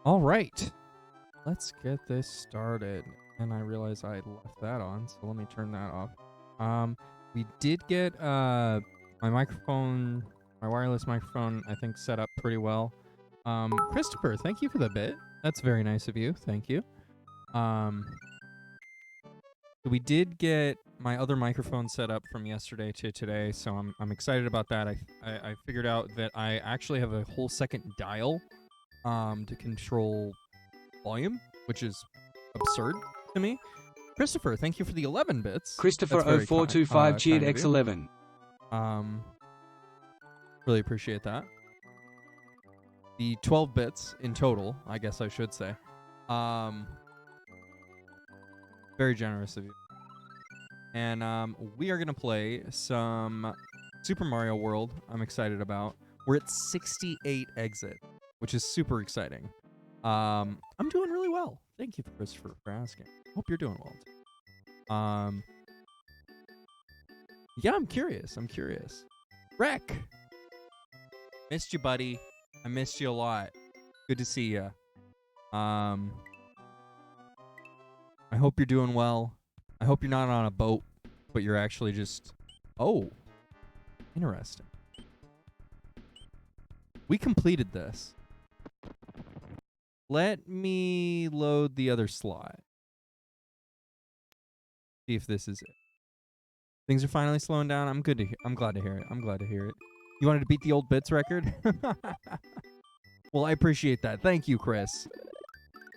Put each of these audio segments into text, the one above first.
All right. Let's get this started. And I realize I left that on, so let me turn that off. We did get my microphone, my wireless microphone, I think set up pretty well. Christopher, thank you for the bit. That's very nice of you. Thank you. We did get my other microphone set up from yesterday to today, so I'm excited about that. I figured out that I actually have a whole second dial to control volume, which is absurd to me. Christopher, thank you for the 11 bits. Christopher 0425 cheered X11. Really appreciate that. The 12 bits in total, I guess I should say. Very generous of you. And we are going to play some Super Mario World. I'm excited about. We're at 68 exit, which is super exciting. I'm doing really well. Thank you, Christopher, for asking. Hope you're doing well too. Yeah, I'm curious. Rec! Missed you, buddy. I missed you a lot. Good to see you. I hope you're doing well. I hope you're not on a boat, but you're actually just... Oh. Interesting. We completed this. Let me load the other slot. See if this is it. Things are finally slowing down. I'm glad to hear it. You wanted to beat the old bits record? Well, I appreciate that. Thank you, Chris.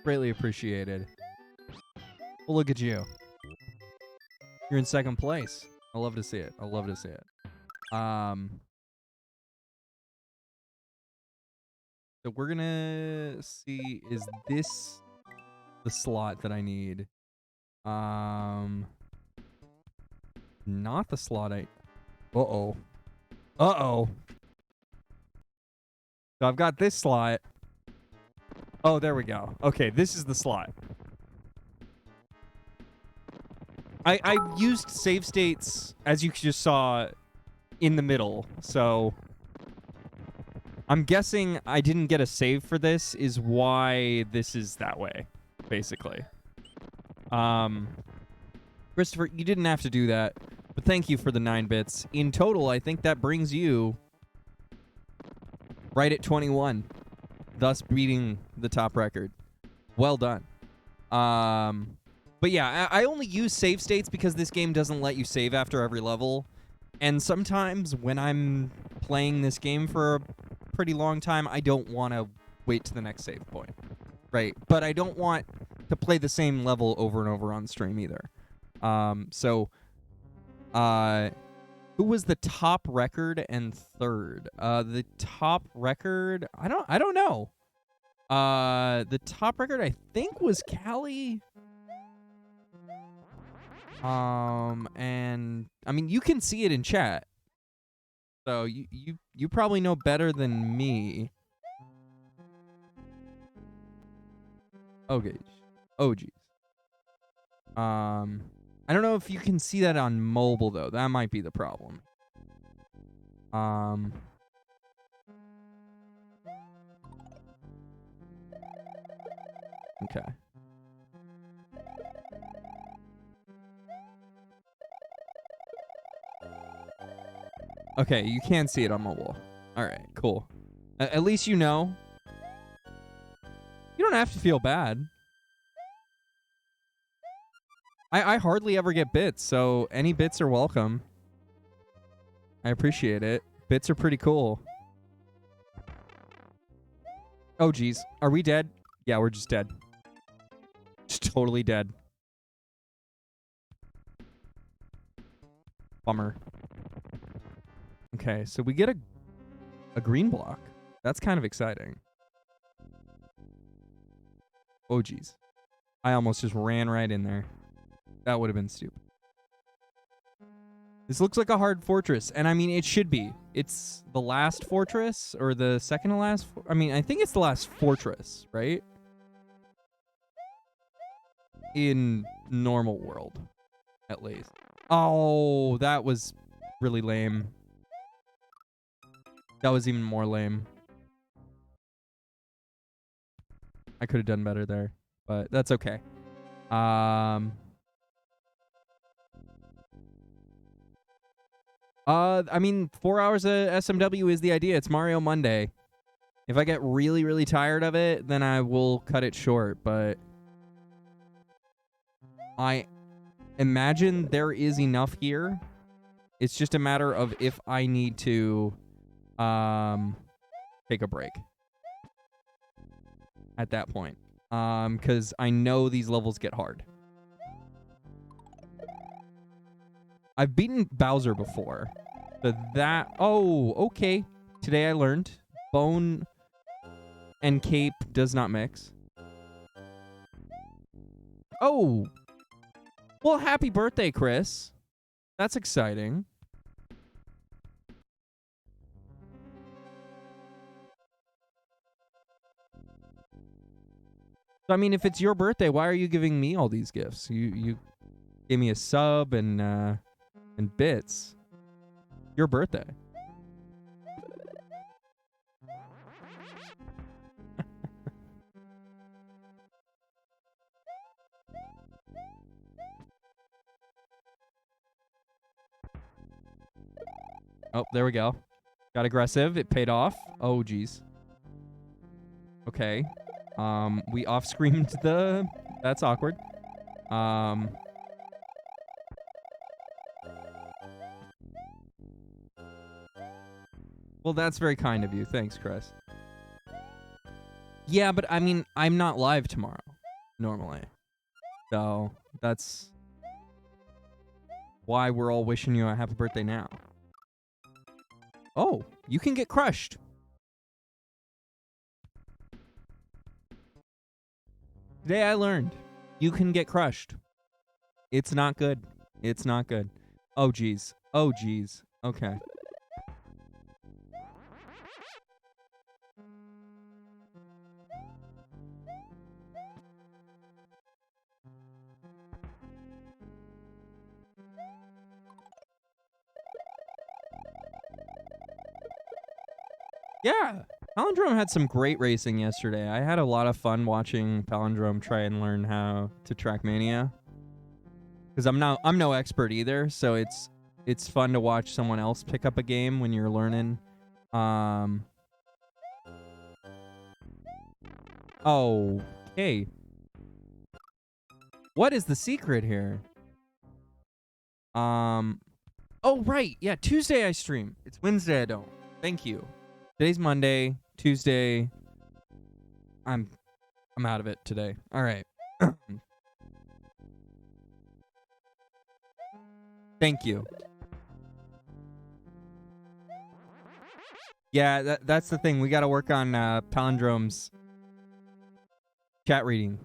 Greatly appreciated. Well, look at you. You're in second place. I love to see it. So we're gonna see, is this the slot that I need? Not the slot I... Uh-oh. So I've got this slot. Oh, there we go. Okay, this is the slot. I used save states, as you just saw, in the middle, so... I'm guessing I didn't get a save for this is why this is that way, basically. Christopher, you didn't have to do that, but thank you for the 9 bits. In total, I think that brings you right at 21, thus beating the top record. Well done. But yeah, I only use save states because this game doesn't let you save after every level. And sometimes when I'm playing this game for a pretty long time, I don't want to wait to the next save point. Right? But I don't want to play the same level over and over on stream either. Who was the top record and third? The top record, I don't know. The top record I think was Callie. And I mean, you can see it in chat. So you probably know better than me. Okay. Oh geez. I don't know if you can see that on mobile though. That might be the problem. Okay. Okay, you can see it on mobile. All right, cool. At least you know. You don't have to feel bad. I hardly ever get bits, so any bits are welcome. I appreciate it. Bits are pretty cool. Oh, geez. Are we dead? Yeah, we're just dead. Just totally dead. Bummer. Okay, so we get a green block. That's kind of exciting. Oh, geez. I almost just ran right in there. That would have been stupid. This looks like a hard fortress, and I mean, it should be. It's the last fortress, or the second to last. I mean, I think it's the last fortress, right? In normal world, at least. Oh, that was really lame. That was even more lame. I could have done better there, but that's okay. I mean, 4 hours of SMW is the idea. It's Mario Monday. If I get really, really tired of it, then I will cut it short, but I imagine there is enough here. It's just a matter of if I need to take a break at that point. Because I know these levels get hard. I've beaten Bowser before. So that... Oh, okay. Today I learned bone and cape does not mix. Oh! Well, happy birthday, Chris. That's exciting. So, I mean, if it's your birthday, why are you giving me all these gifts? You gave me a sub and bits. Your birthday. Oh, there we go. Got aggressive. It paid off. Oh, geez. Okay. We off-screamed the... That's awkward. Well, that's very kind of you. Thanks, Chris. Yeah, but I mean, I'm not live tomorrow, normally. So, that's why we're all wishing you a happy birthday now. Oh, you can get crushed. Today I learned you can get crushed. It's not good. It's not good. Oh, geez. Oh, geez. Okay. Yeah, Palindrome had some great racing yesterday. I had a lot of fun watching Palindrome try and learn how to Trackmania. Because I'm no expert either, so it's fun to watch someone else pick up a game when you're learning. Okay. What is the secret here? Oh right, yeah, Tuesday I stream. It's Wednesday I don't. Thank you. Today's Monday, Tuesday. I'm out of it today. All right. Thank you. Yeah, that's the thing. We got to work on Palindrome's chat reading.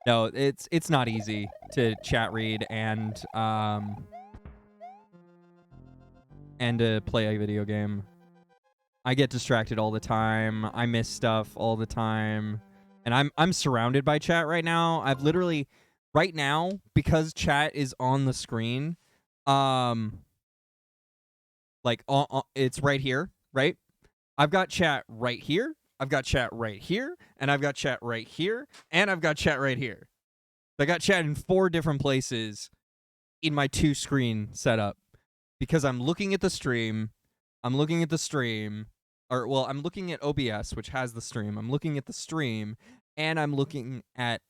No, it's not easy to chat read and to play a video game. I get distracted all the time. I miss stuff all the time. And I'm surrounded by chat right now. I've literally right now, because chat is on the screen, like it's right here, right? I've got chat right here. I've got chat right here, and I've got chat right here, and I've got chat right here. I got chat in 4 different places in my 2-screen setup. Because I'm looking at the stream, I'm looking at OBS, which has the stream. I'm looking at the stream, and I'm looking at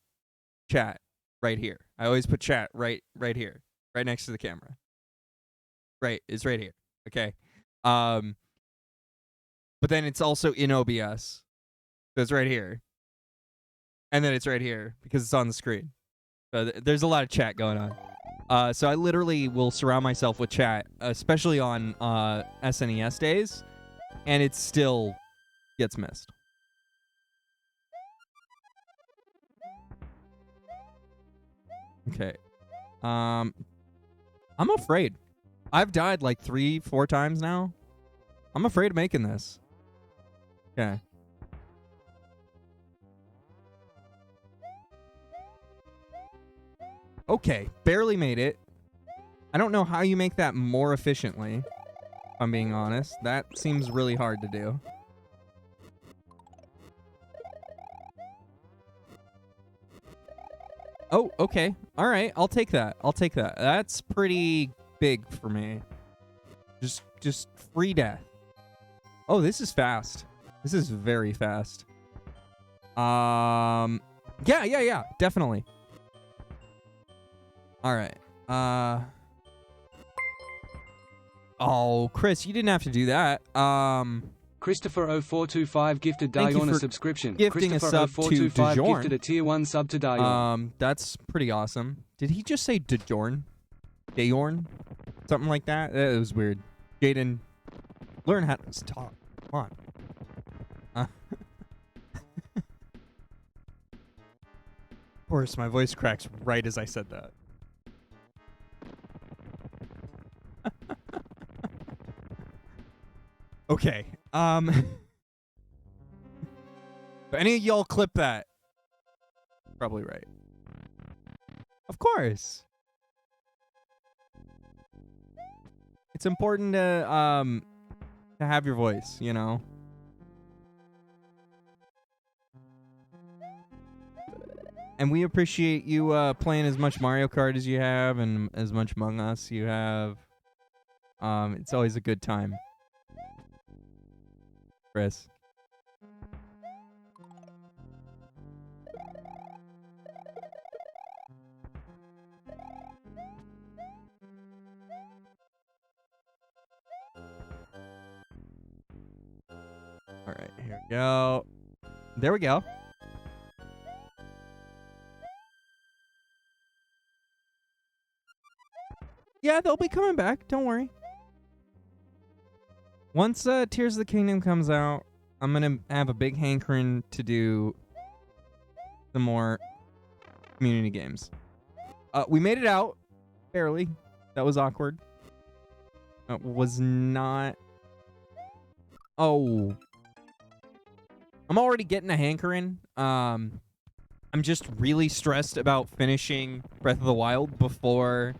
chat right here. I always put chat right here, right next to the camera. Right, it's right here. Okay. But then it's also in OBS, so it's right here. And then it's right here because it's on the screen. So there's a lot of chat going on. So I literally will surround myself with chat, especially on SNES days, and it still gets missed. Okay. I'm afraid. I've died like 3-4 times now. I'm afraid of making this. Okay. Okay, barely made it. I don't know how you make that more efficiently, if I'm being honest. That seems really hard to do. Oh, okay. All right, I'll take that. I'll take that. That's pretty big for me. Just free death. Oh, this is fast. This is very fast. Yeah, definitely. All right. Oh, Chris, you didn't have to do that. Christopher0425 gifted Dayon a subscription. Gifting a sub to DeJorn. Gifted a tier 1 sub to Dayon. That's pretty awesome. Did he just say DeJorn? Dayorn? Something like that? It was weird. Jaden, learn how to talk. Come on. Of course, my voice cracks right as I said that. Okay. If any of y'all clip that, probably right. Of course. It's important to have your voice, you know. And we appreciate you playing as much Mario Kart as you have and as much Among Us you have. It's always a good time. Chris. All right, here we go. There we go. Yeah, they'll be coming back. Don't worry. Once Tears of the Kingdom comes out, I'm going to have a big hankering to do some more community games. We made it out. Barely. That was awkward. It was not... Oh. I'm already getting a hankering. I'm just really stressed about finishing Breath of the Wild before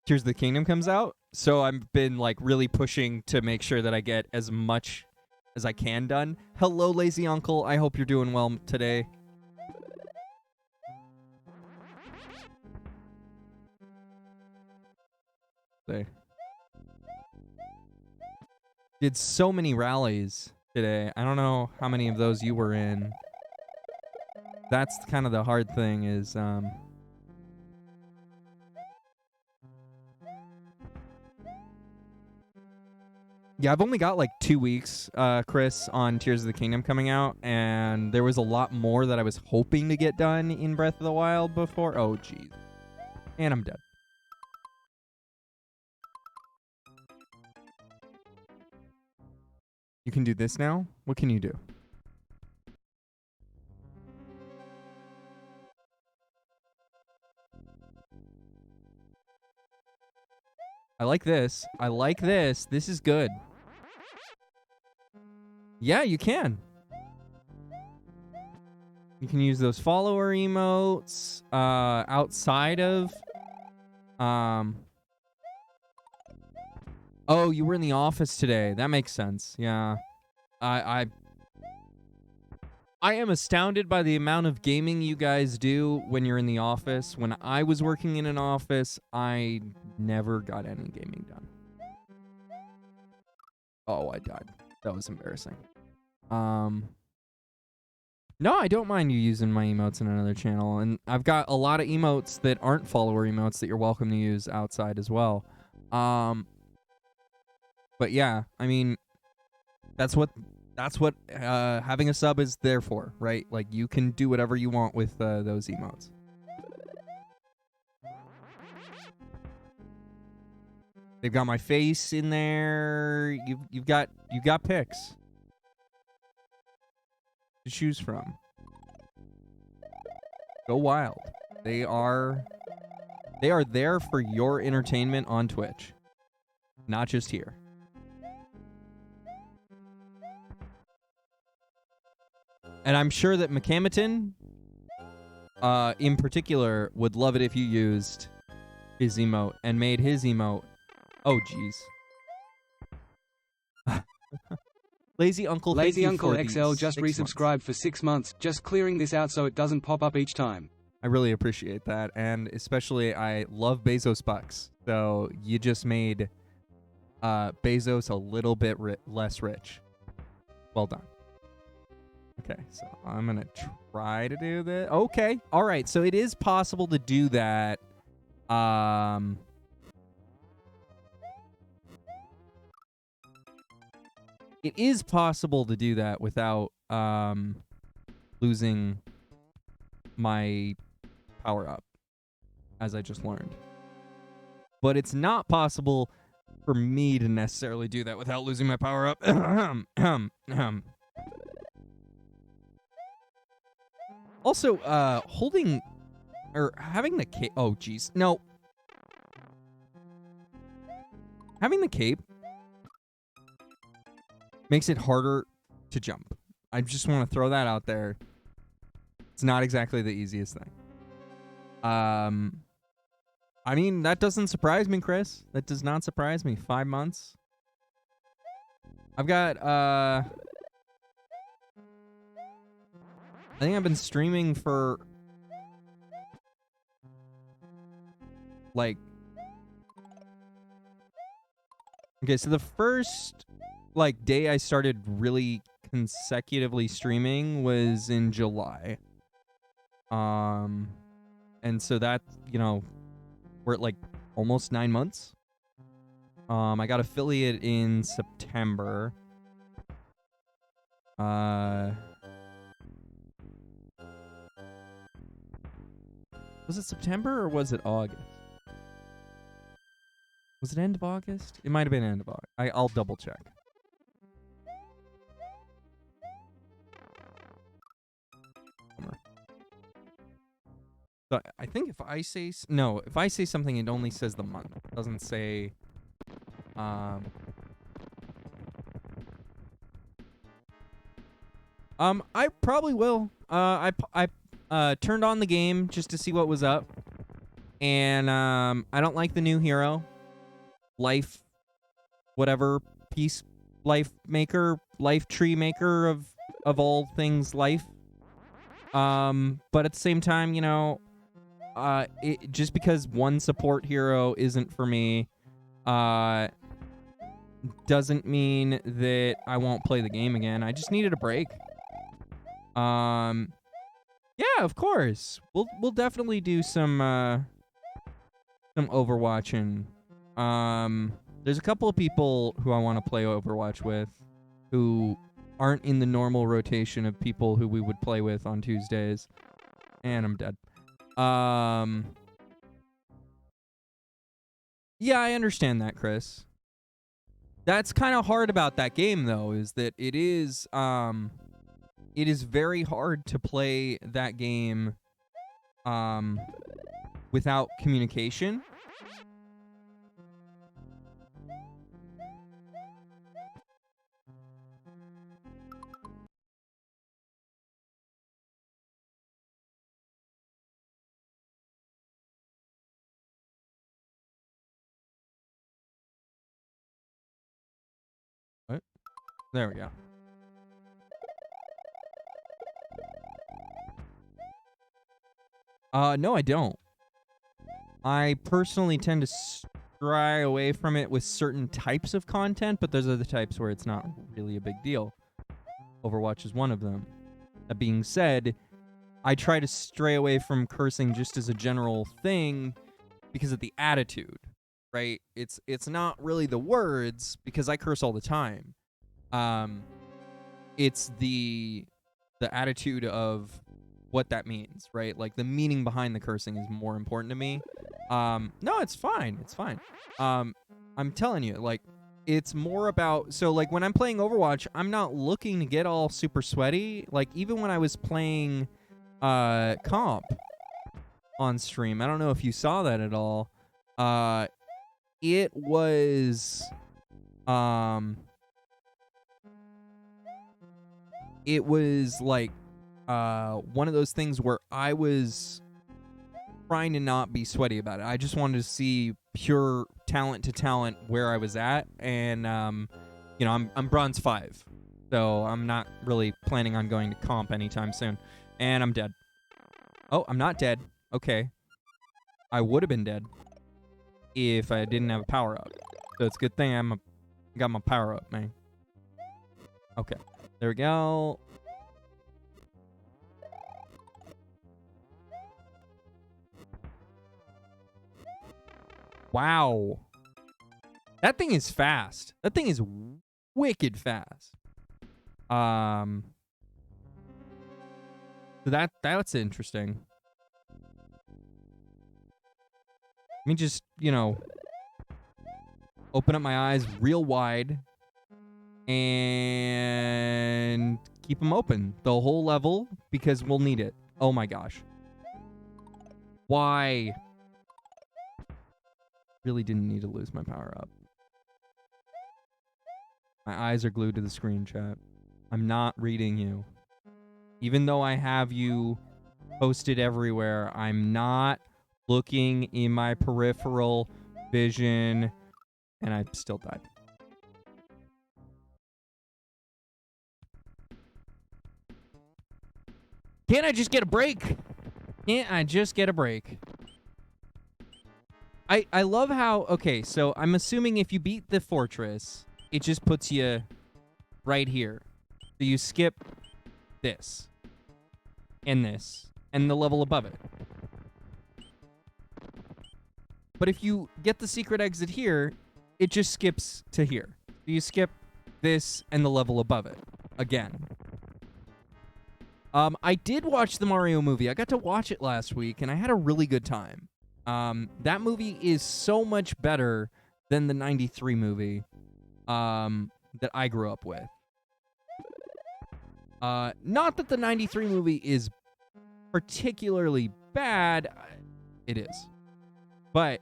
Tears of the Kingdom comes out. So I've been like really pushing to make sure that I get as much as I can done. Hello, Lazy Uncle. I hope you're doing well today. Did so many rallies today. I don't know how many of those you were in. That's kind of the hard thing is yeah, I've only got like 2 weeks, Chris, on Tears of the Kingdom coming out, and there was a lot more that I was hoping to get done in Breath of the Wild before. Oh, geez. And I'm dead. You can do this now? What can you do? I like this. I like this. This is good. Yeah, you can. You can use those follower emotes outside of... Oh, you were in the office today. That makes sense. Yeah. I am astounded by the amount of gaming you guys do when you're in the office. When I was working in an office, I never got any gaming done. Oh, I died. That was embarrassing. No, I don't mind you using my emotes in another channel. And I've got a lot of emotes that aren't follower emotes that you're welcome to use outside as well. But yeah, I mean, that's what having a sub is there for, right? Like, you can do whatever you want with those emotes. They've got my face in there. You've got pics to choose from. Go wild. They are there for your entertainment on Twitch, not just here. And I'm sure that McCamiton, in particular, would love it if you used his emote and made his emote. Oh, jeez. Lazy Uncle, Lazy thank you Uncle for XL these just 6 resubscribed months. for 6 months, just clearing this out so it doesn't pop up each time. I really appreciate that, and especially I love Bezos bucks. So you just made Bezos a little bit less rich. Well done. Okay, so I'm gonna try to do this. Okay, all right. So it is possible to do that. It is possible to do that without losing my power up, as I just learned. But it's not possible for me to necessarily do that without losing my power up. Also, holding or having the cape. Oh, geez. No. Having the cape makes it harder to jump. I just want to throw that out there. It's not exactly the easiest thing. I mean, that doesn't surprise me, Chris. That does not surprise me. 5 months. I've got, I think I've been streaming for, like, okay, so the first, like, day I started really consecutively streaming was in July. And so that, you know, we're at like almost 9 months. I got affiliate in September. Was it September or was it August? Was it end of August? It might have been end of August. I'll double check. So I think if I say if I say something, it only says the month. It doesn't say. I probably will. I turned on the game just to see what was up, and I don't like the new hero, life, whatever, peace, life maker, life tree maker of all things life. But at the same time, you know. Just because one support hero isn't for me, doesn't mean that I won't play the game again. I just needed a break. Yeah, of course. We'll definitely do some Overwatching. There's a couple of people who I want to play Overwatch with who aren't in the normal rotation of people who we would play with on Tuesdays. And I'm dead. Yeah, I understand that, Chris. That's kind of hard about that game, though, is that it is very hard to play that game, without communication. What? There we go. No, I don't. I personally tend to stray away from it with certain types of content, but there's other types where it's not really a big deal. Overwatch is one of them. That being said, I try to stray away from cursing just as a general thing because of the attitude, right? It's not really the words, because I curse all the time. It's the attitude of what that means, right? Like, the meaning behind the cursing is more important to me. No, it's fine. It's fine. I'm telling you, like, it's more about, so, like, when I'm playing Overwatch, I'm not looking to get all super sweaty. Like, even when I was playing comp on stream, I don't know if you saw that at all. It was like one of those things where I was trying to not be sweaty about it. I just wanted to see pure talent to talent where I was at, and I'm bronze 5, so I'm not really planning on going to comp anytime soon. And I'm dead. Oh, I'm not dead. Okay, I would have been dead if I didn't have a power up. So it's a good thing I got my power up, man. Okay, there we go. Wow. That thing is fast. That thing is wicked fast. So that's interesting. Let me just, open up my eyes real wide and keep them open the whole level because we'll need it. Oh my gosh. Why? Really didn't need to lose my power up. My eyes are glued to the screen, chat. I'm not reading you. Even though I have you posted everywhere, I'm not looking in my peripheral vision, and I still died. Can't I just get a break? Can't I just get a break? I love how, okay, so I'm assuming if you beat the fortress, it just puts you right here. So you skip this, and the level above it. But if you get the secret exit here, it just skips to here. So you skip this and the level above it again. I did watch the Mario movie. I got to watch it last week, and I had a really good time. That movie is so much better than the 93 movie that I grew up with. Not that the 93 movie is particularly bad. It is. But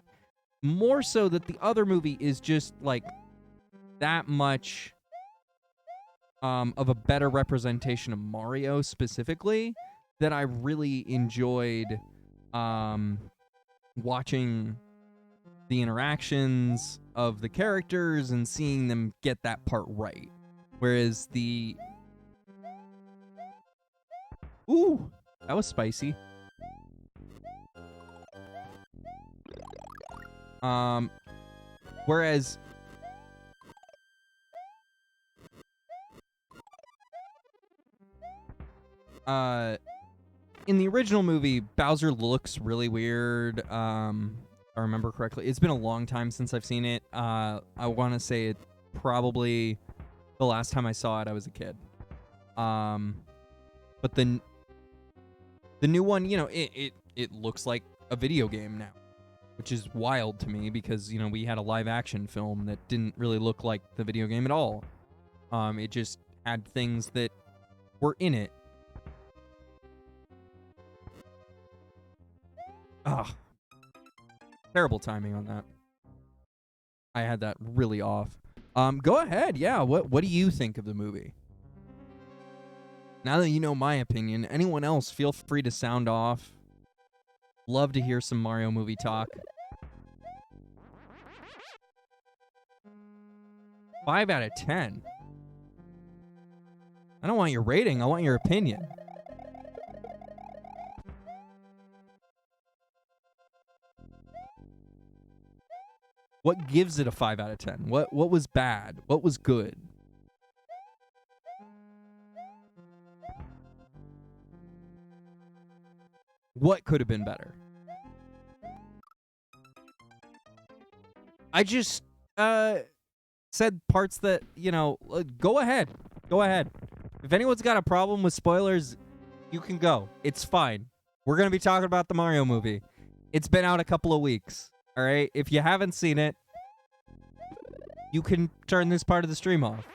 more so that the other movie is just, like, that much of a better representation of Mario specifically that I really enjoyed watching the interactions of the characters and seeing them get that part right. Whereas the... Ooh, that was spicy. Whereas... in the original movie, Bowser looks really weird. If I remember correctly. It's been a long time since I've seen it. I want to say it probably the last time I saw it, I was a kid. But the new one, it looks like a video game now, which is wild to me because, we had a live action film that didn't really look like the video game at all. It just had things that were in it. Ah, terrible timing on that. I had that really off. Go ahead. Yeah. What do you think of the movie? Now that you know my opinion, anyone else, feel free to sound off. Love to hear some Mario movie talk. 5 out of 10. I don't want your rating. I want your opinion. What gives it a 5 out of 10? What was bad? What was good? What could have been better? I just said parts that, go ahead. Go ahead. If anyone's got a problem with spoilers, you can go. It's fine. We're going to be talking about the Mario movie. It's been out a couple of weeks. All right? If you haven't seen it, you can turn this part of the stream off.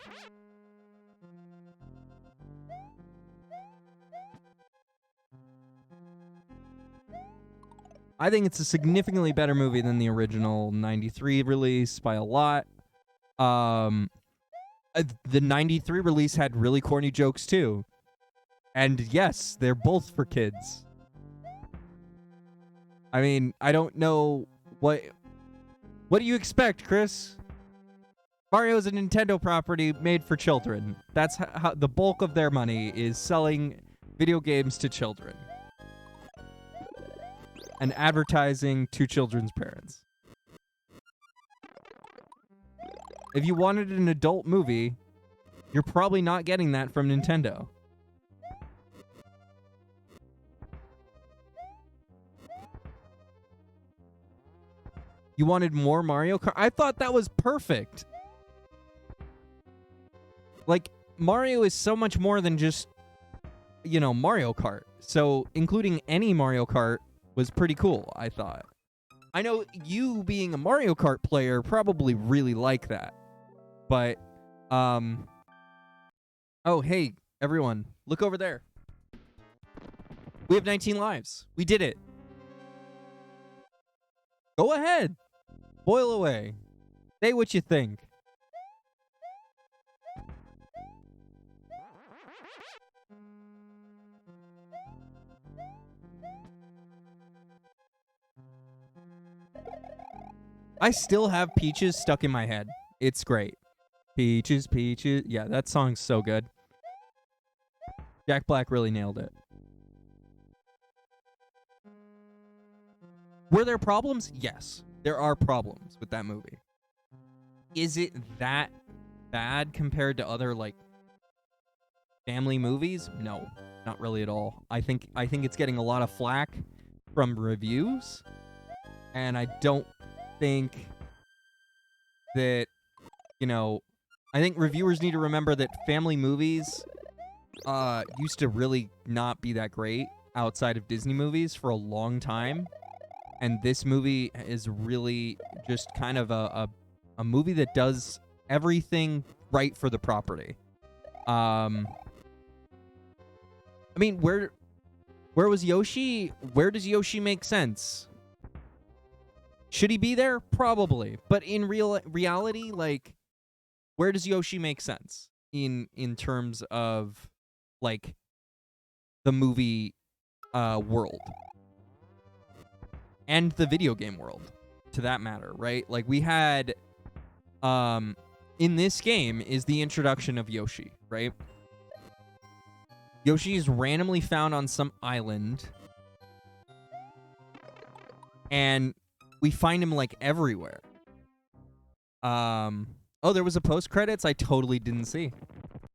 I think it's a significantly better movie than the original 93 release by a lot. The 93 release had really corny jokes too. And yes, they're both for kids. I mean, I don't know what do you expect, Chris? Mario is a Nintendo property made for children. That's how the bulk of their money is selling video games to children and advertising to children's parents. If you wanted an adult movie, you're probably not getting that from Nintendo. You wanted more Mario Kart? I thought that was perfect. Like, Mario is so much more than just, you know, Mario Kart. So, including any Mario Kart was pretty cool, I thought. I know you being a Mario Kart player probably really like that. But, oh, hey, everyone, look over there. We have 19 lives. We did it. Go ahead. Boil away. Say what you think. I still have Peaches stuck in my head. It's great. Peaches, Peaches. Yeah, that song's so good. Jack Black really nailed it. Were there problems? Yes. There are problems with that movie. Is it that bad compared to other, like, family movies? No, not really at all. I think it's getting a lot of flack from reviews, and I don't think that, you know, I think reviewers need to remember that family movies used to really not be that great outside of Disney movies for a long time. And this movie is really just kind of a movie that does everything right for the property. I mean, where was Yoshi? Where does Yoshi make sense? Should he be there? Probably. But in reality, like, where does Yoshi make sense in terms of, like, the movie world? And the video game world, to that matter, right? Like, we had, in this game is the introduction of Yoshi, right? Yoshi is randomly found on some island, and we find him, like, everywhere. Oh, there was a post-credits I totally didn't see.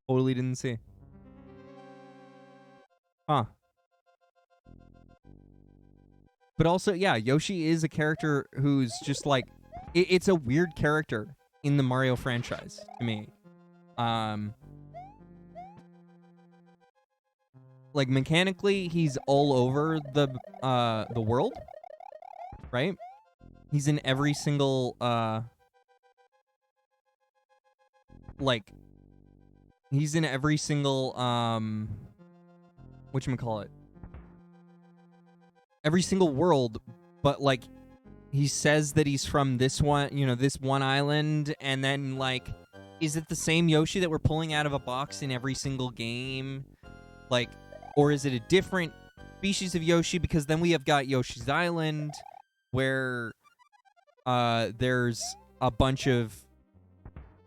Totally didn't see. Huh. But also, yeah, Yoshi is a character who's just, like, it's a weird character in the Mario franchise to me. Like, mechanically, he's all over the world, right? He's in every single, like, he's in every single, whatchamacallit? Every single world, but, like, he says that he's from this one, you know, this one island, and then, like, is it the same Yoshi that we're pulling out of a box in every single game? Like, or is it a different species of Yoshi? Because then we have got Yoshi's Island, where there's a bunch of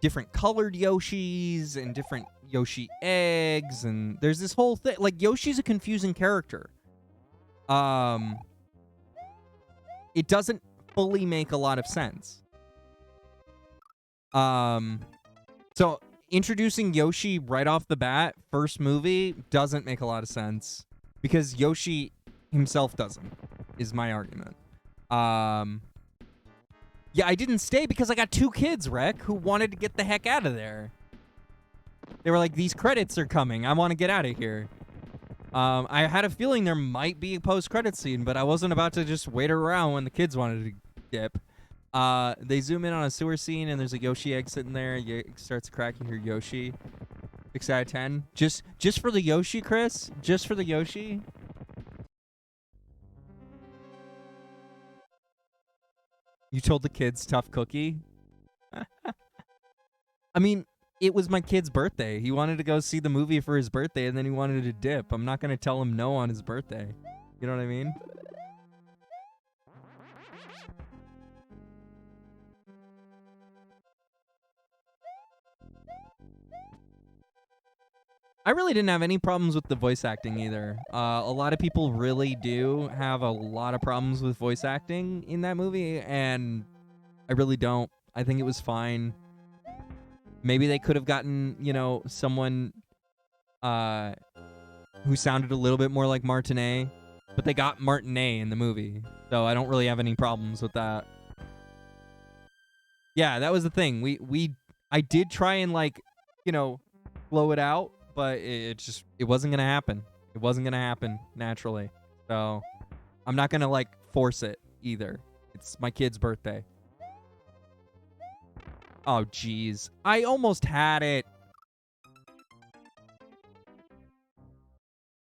different colored Yoshis and different Yoshi eggs, and there's this whole thing. Like, Yoshi's a confusing character. It doesn't fully make a lot of sense. So introducing Yoshi right off the bat, first movie, doesn't make a lot of sense. Because Yoshi himself doesn't, is my argument. Yeah, I didn't stay because I got 2 kids, Rek, who wanted to get the heck out of there. They were like, these credits are coming. I want to get out of here. I had a feeling there might be a post-credit scene, but I wasn't about to just wait around when the kids wanted to dip. They zoom in on a sewer scene, and there's a Yoshi egg sitting there. It starts cracking your Yoshi. 6 out of 10. Just for the Yoshi, Chris? Just for the Yoshi? You told the kids tough cookie? I mean, It was my kid's birthday. He wanted to go see the movie for his birthday, and then he wanted to dip. I'm not going to tell him no on his birthday. You know what I mean? I really didn't have any problems with the voice acting either. A lot of people really do have a lot of problems with voice acting in that movie, and I really don't. I think it was fine. Maybe they could have gotten, someone who sounded a little bit more like Martinet, but they got Martinet in the movie, so I don't really have any problems with that. Yeah, that was the thing. I did try and blow it out, but it wasn't gonna happen. It wasn't gonna happen naturally. So I'm not gonna force it either. It's my kid's birthday. Oh jeez, I almost had it.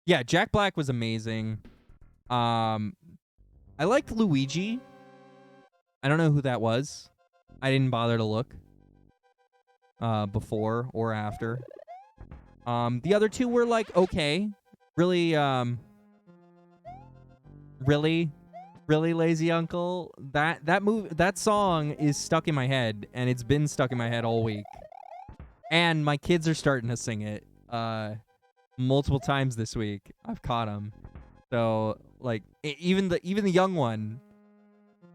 Yeah, Jack Black was amazing. I liked Luigi. I don't know who that was. I didn't bother to look before or after. The other two were okay. Really Lazy Uncle. That song is stuck in my head, and it's been stuck in my head all week. And my kids are starting to sing it multiple times this week. I've caught them. So even the young one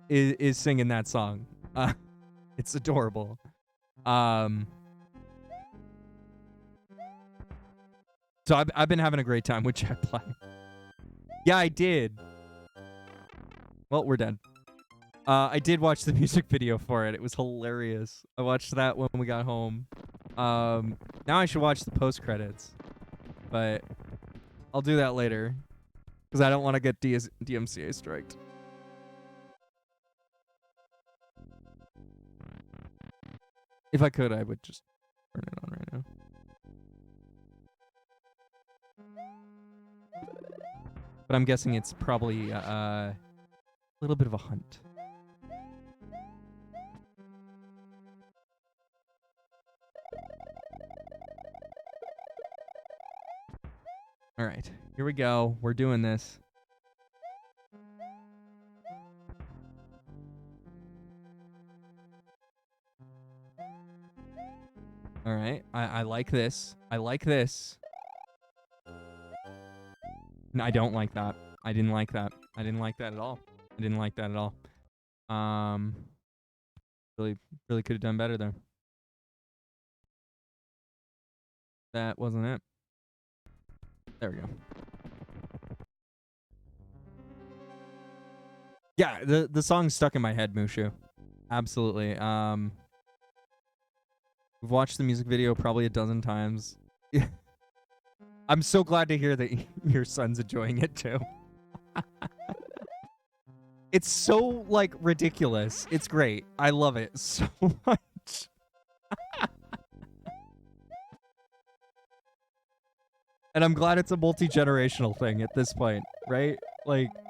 is singing that song. It's adorable. So I've been having a great time with Jack Black. Yeah, I did. Well, we're done. I did watch the music video for it. It was hilarious. I watched that when we got home. Now I should watch the post-credits. But I'll do that later. Because I don't want to get DMCA striked. If I could, I would just turn it on right now. But I'm guessing it's probably a little bit of a hunt. All right, here we go. We're doing this. All right, I like this. I like this. No, I don't like that. I didn't like that. I didn't like that at all. I didn't like that at all. Really could have done better there. That wasn't it. There we go. Yeah, the song's stuck in my head, Mushu. Absolutely. We've watched the music video probably a dozen times. I'm so glad to hear that your son's enjoying it too. It's so ridiculous. It's great. I love it so much. And I'm glad it's a multi-generational thing at this point, right?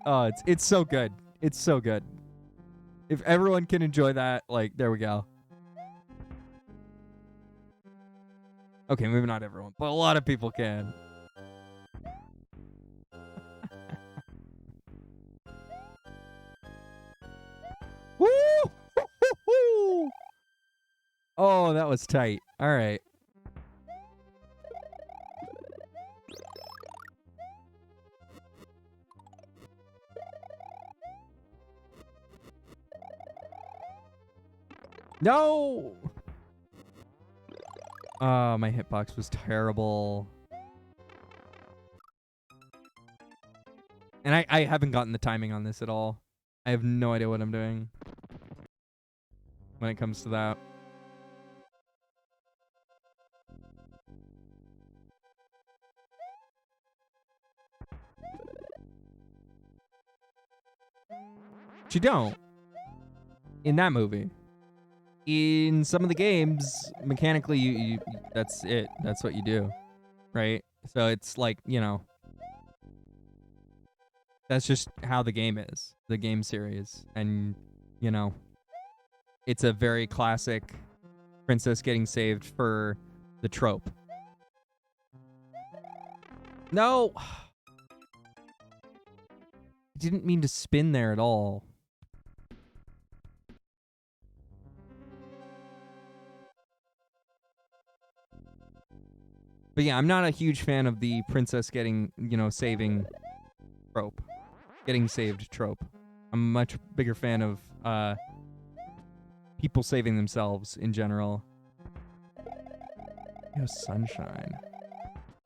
Oh, it's so good. It's so good. If everyone can enjoy that, there we go. Okay, maybe not everyone, but a lot of people can. Woo! Oh, that was tight. All right. No! Oh, my hitbox was terrible. And I haven't gotten the timing on this at all. I have no idea what I'm doing when it comes to that. But you don't. In that movie. In some of the games, mechanically, you that's it. That's what you do. Right? So it's that's just how the game is. The game series. And, it's a very classic princess getting saved for the trope. No! I didn't mean to spin there at all. But yeah, I'm not a huge fan of the princess getting, saving trope. Getting saved trope. I'm a much bigger fan of people saving themselves in general. Sunshine.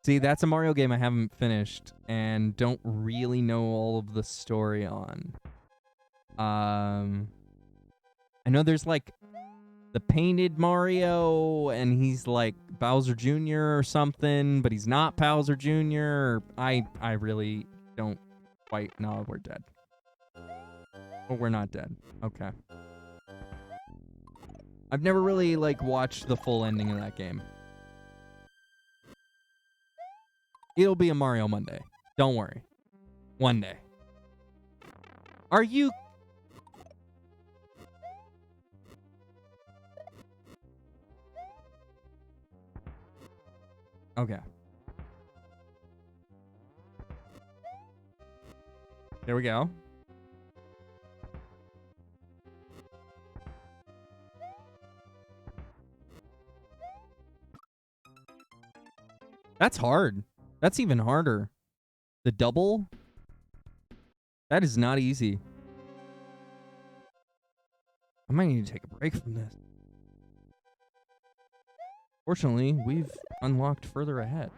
See, that's a Mario game I haven't finished and don't really know all of the story on. I know there's like the painted Mario and he's like Bowser Jr. or something, but he's not Bowser Jr. I really don't quite know. We're dead. Oh, we're not dead. Okay. I've never really like watched the full ending of that game. It'll be a Mario Monday. Don't worry. One day. Are you... Okay. There we go. That's hard. That's even harder. The double? That is not easy. I might need to take a break from this. Fortunately, we've unlocked further ahead.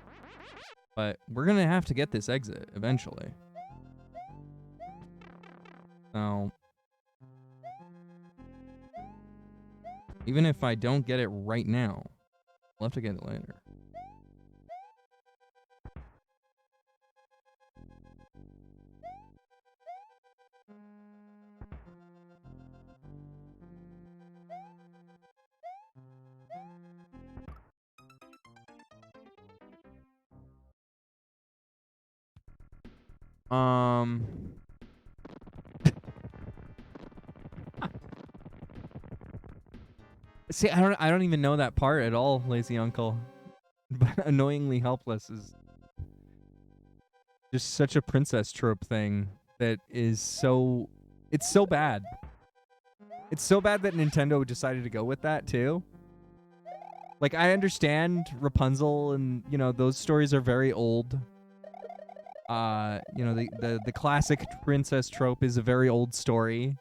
But we're going to have to get this exit eventually. So, even if I don't get it right now, I'll have to get it later. See, I don't even know that part at all, Lazy Uncle. But annoyingly helpless is just such a princess trope thing that is so... It's so bad. It's so bad that Nintendo decided to go with that, too. Like, I understand Rapunzel and, those stories are very old. The classic princess trope is a very old story.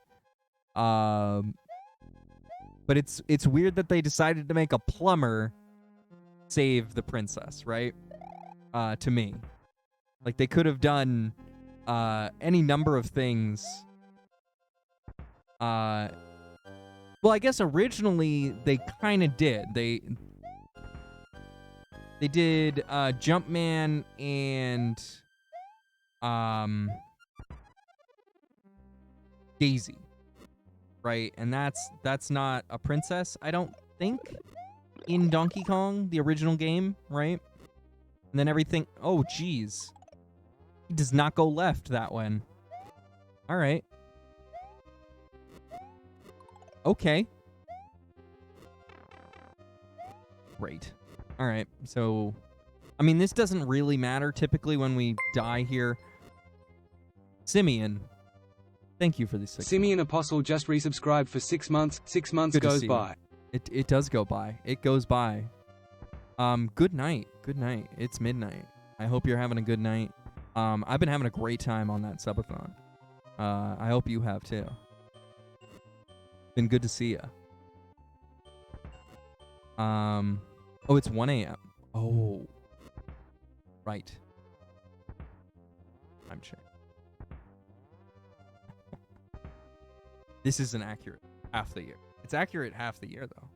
But it's weird that they decided to make a plumber save the princess, right? To me. Like, they could have done any number of things. Well, I guess originally they kind of did. They did Jumpman and Daisy, right? And that's not a princess, I don't think, in Donkey Kong, the original game, right? And then everything... Oh, jeez. He does not go left that one. All right. Okay. Great. All right, so... I mean, this doesn't really matter typically when we die here. Simeon, thank you for the 6 Simeon Apostle just resubscribed for 6 months. 6 months Good to goes see by. you. It does go by. It goes by. Good night. Good night. It's midnight. I hope you're having a good night. I've been having a great time on that subathon. I hope you have too. Been good to see ya. Oh, it's 1 a.m. Oh. Right. I'm sure. This isn't accurate half the year. It's accurate half the year, though.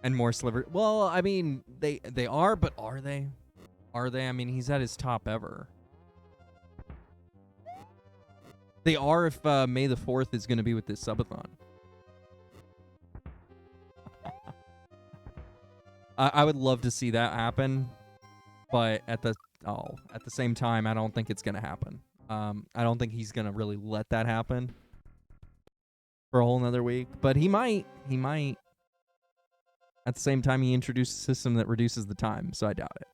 And more sliver. Well, I mean, they are, but are they? Are they? I mean, he's at his top ever. They are if May the 4th is going to be with this subathon. I would love to see that happen, but at the same time, I don't think it's going to happen. I don't think he's going to really let that happen for a whole nother week, but he might. He might. At the same time, he introduced a system that reduces the time, so I doubt it.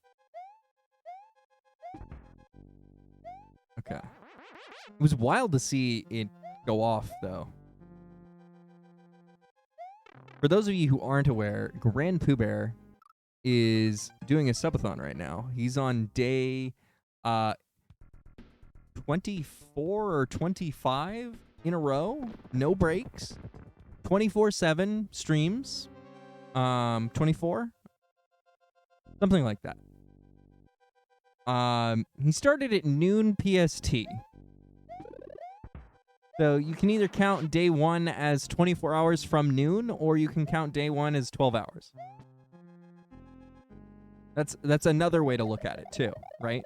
Okay. It was wild to see it go off, though. For those of you who aren't aware, Grand Pooh Bear is doing a subathon right now. He's on day 24 or 25 in a row. No breaks. 24/7 streams. 24? Something like that. He started at noon PST. So you can either count day 1 as 24 hours from noon, or you can count day 1 as 12 hours. That's another way to look at it too, right?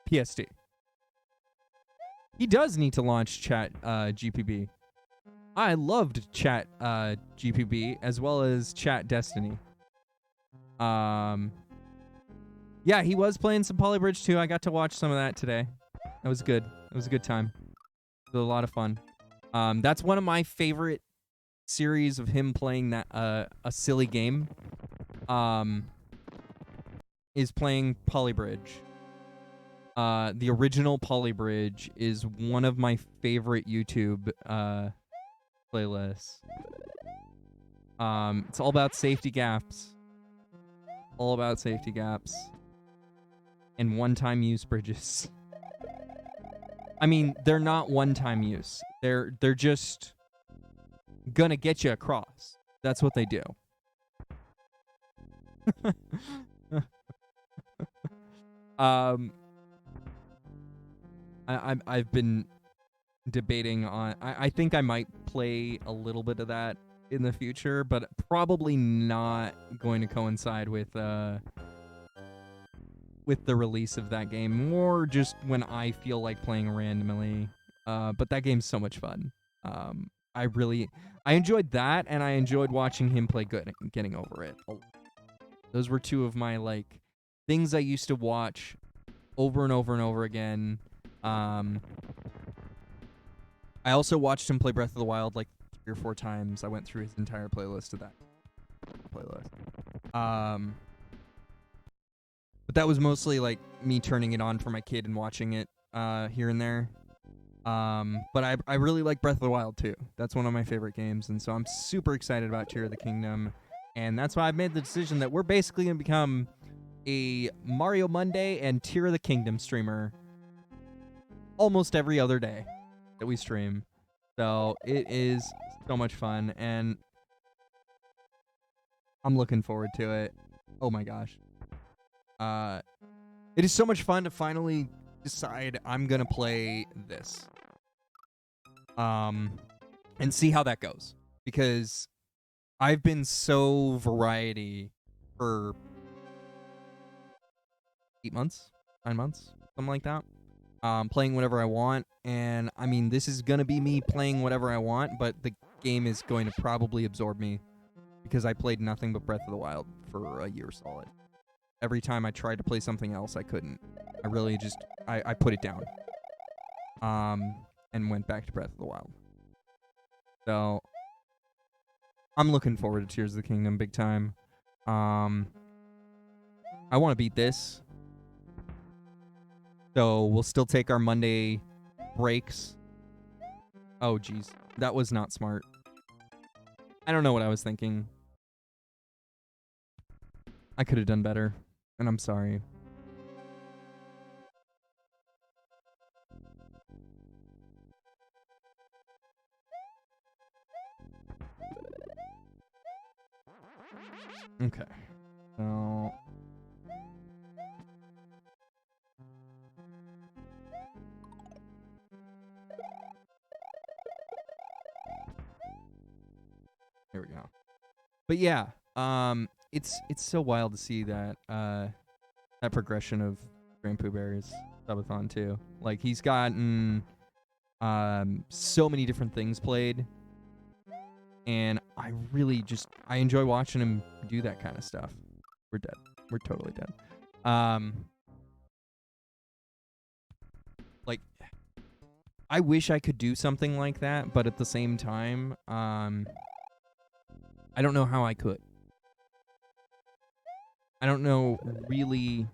PST. He does need to launch Chat GPB. I loved Chat GPB as well as Chat Destiny. Yeah, he was playing some Polybridge too. I got to watch some of that today. That was good. It was a good time. It was a lot of fun. That's one of my favorite series of him playing that a silly game. Is playing Polybridge. The original Polybridge is one of my favorite YouTube playlists. It's all about safety gaps. All about safety gaps. And one-time use bridges. I mean, they're not one-time use. They're just gonna get you across. That's what they do. I've been debating on. I think I might play a little bit of that in the future, but probably not going to coincide with the release of that game. More just when I feel like playing randomly. But that game's so much fun. I enjoyed that, and I enjoyed watching him play good and getting over it. Those were two of my like things I used to watch over and over and over again. I also watched him play Breath of the Wild like 3 or 4 times. I went through his entire playlist of that playlist. But that was mostly like me turning it on for my kid and watching it here and there. But I really like Breath of the Wild too. That's one of my favorite games, and so I'm super excited about Tear of the Kingdom. And that's why I've made the decision that we're basically going to become a Mario Monday and Tear of the Kingdom streamer almost every other day that we stream. So it is so much fun, and I'm looking forward to it. Oh my gosh. It is so much fun to finally decide I'm going to play this. And see how that goes. Because I've been so variety for 8 months, 9 months, something like that. Playing whatever I want, and I mean, this is gonna be me playing whatever I want, but the game is going to probably absorb me because I played nothing but Breath of the Wild for a year solid. Every time I tried to play something else, I couldn't. I really just I put it down. And went back to Breath of the Wild. So I'm looking forward to Tears of the Kingdom big time. I want to beat this. So we'll still take our Monday breaks. Oh, geez. That was not smart. I don't know what I was thinking. I could have done better, and I'm sorry. Okay. So... Here we go. But yeah, it's so wild to see that that progression of Grand Pooh Bear's subathon too. Like he's gotten so many different things played, and I enjoy watching him do that kind of stuff. We're dead. We're totally dead. Like I wish I could do something like that, but at the same time, I don't know how I could. I don't know really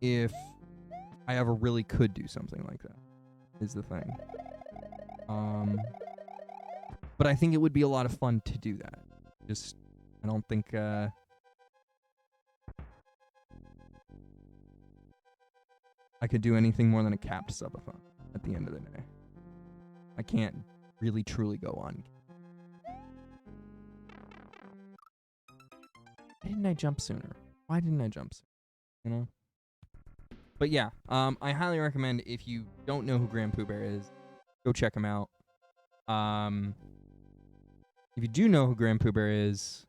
if I ever really could do something like that, is the thing. But I think it would be a lot of fun to do that. Just, I don't think, I could do anything more than a capped subathon at the end of the day. I can't really truly go on. Why didn't I jump sooner? Why didn't I jump sooner? You know? But yeah, I highly recommend, if you don't know who Grand Pooh Bear is, go check him out. If you do know who Grand Pooh Bear is,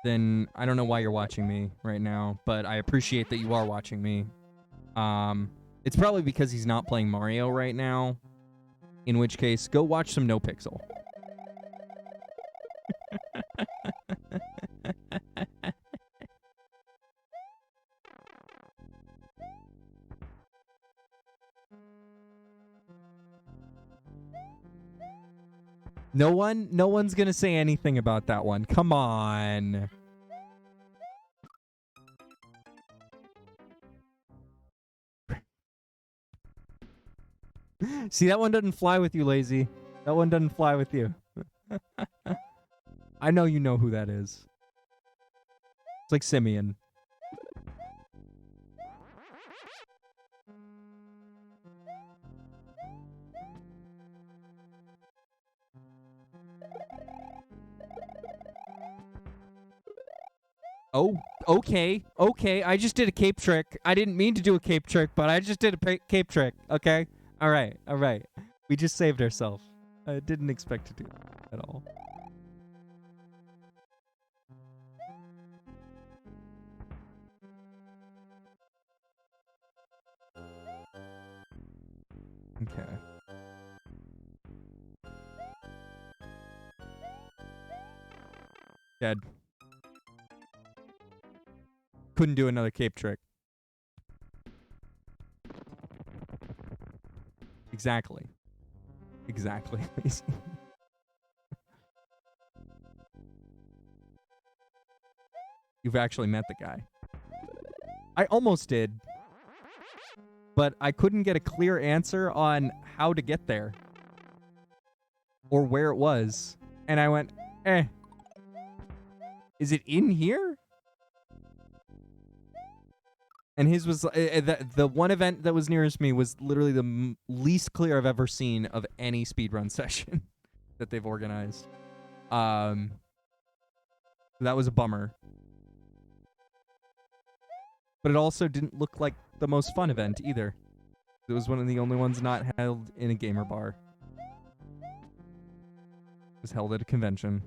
then I don't know why you're watching me right now, but I appreciate that you are watching me. It's probably because he's not playing Mario right now, in which case, go watch some NoPixel. No one's gonna say anything about that one. Come on. See, that one doesn't fly with you, Lazy. That one doesn't fly with you. I know you know who that is. It's like Simeon. Oh, okay. Okay, I just did a cape trick. I didn't mean to do a cape trick, but I just did a cape trick, okay? All right. We just saved ourselves. I didn't expect to do that at all. Okay. Dead. Couldn't do another cape trick. Exactly. You've actually met the guy. I almost did, but I couldn't get a clear answer on how to get there or where it was. And I went, is it in here? And his was the one event that was nearest me was literally the least clear I've ever seen of any speedrun session that they've organized. That was a bummer. But it also didn't look like the most fun event either. It was one of the only ones not held in a gamer bar. It was held at a convention.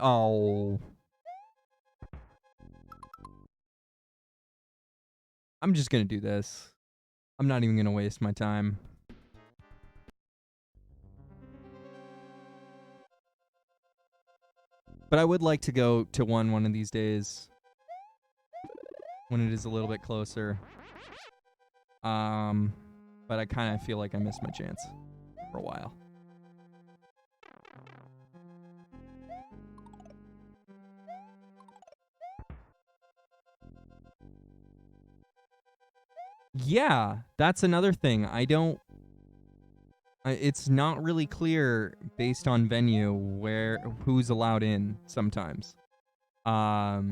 Oh. I'm just gonna do this. I'm not even gonna waste my time. But I would like to go to one of these days. When it is a little bit closer. But I kind of feel like I missed my chance for a while. Yeah, that's another thing. It's not really clear based on venue who's allowed in sometimes. I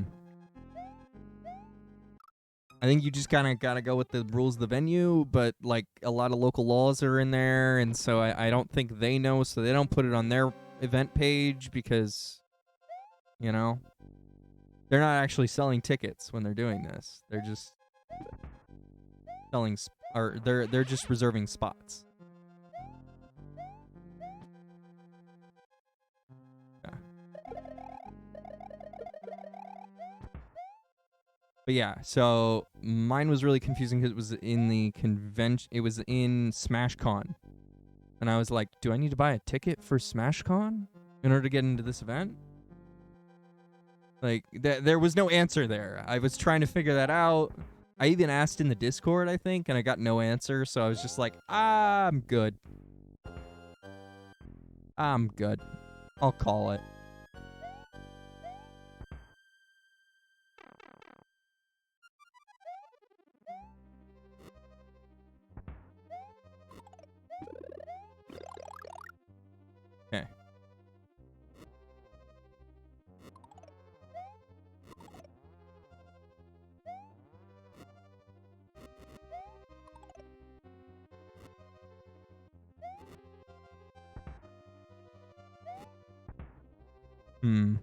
think you just kind of gotta go with the rules of the venue, but like a lot of local laws are in there, and so I don't think they know, so they don't put it on their event page because, you know, they're not actually selling tickets when they're doing this. They're just selling, they're just reserving spots. But yeah, so mine was really confusing because it was in the convention. It was in SmashCon. And I was like, do I need to buy a ticket for SmashCon in order to get into this event? Like, there was no answer there. I was trying to figure that out. I even asked in the Discord, I think, and I got no answer, so I was just like, I'm good. I'm good. I'll call it. Okay. Hmm.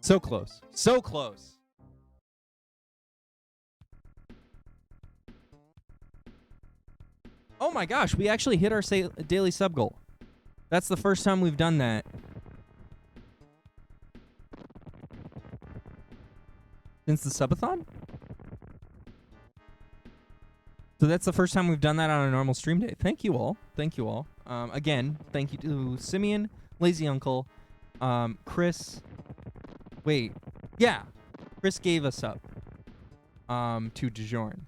So close. So close. Oh my gosh, we actually hit our daily sub goal. That's the first time we've done that. Since the subathon? So that's the first time we've done that on a normal stream day. Thank you all. Thank you all. Again, thank you to Simeon, Lazy Uncle, Chris. Wait. Yeah. Chris gave us up. To DeJorn.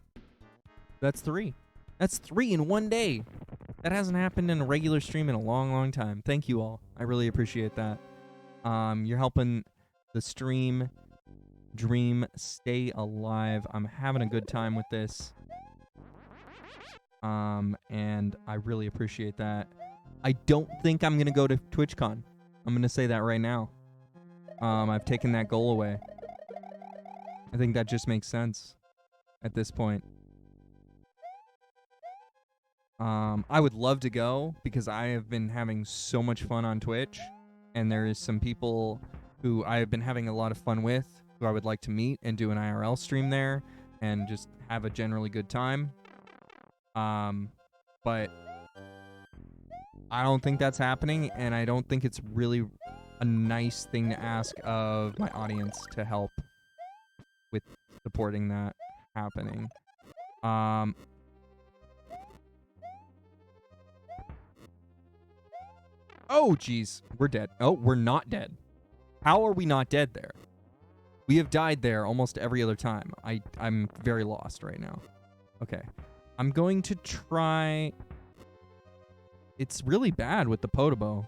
That's 3. That's 3 in one day. That hasn't happened in a regular stream in a long, long time. Thank you all. I really appreciate that. You're helping the stream dream stay alive. I'm having a good time with this. And I really appreciate that. I don't think I'm going to go to TwitchCon. I'm going to say that right now. I've taken that goal away. I think that just makes sense at this point. I would love to go because I have been having so much fun on Twitch, and there is some people who I have been having a lot of fun with who I would like to meet and do an IRL stream there and just have a generally good time. But I don't think that's happening, and I don't think it's really a nice thing to ask of my audience to help with supporting that happening. Oh, geez. We're dead. Oh, we're not dead. How are we not dead there? We have died there almost every other time. I'm very lost right now. Okay. I'm going to try... It's really bad with the Podobo.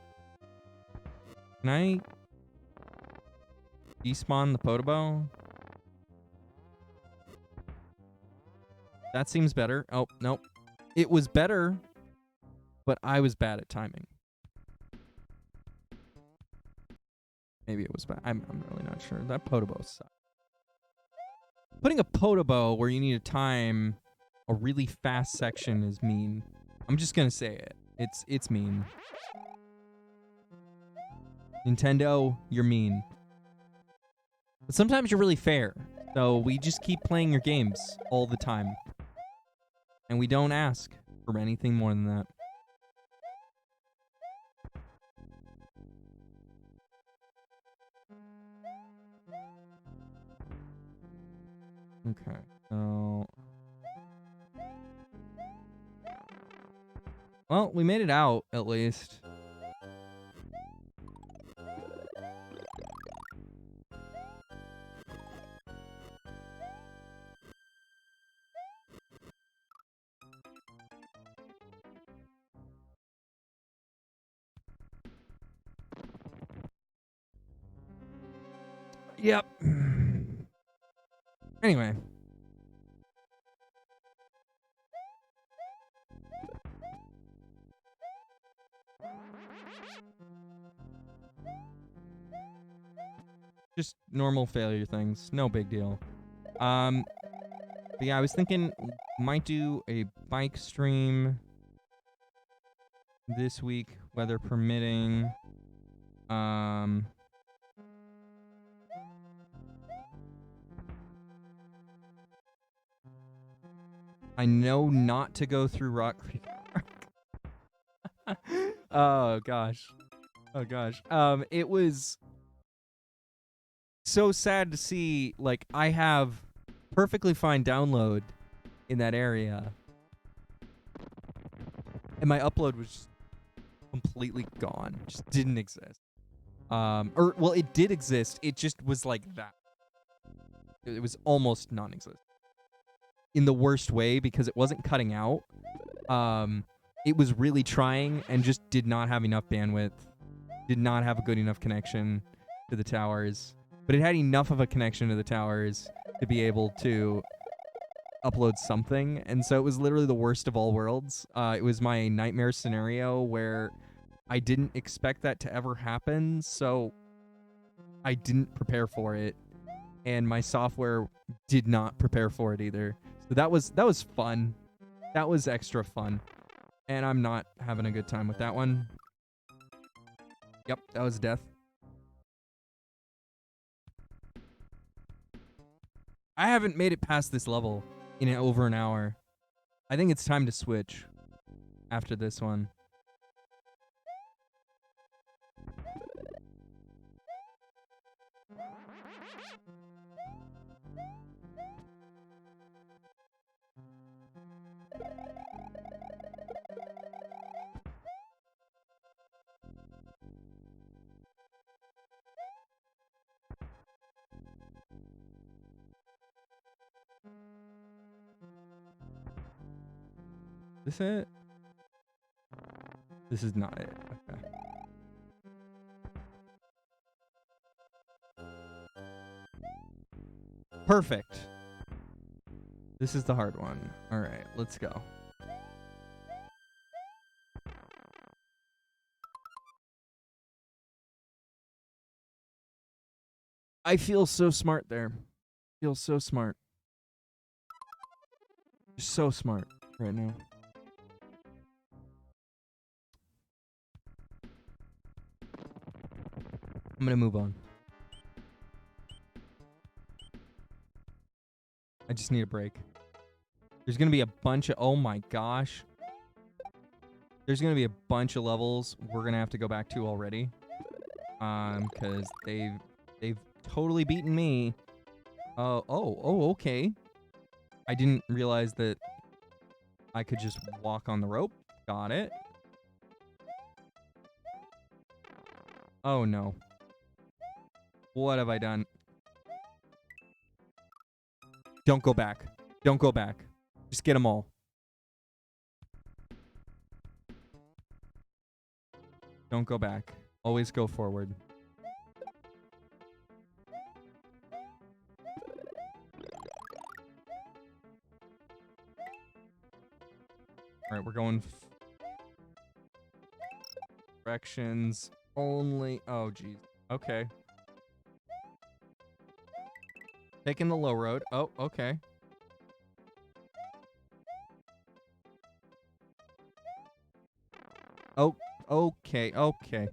Can I despawn the Podobo? That seems better. Oh, nope. It was better, but I was bad at timing. Maybe it was bad. I'm really not sure. That Podobo sucks. Putting a Podobo where you need to time a really fast section is mean. I'm just gonna say it. It's mean. Nintendo, you're mean. But sometimes you're really fair. So we just keep playing your games all the time. And we don't ask for anything more than that. Okay, so... Well, we made it out, at least. Yep. Anyway. Just normal failure things. No big deal. But yeah, I was thinking might do a bike stream this week, weather permitting. I know not to go through Rock Creek Park. Oh gosh. Oh gosh. It was so sad to see, like, I have perfectly fine download in that area. And my upload was just completely gone. Just didn't exist. Or, well, it did exist. It just was like that. It was almost non-existent. In the worst way, because it wasn't cutting out. It was really trying and just did not have enough bandwidth. Did not have a good enough connection to the towers. But it had enough of a connection to the towers to be able to upload something. And so it was literally the worst of all worlds. It was my nightmare scenario where I didn't expect that to ever happen. So I didn't prepare for it. And my software did not prepare for it either. So that was fun. That was extra fun. And I'm not having a good time with that one. Yep, that was death. I haven't made it past this level in over an hour. I think it's time to switch after this one. This it? This is not it. Okay. Perfect. This is the hard one. All right, let's go. I feel so smart there. Feel so smart. So smart right now. I'm gonna move on. I just need a break. There's gonna be a bunch of, oh my gosh. There's gonna be a bunch of levels we're gonna have to go back to already. Cause they've totally beaten me. Oh, okay. I didn't realize that I could just walk on the rope. Got it. Oh no. What have I done? Don't go back. Don't go back. Just get them all. Don't go back. Always go forward. All right, we're going directions only. Oh, geez. Okay. Taking the low road. Oh, okay. Oh, okay, okay.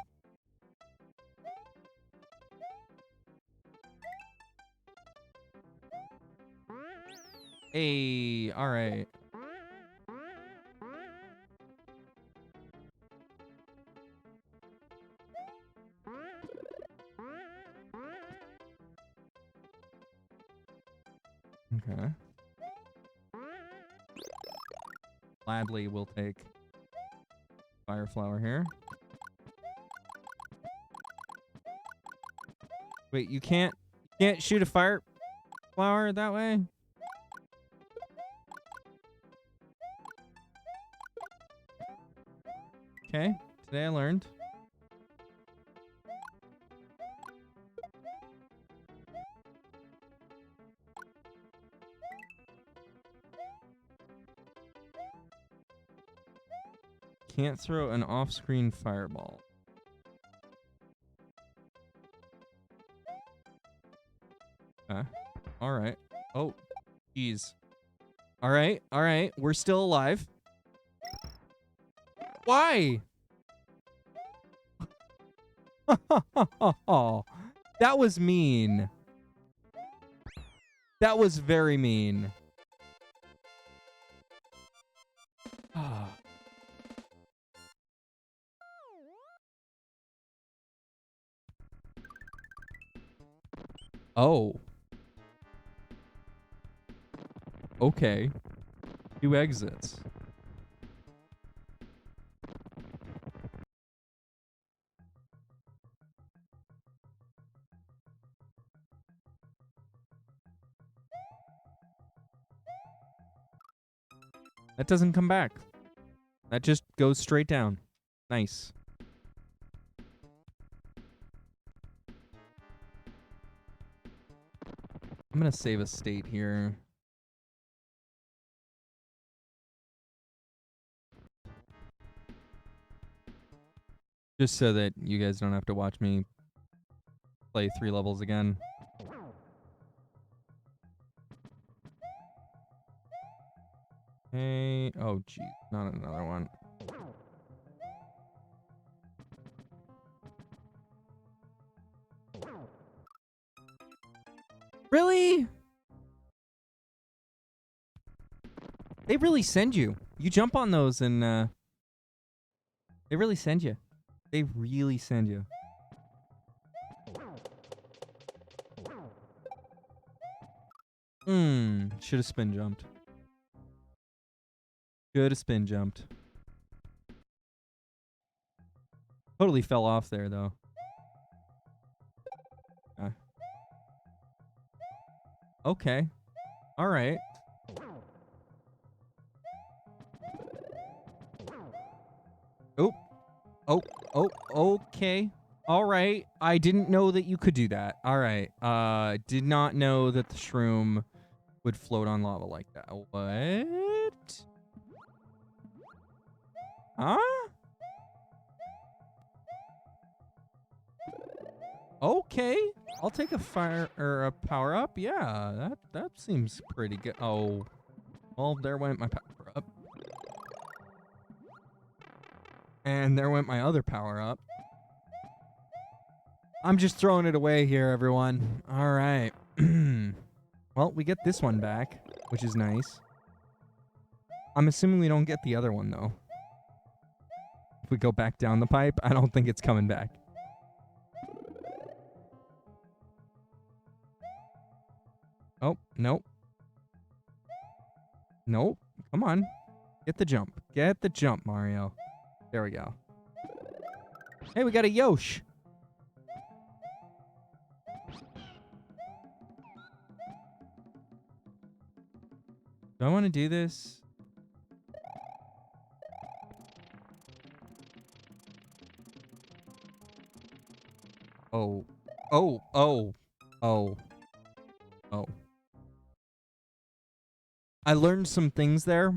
Hey, all right. Okay. Gladly we'll take fire flower here. Wait, you can't shoot a fire flower that way? Okay, today I learned. Can't throw an off-screen fireball. Okay. All right. Oh, jeez. All right. All right. We're still alive. Why? Oh, that was mean. That was very mean. Ah. Oh. Okay. 2 exits. That doesn't come back. That just goes straight down. Nice. I'm going to save a state here. Just so that you guys don't have to watch me play 3 levels again. Hey, oh geez, not another one. Really? They really send you. You jump on those and they really send you. They really send you. Should have spin jumped. Should have spin jumped. Totally fell off there though. Okay. All right. Okay. All right. I didn't know that you could do that. All right. Did not know that the shroom would float on lava like that. What? Huh? Okay. I'll take a fire or a power up. Yeah, that seems pretty good. Oh. Well, there went my power up. And there went my other power up. I'm just throwing it away here, everyone. All right. Well, we get this one back, which is nice. I'm assuming we don't get the other one, though. If we go back down the pipe, I don't think it's coming back. Oh, nope. Nope. Come on. Get the jump. Get the jump, Mario. There we go. Hey, we got a Yosh. Do I want to do this? Oh. Oh. Oh. Oh. Oh. I learned some things there.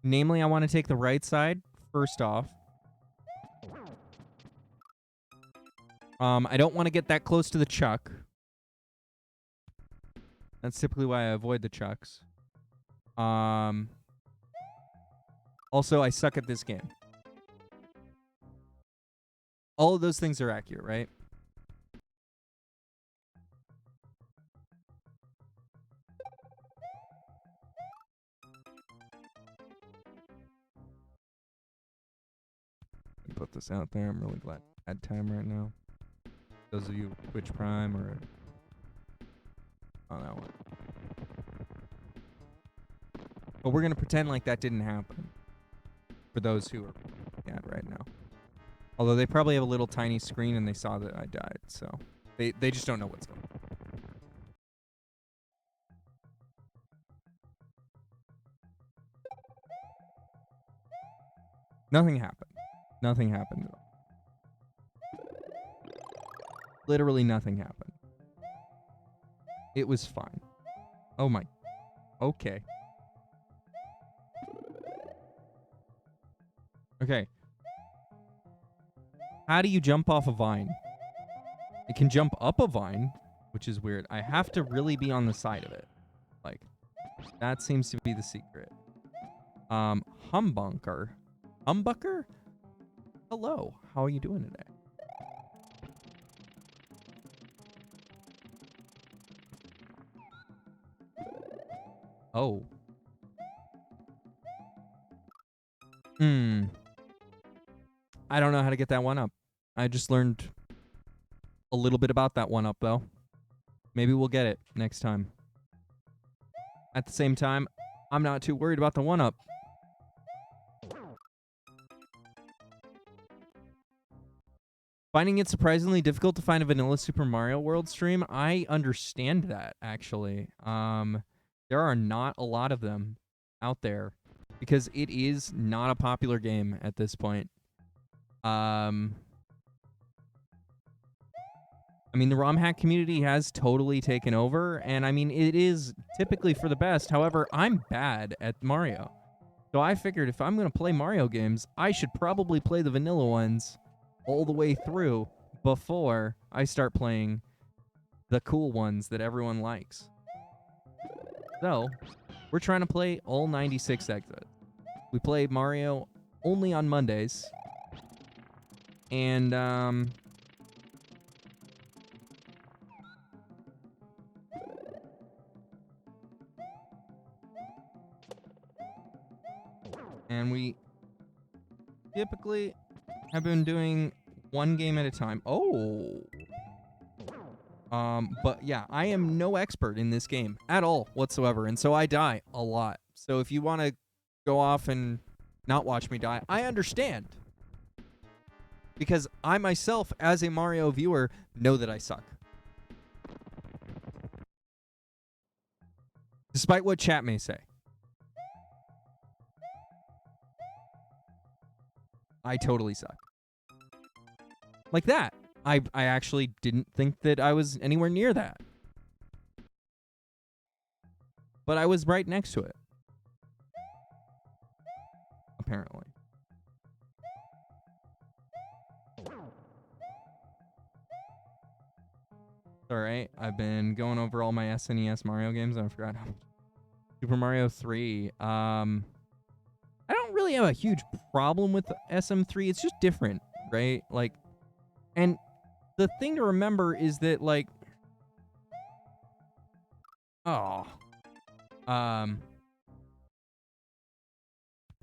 Namely, I want to take the right side first off. I don't want to get that close to the chuck. That's typically why I avoid the chucks. Also, I suck at this game. All of those things are accurate, right? Put this out there. I'm really glad I had time right now. Those of you Twitch Prime or on that one. But we're going to pretend like that didn't happen for those who are looking at right now. Although they probably have a little tiny screen and they saw that I died, so they just don't know what's going on. Nothing happened. Nothing happened at all. Literally nothing happened. It was fine. Oh my. Okay. Okay. How do you jump off a vine? It can jump up a vine, which is weird. I have to really be on the side of it. Like, that seems to be the secret. Humbucker? Humbucker? Hello. How are you doing today? Oh. I don't know how to get that one up. I just learned a little bit about that one up, though. Maybe we'll get it next time. At the same time, I'm not too worried about the 1-up. Finding it surprisingly difficult to find a vanilla Super Mario World stream, I understand that, actually. There are not a lot of them out there because it is not a popular game at this point. I mean, the ROM hack community has totally taken over, and I mean, it is typically for the best. However, I'm bad at Mario. So I figured if I'm going to play Mario games, I should probably play the vanilla ones all the way through before I start playing the cool ones that everyone likes. So, we're trying to play all 96 exits. We play Mario only on Mondays. And, we typically have been doing one game at a time. Oh. But yeah, I am no expert in this game at all whatsoever, and so I die a lot. So if you want to go off and not watch me die, I understand. Because I myself, as a Mario viewer, know that I suck. Despite what chat may say. I totally suck. Like that. I actually didn't think that I was anywhere near that. But I was right next to it. Apparently. Alright, I've been going over all my SNES Mario games and I forgot how much. Super Mario 3. I don't really have a huge problem with SM3. It's just different, right? Like, and the thing to remember is that, like,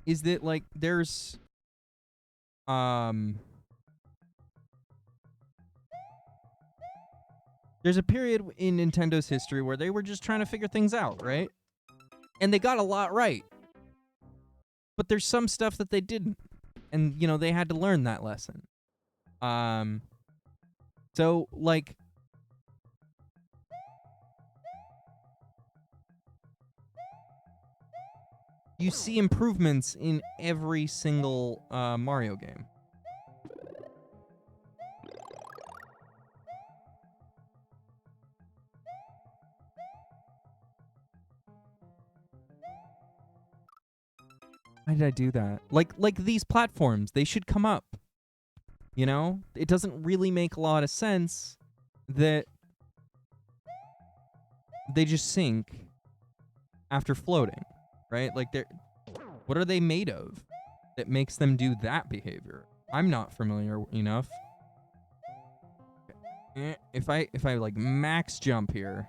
is that, like, there's, there's a period in Nintendo's history where they were just trying to figure things out, right? And they got a lot right. But there's some stuff that they didn't. And, you know, they had to learn that lesson. So, like, you see improvements in every single Mario game. Why did I do that? Like these platforms, they should come up. You know? It doesn't really make a lot of sense that they just sink after floating, right? Like, what are they made of that makes them do that behavior? I'm not familiar enough. If I like max jump here.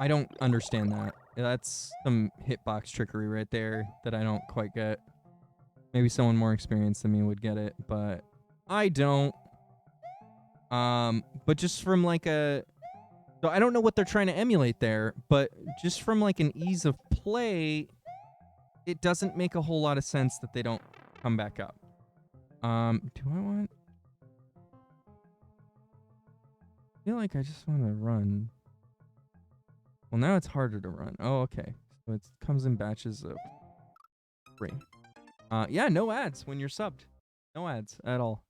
I don't understand that. That's some hitbox trickery right there that I don't quite get. Maybe someone more experienced than me would get it, but I don't. But just from like so I don't know what they're trying to emulate there, but just from like an ease of play, it doesn't make a whole lot of sense that they don't come back up. Do I want? I feel like I just want to run. Well, now it's harder to run. Oh, okay. So it comes in batches of 3. Yeah, no ads when you're subbed. No ads at all.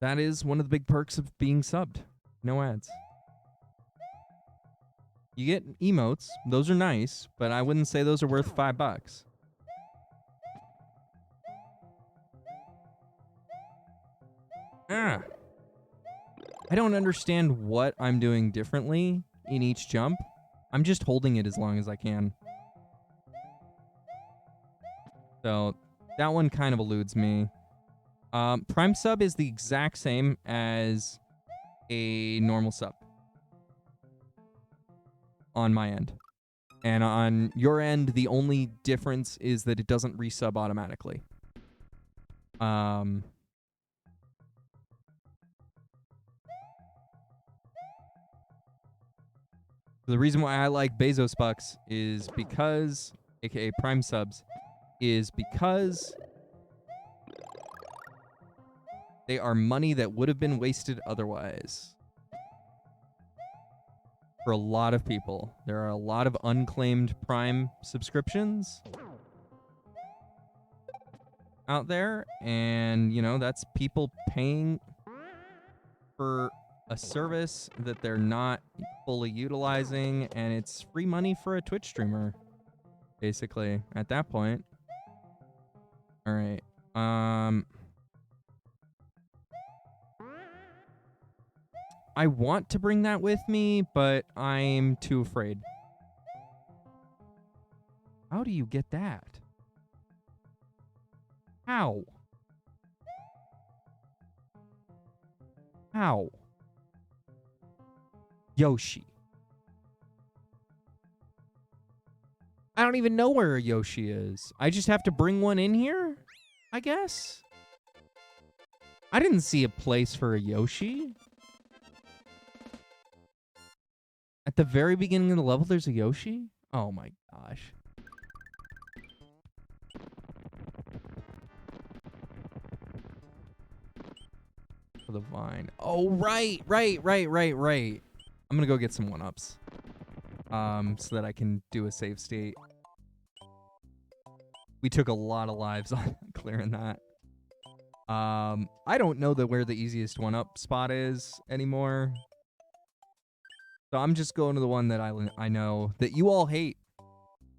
That is one of the big perks of being subbed. No ads. You get emotes. Those are nice, but I wouldn't say those are worth $5. I don't understand what I'm doing differently in each jump. I'm just holding it as long as I can. So that one kind of eludes me. Prime sub is the exact same as a normal sub on my end. And on your end, the only difference is that it doesn't resub automatically. The reason why I like Bezos Bucks is because, aka Prime subs, is because they are money that would have been wasted otherwise. For a lot of people, there are a lot of unclaimed Prime subscriptions out there, and you know, that's people paying for a service that they're not fully utilizing, and it's free money for a Twitch streamer, basically, at that point. All right. I want to bring that with me, but I'm too afraid. How do you get that? How? How? Yoshi. I don't even know where a Yoshi is. I just have to bring one in here, I guess? I didn't see a place for a Yoshi. At the very beginning of the level, there's a Yoshi? Oh my gosh. For the vine. Oh, right. I'm gonna go get some 1-ups. So that I can do a save state. We took a lot of lives on clearing that. I don't know where the easiest 1-up spot is anymore. So I'm just going to the one that I know that you all hate.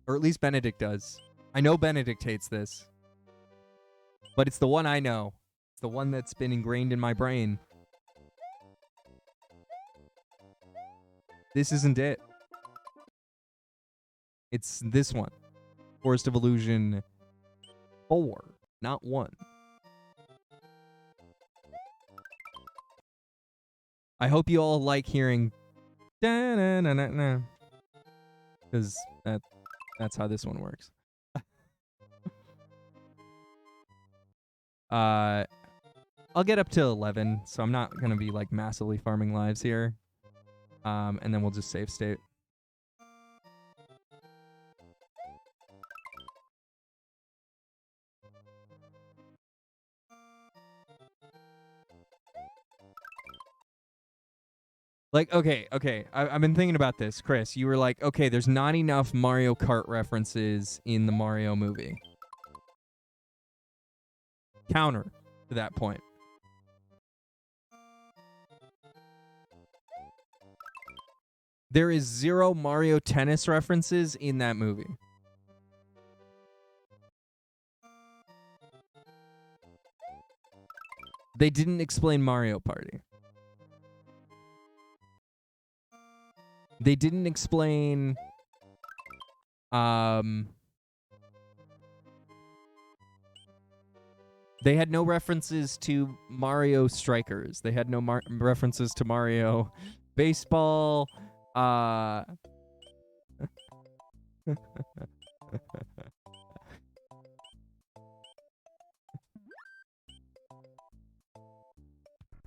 Or at least Benedict does. I know Benedict hates this. But it's the one I know. It's the one that's been ingrained in my brain. This isn't it. It's this one. Forest of Illusion 4, not 1. I hope you all like hearing da-na-na-na-na, because that's how this one works. I'll get up to 11, so I'm not gonna be like massively farming lives here. And then we'll just save state. Like, okay. I've been thinking about this, Chris. You were like, okay, there's not enough Mario Kart references in the Mario movie. Counter to that point. There is 0 Mario Tennis references in that movie. They didn't explain Mario Party. They didn't explain they had no references to Mario Strikers. They had no references to Mario Baseball.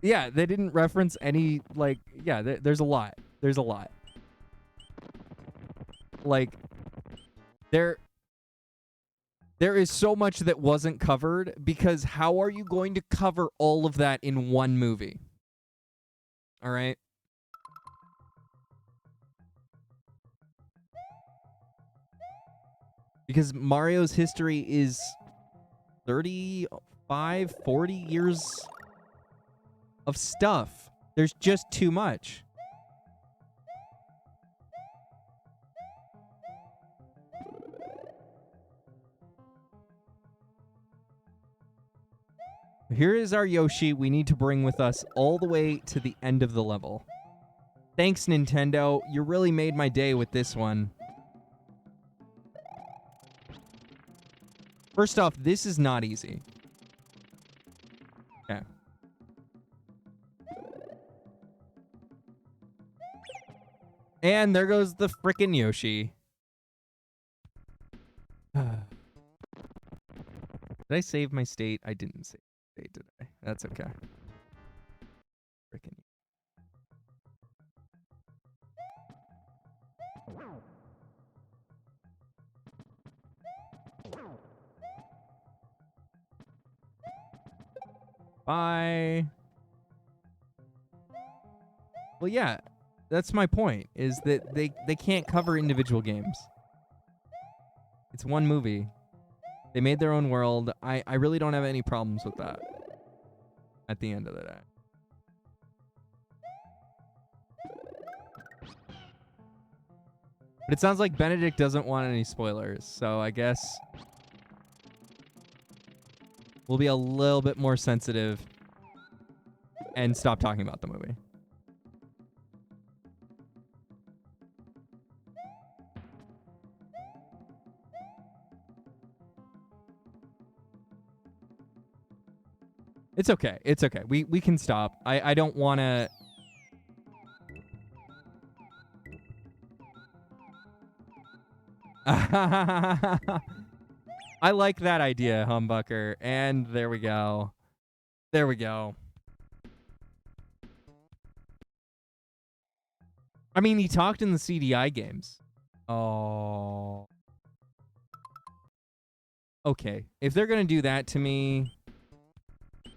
Yeah, they didn't reference any, like, yeah, there's a lot. There's a lot. Like, there is so much that wasn't covered, because how are you going to cover all of that in one movie? All right? Because Mario's history is 35, 40 years of stuff. There's just too much. Here is our Yoshi we need to bring with us all the way to the end of the level. Thanks, Nintendo. You really made my day with this one. First off, this is not easy. Okay. And there goes the frickin' Yoshi. Did I save my state? I didn't save my state, did I? That's okay. Frickin' bye. Well, yeah, that's my point, is that they can't cover individual games. It's one movie. They made their own world. I really don't have any problems with that at the end of the day. But it sounds like Benedict doesn't want any spoilers, so I guess we'll be a little bit more sensitive and stop talking about the movie. It's okay. It's okay. We can stop. I don't want to... I like that idea, Humbucker. And there we go. There we go. I mean, he talked in the CDI games. Oh. Okay. If they're going to do that to me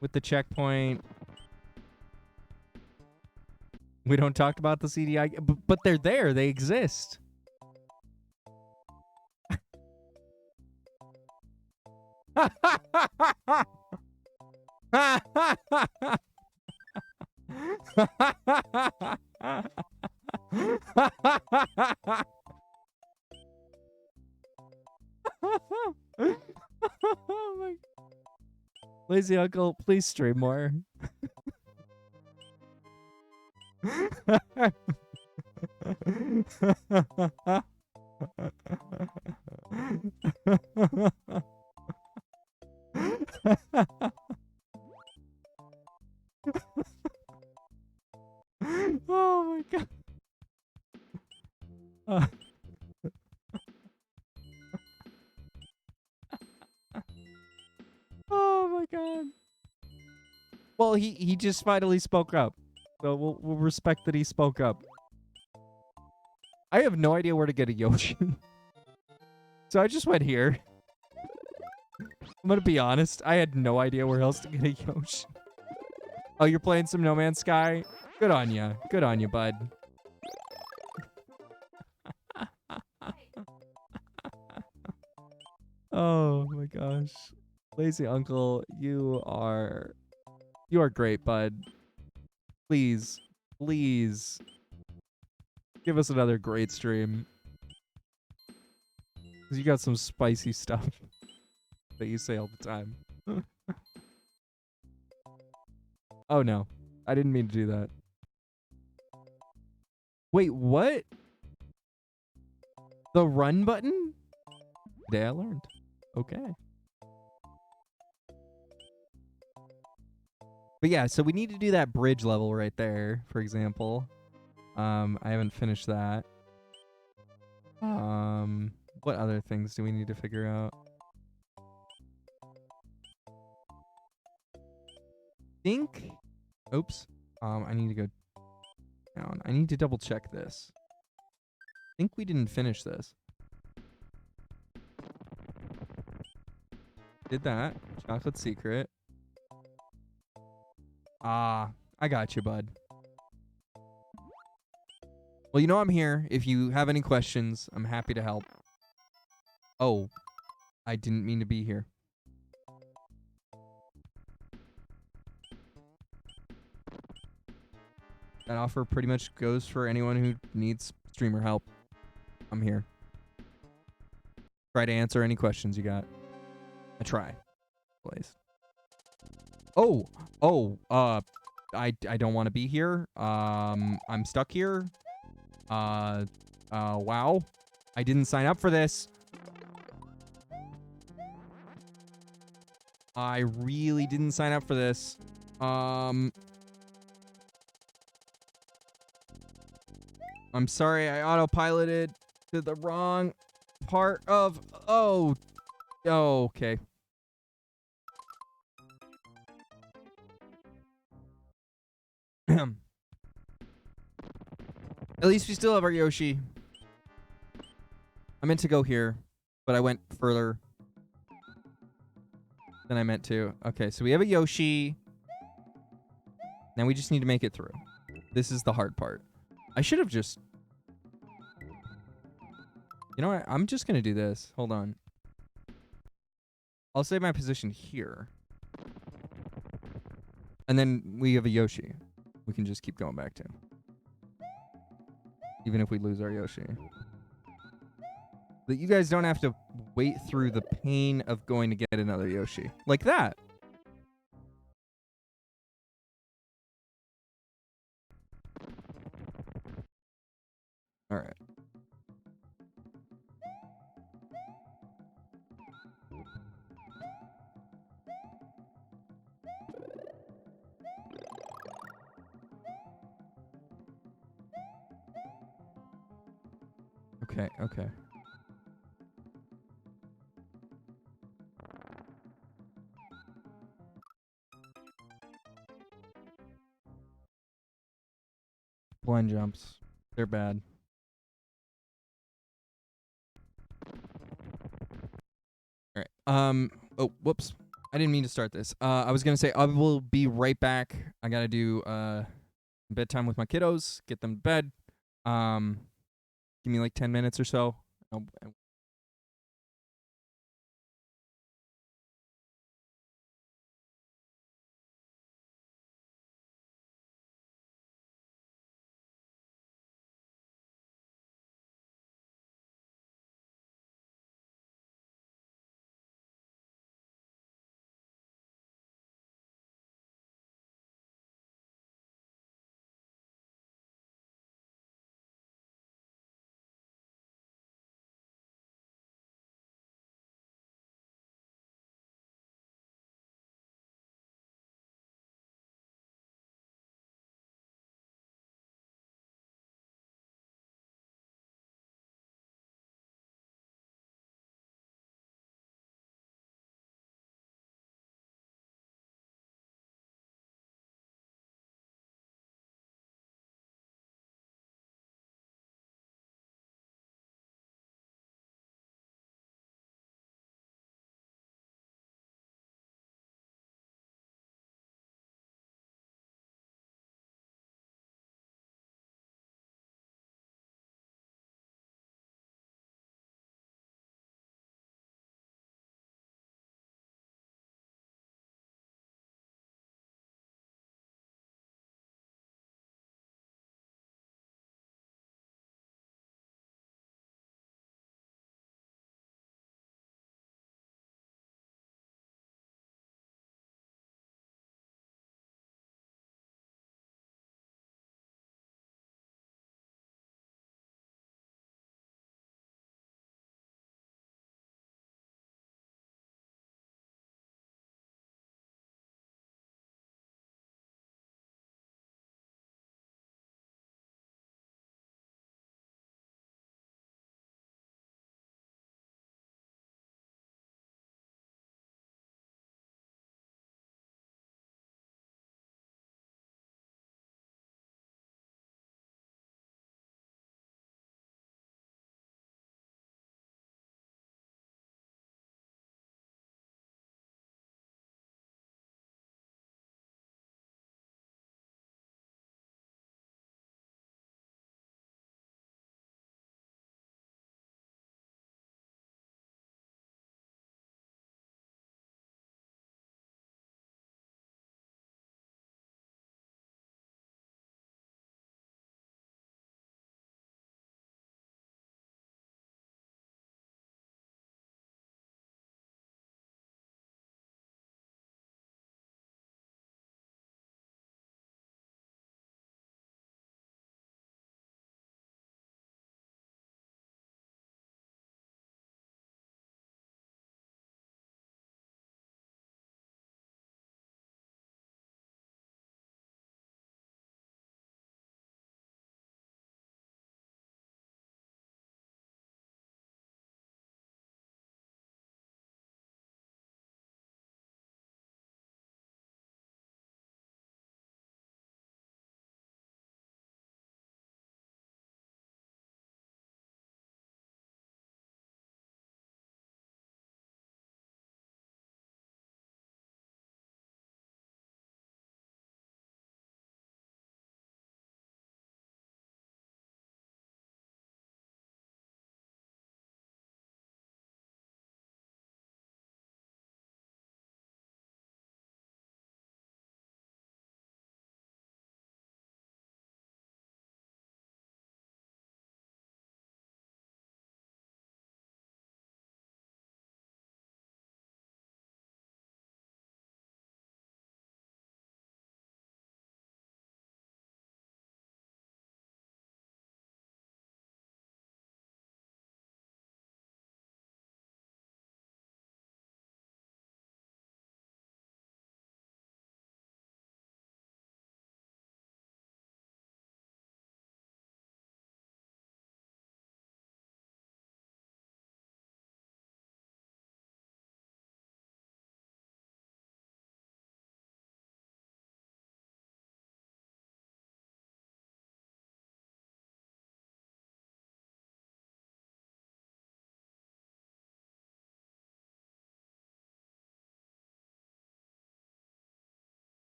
with the checkpoint, we don't talk about the CDI, but they're there. They exist. Oh my. Lazy Uncle, please stream more. Oh my god. Oh my god. Well, he just finally spoke up. So we'll respect that he spoke up. I have no idea where to get a Yoshi. So I just went here. I'm gonna be honest. I had no idea where else to get a Yoshi. Oh, you're playing some No Man's Sky? Good on you. Good on you, bud. Oh my gosh. Lazy Uncle, you are great, bud. Please, please give us another great stream. 'Cause you got some spicy stuff that you say all the time. Oh no. I didn't mean to do that. Wait, what? The run button? Today I learned. Okay. But yeah, so we need to do that bridge level right there, for example. I haven't finished that. What other things do we need to figure out? Think. Oops. I need to go down. I need to double check this. I think we didn't finish this. Did that. Chocolate secret. Ah, I got you, bud. Well, you know I'm here. If you have any questions, I'm happy to help. Oh, I didn't mean to be here. That offer pretty much goes for anyone who needs streamer help. I'm here. Try to answer any questions you got. I try. Please. Oh, I don't want to be here. I'm stuck here. Wow. I didn't sign up for this. I really didn't sign up for this. I'm sorry, I autopiloted to the wrong part of... Oh, okay. At least we still have our Yoshi. I meant to go here, but I went further than I meant to. Okay, so we have a Yoshi. Now we just need to make it through. This is the hard part. I should have just... You know what? I'm just going to do this. Hold on. I'll save my position here. And then we have a Yoshi. We can just keep going back to. Even if we lose our Yoshi. That you guys don't have to wait through the pain of going to get another Yoshi. Like that. Alright. Okay, okay. Blind jumps. They're bad. Alright. Oh, whoops. I didn't mean to start this. I was gonna say I will be right back. I gotta do bedtime with my kiddos, get them to bed. Give me like 10 minutes or so.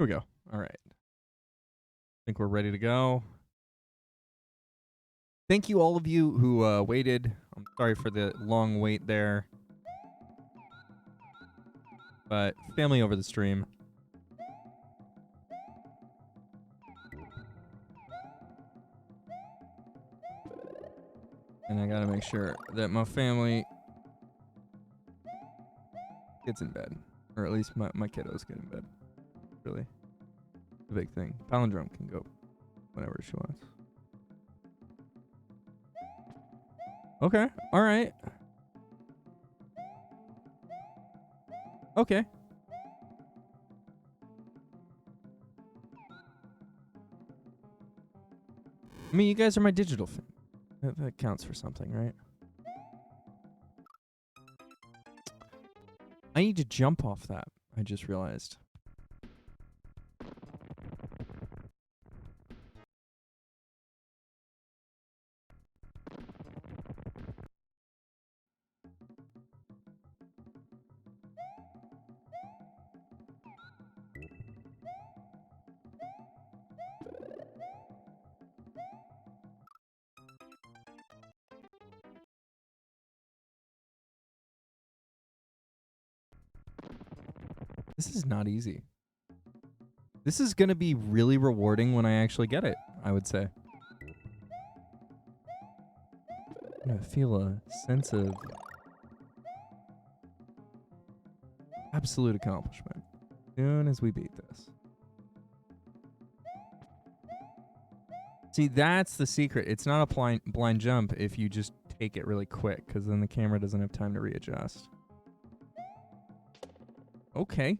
Here we go. All right. I think we're ready to go. Thank you, all of you who waited. I'm sorry for the long wait there. But family over the stream. And I gotta make sure that my family gets in bed. Or at least my kiddos get in bed. Really. The big thing. Palindrome can go whenever she wants. Okay. All right. Okay. I mean, you guys are my digital fan. That counts for something, right? I need to jump off that. I just realized. This is not easy. This is going to be really rewarding when I actually get it, I would say. I'm going to feel a sense of absolute accomplishment as soon as we beat this. See, that's the secret. It's not a blind jump if you just take it really quick, because then the camera doesn't have time to readjust. Okay.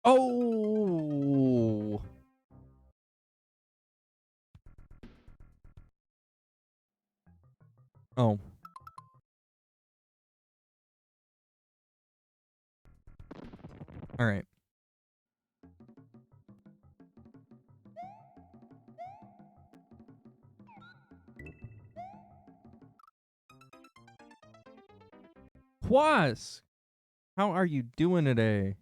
Oh! Oh. All right. Quas! How are you doing today?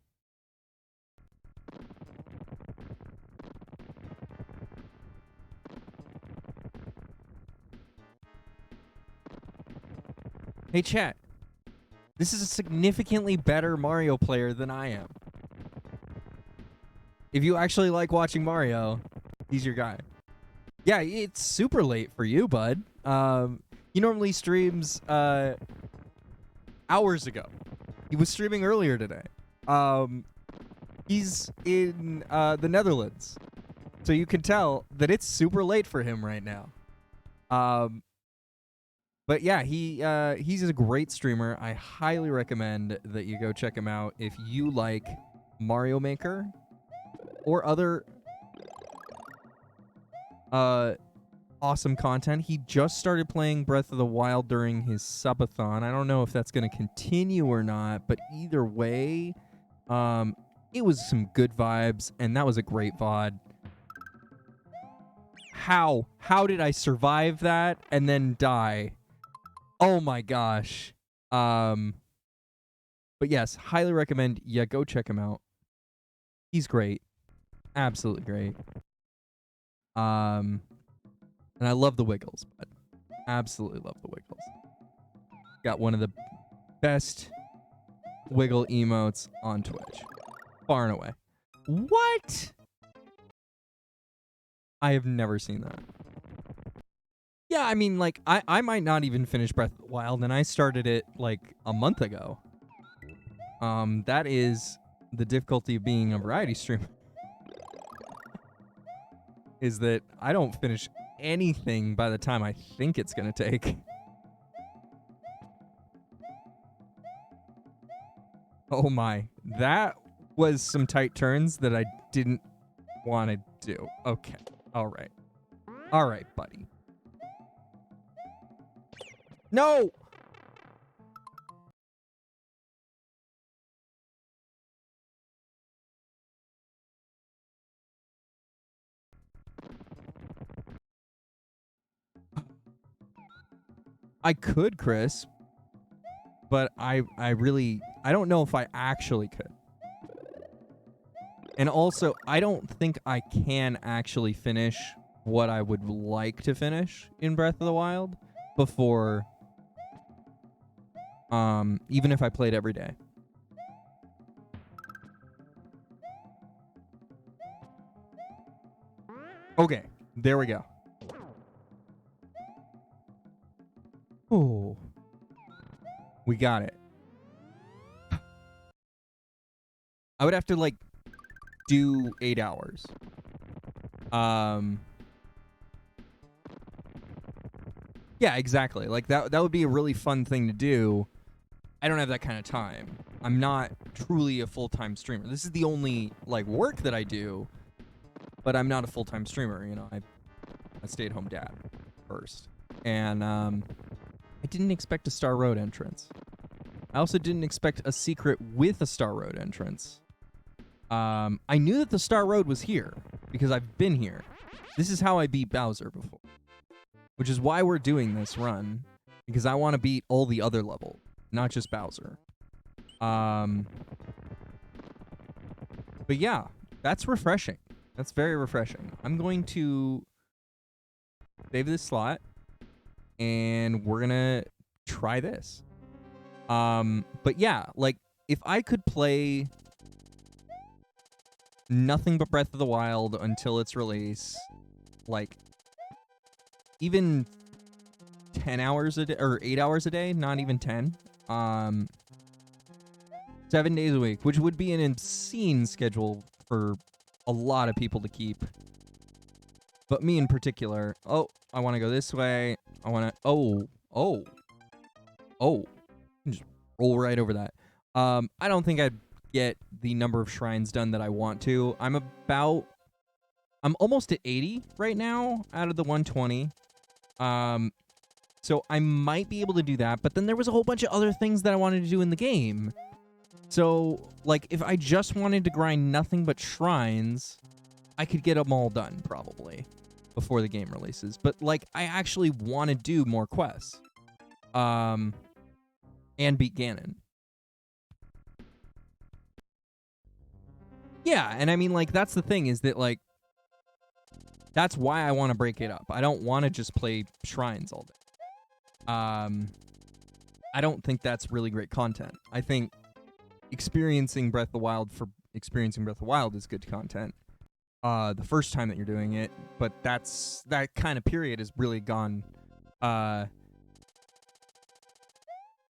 Hey, chat. This is a significantly better Mario player than I am. If you actually like watching Mario, he's your guy. Yeah, it's super late for you, bud. He normally streams hours ago. He was streaming earlier today. He's in the Netherlands. So you can tell that it's super late for him right now. But yeah, he's a great streamer. I highly recommend that you go check him out if you like Mario Maker or other awesome content. He just started playing Breath of the Wild during his subathon. I don't know if that's going to continue or not, but either way, it was some good vibes, and that was a great VOD. How did I survive that and then die? Oh my gosh. But yes, highly recommend you go check him out. He's great. Absolutely great. And I love the Wiggles, but absolutely love the Wiggles. Got one of the best Wiggle emotes on Twitch. Far and away. What? I have never seen that. Yeah, I mean, like, I might not even finish Breath of the Wild, and I started it, like, a month ago. That is the difficulty of being a variety streamer. Is that I don't finish anything by the time I think it's gonna take. Oh my. That was some tight turns that I didn't want to do. Okay. All right. All right, buddy. No! I could, Chris, but I don't know if I actually could. And also, I don't think I can actually finish what I would like to finish in Breath of the Wild before, even if I played every day. Okay, there we go. Oh, we got it. I would have to like do 8 hours. Yeah, exactly. Like that would be a really fun thing to do. I don't have that kind of time. I'm not truly a full-time streamer. This is the only like work that I do, but I'm not a full-time streamer, you know. I'm a stay-at-home dad first. And I didn't expect a Star Road entrance. I also didn't expect a secret with a Star Road entrance. I knew that the Star Road was here because I've been here. This is how I beat Bowser before, which is why we're doing this run, because I want to beat all the other levels, not just Bowser. But yeah, that's refreshing. That's very refreshing. I'm going to save this slot, and we're gonna try this. But yeah, like if I could play nothing but Breath of the Wild until its release, like even 10 hours a day or 8 hours a day, not even 10, 7 days a week, which would be an insane schedule for a lot of people to keep, but me in particular. Oh, I want to go this way. I want to just roll right over that. I don't think I'd get the number of shrines done that I want to. I'm almost at 80 right now out of the 120. So I might be able to do that, but then there was a whole bunch of other things that I wanted to do in the game. So, like, if I just wanted to grind nothing but shrines, I could get them all done, probably, before the game releases. But, like, I actually want to do more quests. And beat Ganon. Yeah, and I mean, like, that's the thing, is that, like, that's why I want to break it up. I don't want to just play shrines all day. I don't think that's really great content. I think experiencing Breath of the Wild for experiencing Breath of the Wild is good content the first time that you're doing it, but that kind of period is really gone.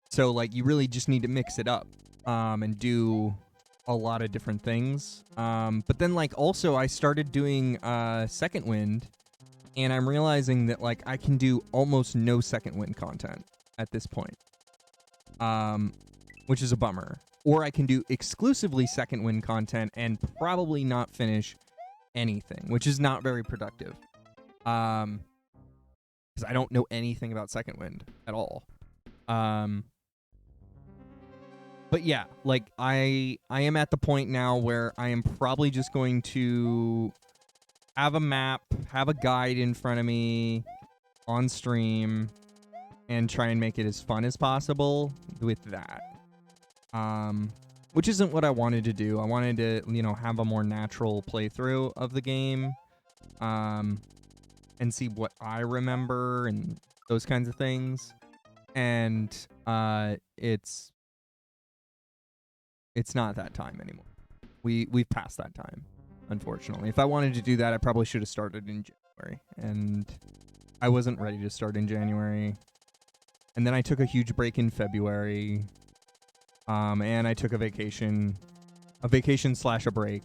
So like you really just need to mix it up and do a lot of different things. But then like also I started doing Second Wind, and I'm realizing that like I can do almost no Second Wind content at this point, which is a bummer. Or I can do exclusively Second Wind content and probably not finish anything, which is not very productive. Because I don't know anything about Second Wind at all. But yeah, like I am at the point now where I am probably just going to have a map, have a guide in front of me on stream, and try and make it as fun as possible with that. Which isn't what I wanted to do. I wanted to, you know, have a more natural playthrough of the game, and see what I remember and those kinds of things. And it's not that time anymore. We've passed that time, unfortunately. If I wanted to do that, I probably should have started in January, and I wasn't ready to start in January. And then I took a huge break in February. And I took a vacation / a break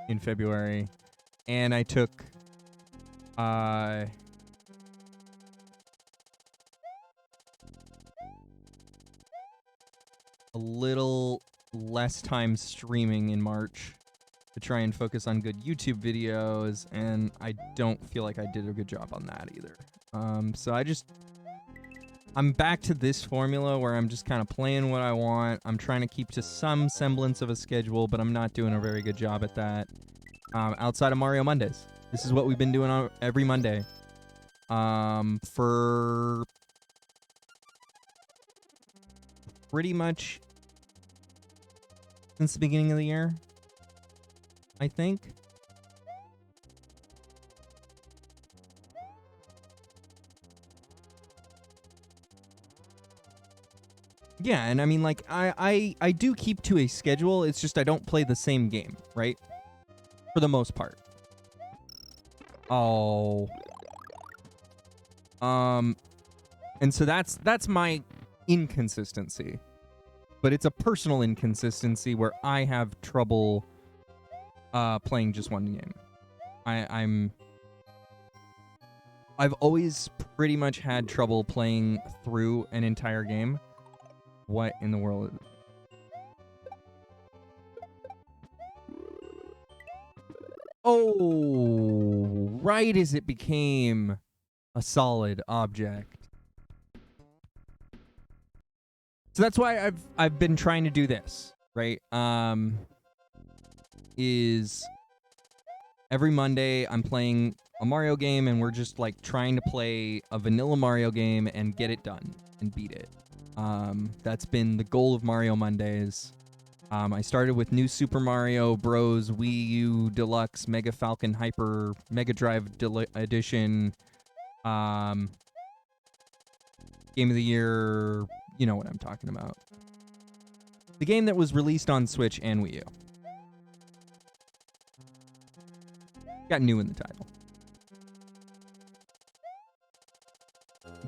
in February, and I took a little less time streaming in March to try and focus on good YouTube videos, and I don't feel like I did a good job on that either. So I'm back to this formula where I'm just kind of playing what I want. I'm trying to keep to some semblance of a schedule, but I'm not doing a very good job at that. Outside of Mario Mondays. This is what we've been doing on every Monday. For pretty much since the beginning of the year, I think. Yeah, and I mean, like, I do keep to a schedule. It's just I don't play the same game, right? For the most part. Oh. And so that's my inconsistency. But it's a personal inconsistency where I have trouble playing just one game. I've always pretty much had trouble playing through an entire game. What in the world? Oh, right as it became a solid object. So that's why I've been trying to do this, right? Is every Monday I'm playing a Mario game and we're just like trying to play a vanilla Mario game and get it done and beat it. That's been the goal of Mario Mondays. I started with New Super Mario Bros. Wii U Deluxe Mega Falcon Hyper Mega Drive Edition. Game of the Year, you know what I'm talking about. The game that was released on Switch and Wii U. Got new in the title.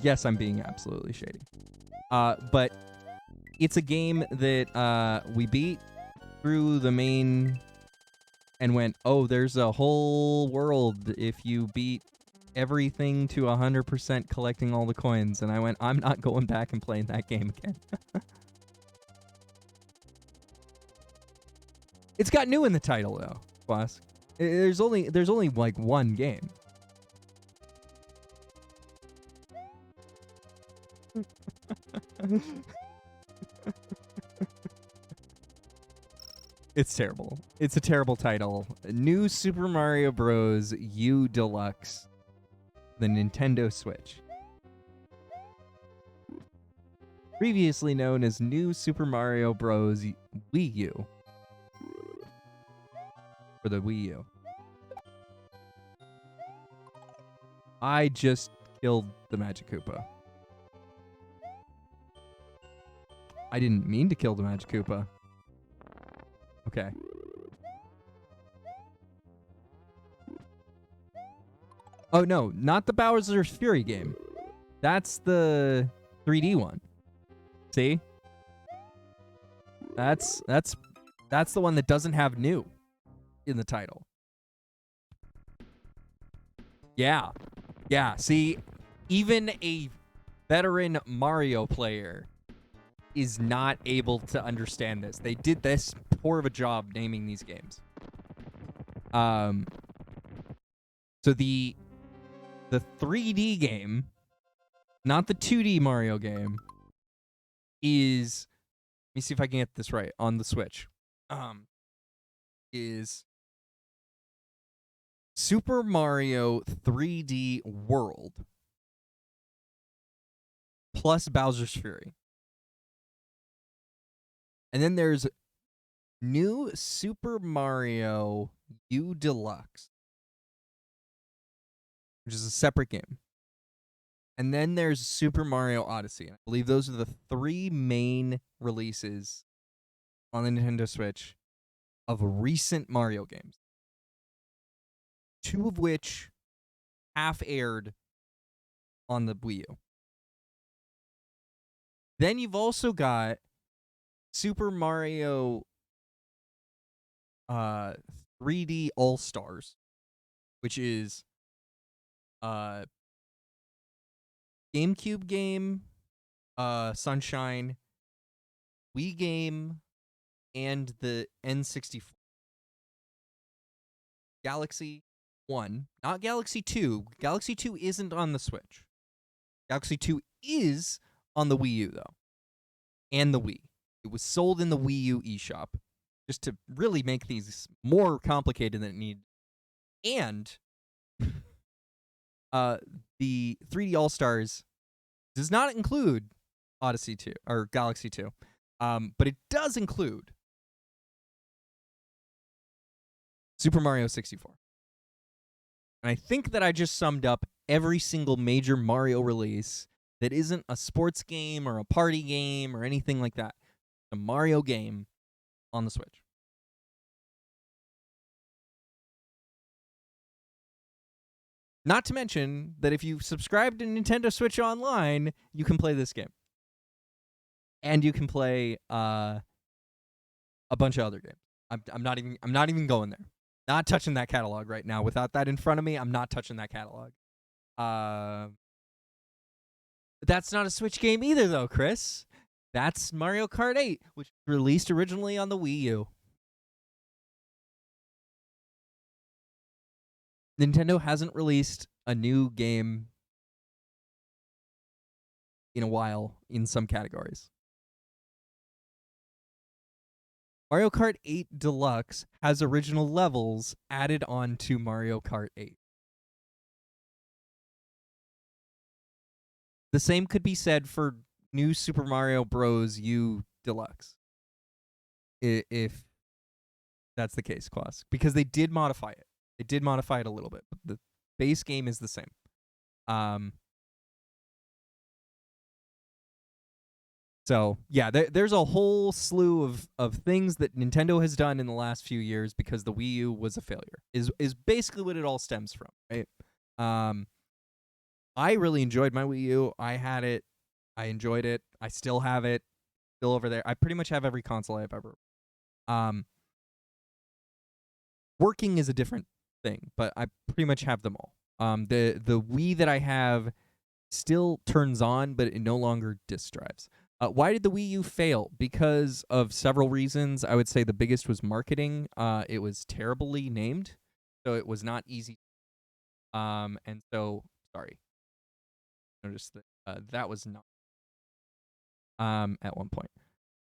Yes, I'm being absolutely shady. But it's a game that we beat through the main and went, oh, there's a whole world if you beat everything to 100% collecting all the coins. And I went, I'm not going back and playing that game again. It's got new in the title, though, Quask. There's only like one game. It's terrible. It's a terrible title. New Super Mario Bros. U Deluxe. The Nintendo Switch. Previously known as New Super Mario Bros. Wii U. For the Wii U. I just killed the Magic Koopa. I didn't mean to kill the Magic Koopa. Okay. Oh, no. Not the Bowser's Fury game. That's the 3D one. See? That's the one that doesn't have new in the title. Yeah. Yeah. See, even a veteran Mario player is not able to understand this. They did this poor of a job naming these games. So the 3D game, not the 2D Mario game, is, let me see if I can get this right on the Switch. Is Super Mario 3D World plus Bowser's Fury. And then there's New Super Mario U Deluxe, which is a separate game. And then there's Super Mario Odyssey. I believe those are the three main releases on the Nintendo Switch of recent Mario games. Two of which half-aired on the Wii U. Then you've also got Super Mario 3D All-Stars, which is GameCube game, Sunshine, Wii game, and the N64. Galaxy 1, not Galaxy 2. Galaxy 2 isn't on the Switch. Galaxy 2 is on the Wii U, though, and the Wii. It was sold in the Wii U eShop, just to really make these more complicated than it needed. And the 3D All-Stars does not include Odyssey 2 or Galaxy 2. But it does include Super Mario 64. And I think that I just summed up every single major Mario release that isn't a sports game or a party game or anything like that. A Mario game on the Switch. Not to mention that if you subscribe to Nintendo Switch Online, you can play this game. And you can play a bunch of other games. I'm not even going there. Not touching that catalog right now. Without that in front of me, I'm not touching that catalog. That's not a Switch game either, though, Chris. That's Mario Kart 8, which was released originally on the Wii U. Nintendo hasn't released a new game in a while in some categories. Mario Kart 8 Deluxe has original levels added on to Mario Kart 8. The same could be said for New Super Mario Bros. U Deluxe. If that's the case, Klaus. Because they did modify it. They did modify it a little bit. But the base game is the same. So, yeah, there's a whole slew of things that Nintendo has done in the last few years because the Wii U was a failure, is basically what it all stems from, right? I really enjoyed my Wii U. I had it. I enjoyed it. I still have it. Still over there. I pretty much have every console I've ever. Working is a different thing, but I pretty much have them all. The Wii that I have still turns on, but it no longer disk drives. Why did the Wii U fail? Because of several reasons. I would say the biggest was marketing. It was terribly named, so it was not easy. And so, sorry. Notice that that was not at one point.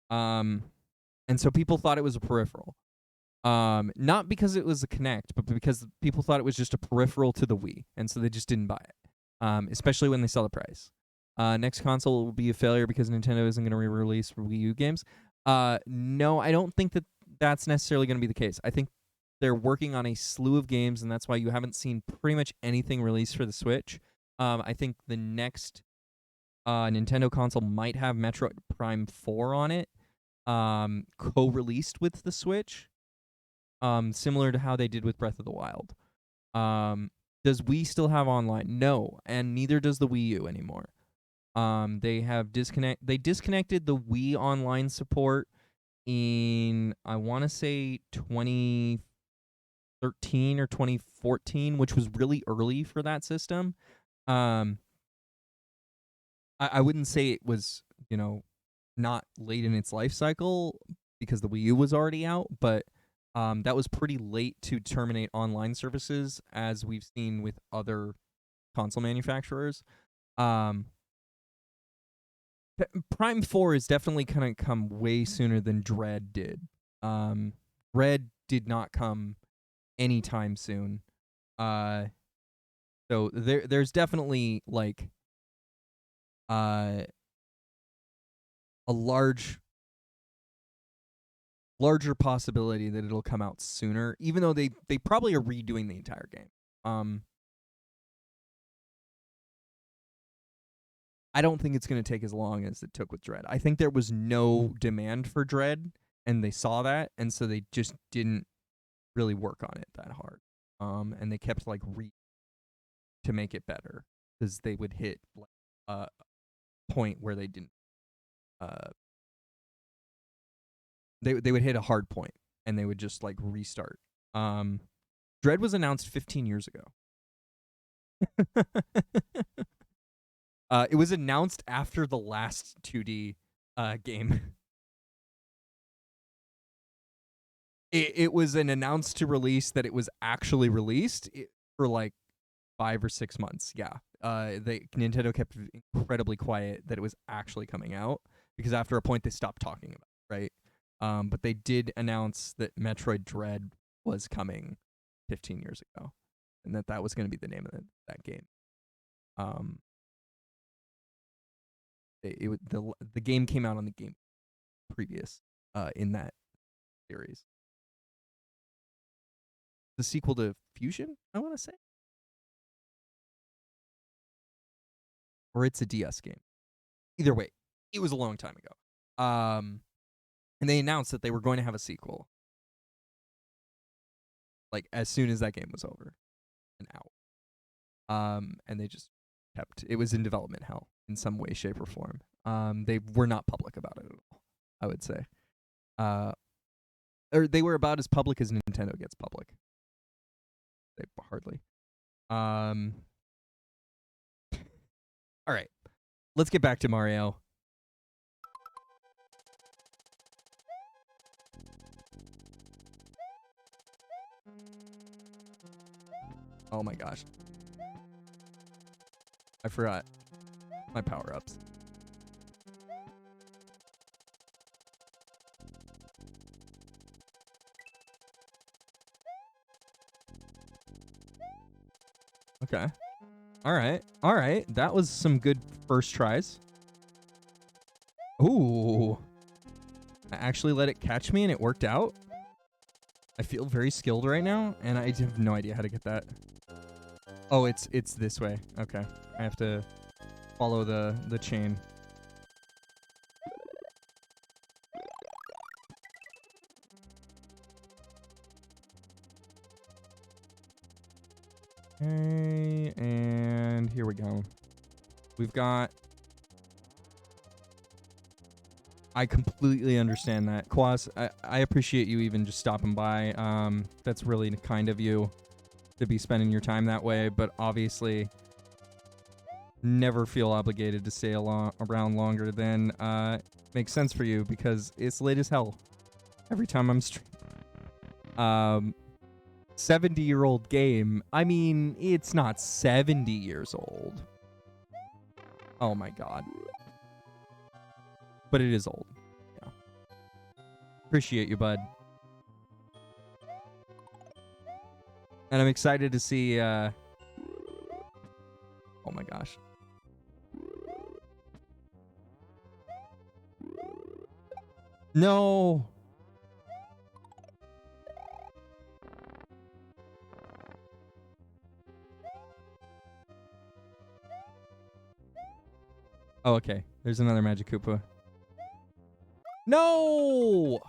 And so people thought it was a peripheral. Not because it was a Kinect, but because people thought it was just a peripheral to the Wii, and so they just didn't buy it. Especially when they saw the price. Next console will be a failure because Nintendo isn't going to re-release Wii U games. No, I don't think that that's necessarily going to be the case. I think they're working on a slew of games, and that's why you haven't seen pretty much anything released for the Switch. I think the next Nintendo console might have Metroid Prime 4 on it, co-released with the Switch, similar to how they did with Breath of the Wild. Does Wii still have online? No, and neither does the Wii U anymore. They disconnected the Wii online support in, I want to say 2013 or 2014, which was really early for that system. I wouldn't say it was, not late in its life cycle because the Wii U was already out, but that was pretty late to terminate online services, as we've seen with other console manufacturers. Prime 4 is definitely going to come way sooner than Dread did. Dread did not come anytime soon. So there's definitely like a larger possibility that it'll come out sooner, even though they probably are redoing the entire game. I don't think it's going to take as long as it took with Dread. I think there was no demand for Dread, and they saw that, and so they just didn't really work on it that hard. And they kept like to make it better, because they would hit like a point where they didn't. They would hit a hard point, and they would just like restart. Dread was announced 15 years ago. It was announced after the last 2D game. It was an announced to release that it was actually released for like 5 or 6 months. Yeah. Nintendo kept incredibly quiet that it was actually coming out, because after a point they stopped talking about it, right? But they did announce that Metroid Dread was coming 15 years ago, and that was going to be the name of that game. The game came out on the Game previous in that series. The sequel to Fusion, I want to say, or it's a DS game. Either way, it was a long time ago. And they announced that they were going to have a sequel, like as soon as that game was over and out. And they just kept it was in development hell in some way, shape, or form. They were not public about it at all, I would say. Or they were about as public as Nintendo gets public. They hardly. All right, let's get back to Mario. Oh my gosh. I forgot my power-ups. Okay. All right. That was some good first tries. Ooh. I actually let it catch me and it worked out. I feel very skilled right now, and I have no idea how to get that. Oh, it's this way. Okay. I have to follow the chain. Okay, and here we go. We've got... I completely understand that. Quas, I appreciate you even just stopping by. That's really kind of you to be spending your time that way, but obviously never feel obligated to stay around longer than makes sense for you, because it's late as hell every time I'm streaming. 70-year-old game. I mean, it's not 70 years old. Oh my god. But it is old. Yeah. Appreciate you, bud. And I'm excited to see oh my gosh. No. Oh, okay. There's another Magic Koopa. No!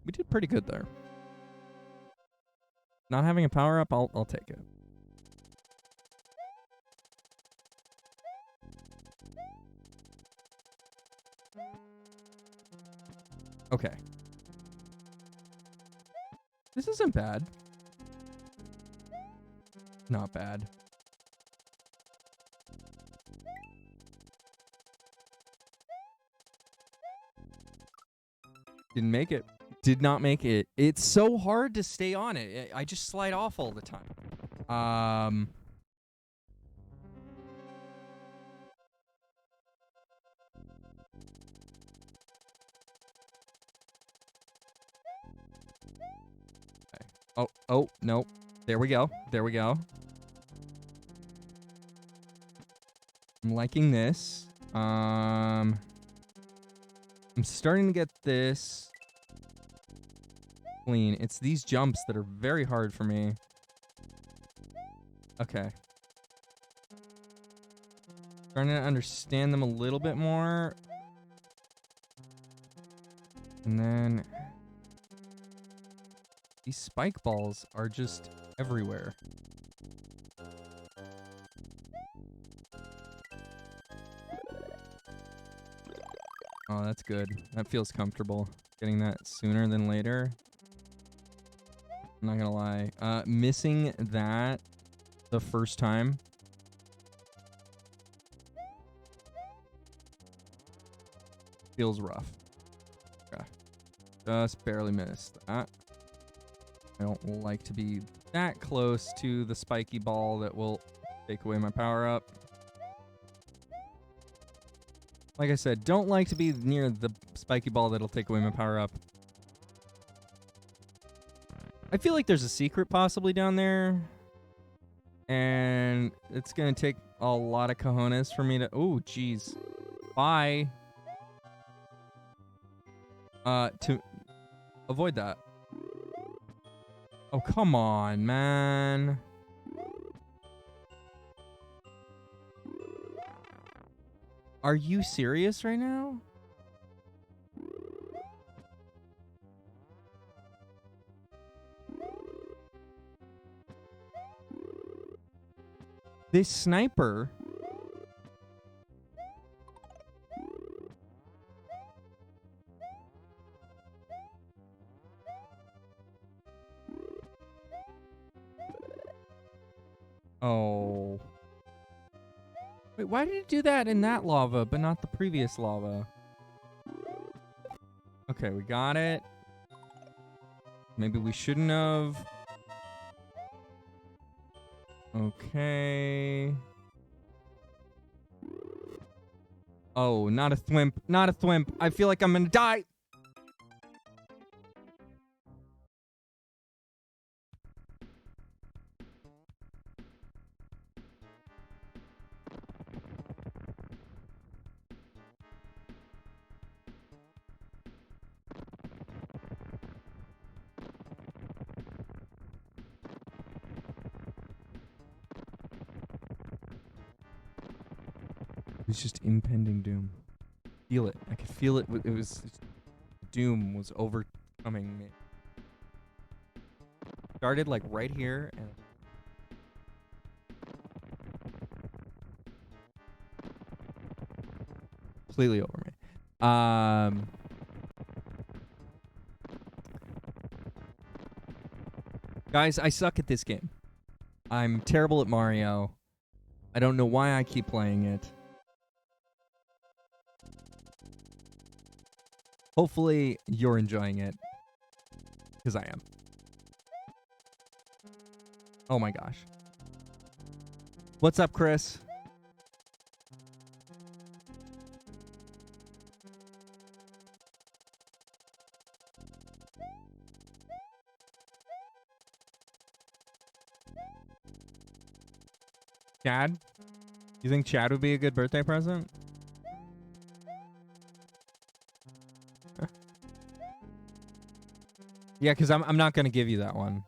We did pretty good there. Not having a power up, I'll take it. Okay. This isn't bad. Not bad. Didn't make it. Did not make it. It's so hard to stay on it. I just slide off all the time. Okay. Oh, no. There we go. There we go. I'm liking this. I'm starting to get this clean. It's these jumps that are very hard for me. Okay. Starting to understand them a little bit more. And then these spike balls are just everywhere. Oh, that's good. That feels comfortable. Getting that sooner than later. I'm not gonna lie. Missing that the first time. Feels rough. Okay. Just barely missed that. I don't like to be that close to the spiky ball that will take away my power up. Like I said, don't like to be near the spiky ball that'll take away my power up. I feel like there's a secret possibly down there. And it's going to take a lot of cojones for me to... Oh, jeez. Bye. To avoid that. Oh, come on, man. Are you serious right now? This sniper... Oh. Wait, why did it do that in that lava, but not the previous lava? Okay, we got it. Maybe we shouldn't have. Okay. Oh, not a thwimp. Not a thwimp. I feel like I'm gonna die. It's just impending doom. Feel it. I could feel it. It was... Doom was overcoming me. Started like right here and... completely over me. Guys, I suck at this game. I'm terrible at Mario. I don't know why I keep playing it. Hopefully, you're enjoying it. Because I am. Oh my gosh. What's up, Chris? Chad? You think Chad would be a good birthday present? Yeah, because I'm not going to give you that one.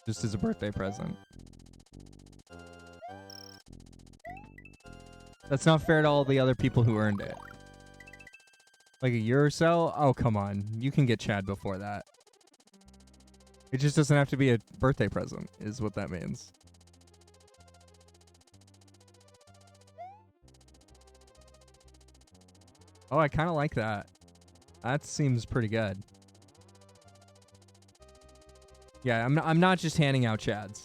Just as a birthday present. That's not fair to all the other people who earned it. Like a year or so? Oh, come on. You can get Chad before that. It just doesn't have to be a birthday present, is what that means. Oh, I kind of like that. That seems pretty good. Yeah, I'm not just handing out Chads.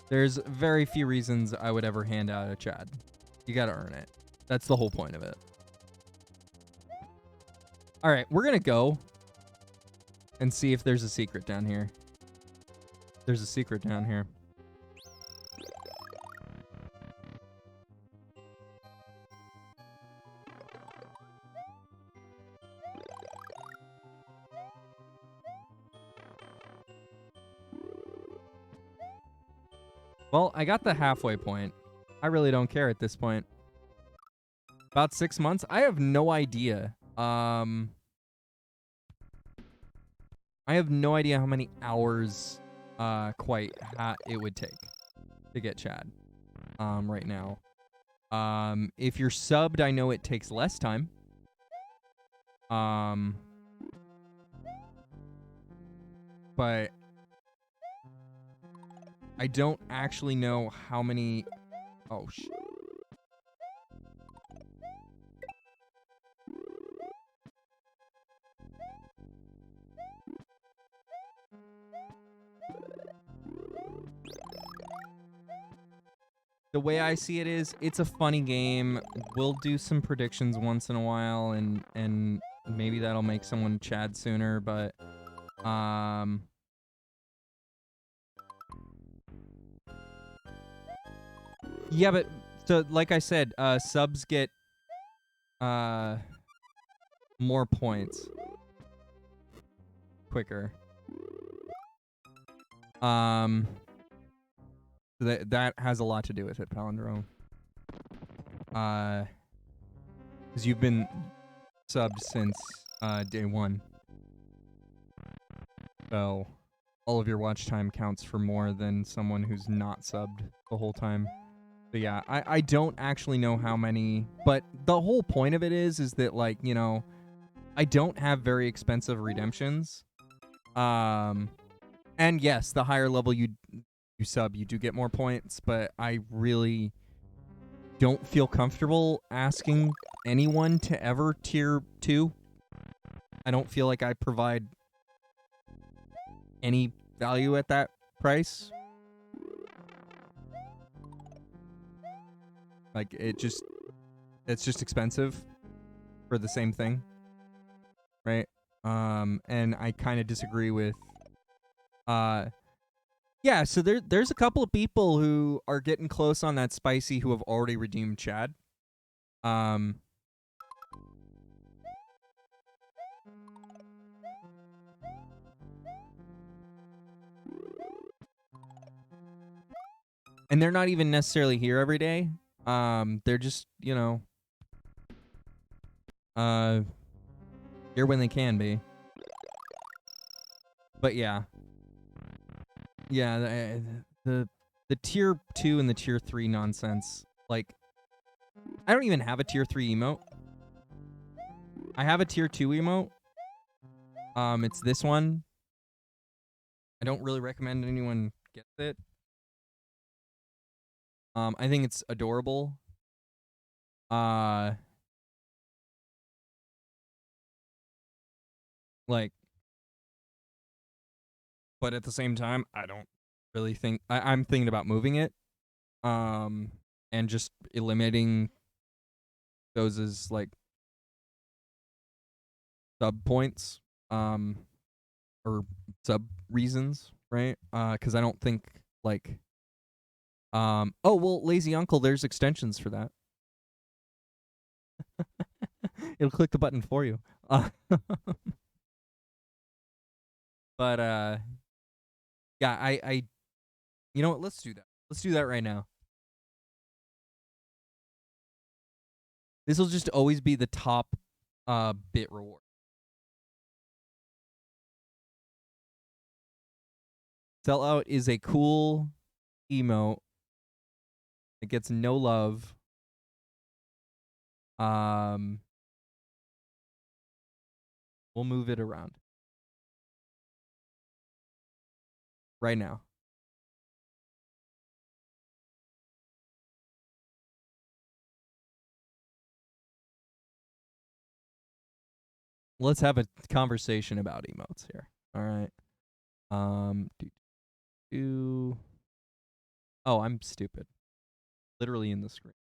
There's very few reasons I would ever hand out a Chad. You gotta earn it. That's the whole point of it. All right, we're gonna go and see if there's a secret down here. There's a secret down here. Well, I got the halfway point. I really don't care at this point. About 6 months? I have no idea. I have no idea how many hours it would take to get Chad right now. If you're subbed, I know it takes less time. But I don't actually know how many... Oh, The way I see it is, it's a funny game. We'll do some predictions once in a while, and maybe that'll make someone Chad sooner, but... Yeah, but so like I said, subs get more points quicker. So that has a lot to do with it, Palindrome. Because you've been subbed since day 1. So all of your watch time counts for more than someone who's not subbed the whole time. So yeah, I don't actually know how many, but the whole point of it is that, like, you know, I don't have very expensive redemptions. And yes, the higher level you sub, you do get more points, but I really don't feel comfortable asking anyone to ever tier 2. I don't feel like I provide any value at that price. Like, it's just expensive for the same thing, right? And I kind of disagree with, yeah, so there's a couple of people who are getting close on that spicy who have already redeemed Chad. And they're not even necessarily here every day. They're just, you know, here when they can be. But yeah. Yeah, the tier 2 and the tier 3 nonsense. Like, I don't even have a tier 3 emote. I have a tier 2 emote. It's this one. I don't really recommend anyone get it. I think it's adorable. Like, but at the same time, I don't really think I'm thinking about moving it. And just eliminating those as, like, sub points, or sub reasons, right? Because I don't think, like, oh well, Lazy Uncle, there's extensions for that. It'll click the button for you. But yeah, I you know what? Let's do that. Let's do that right now. This will just always be the top bit reward. Sellout is a cool emote. It gets no love. We'll move it around right now. Let's have a conversation about emotes here. All right. Oh, I'm stupid. Literally in the screen.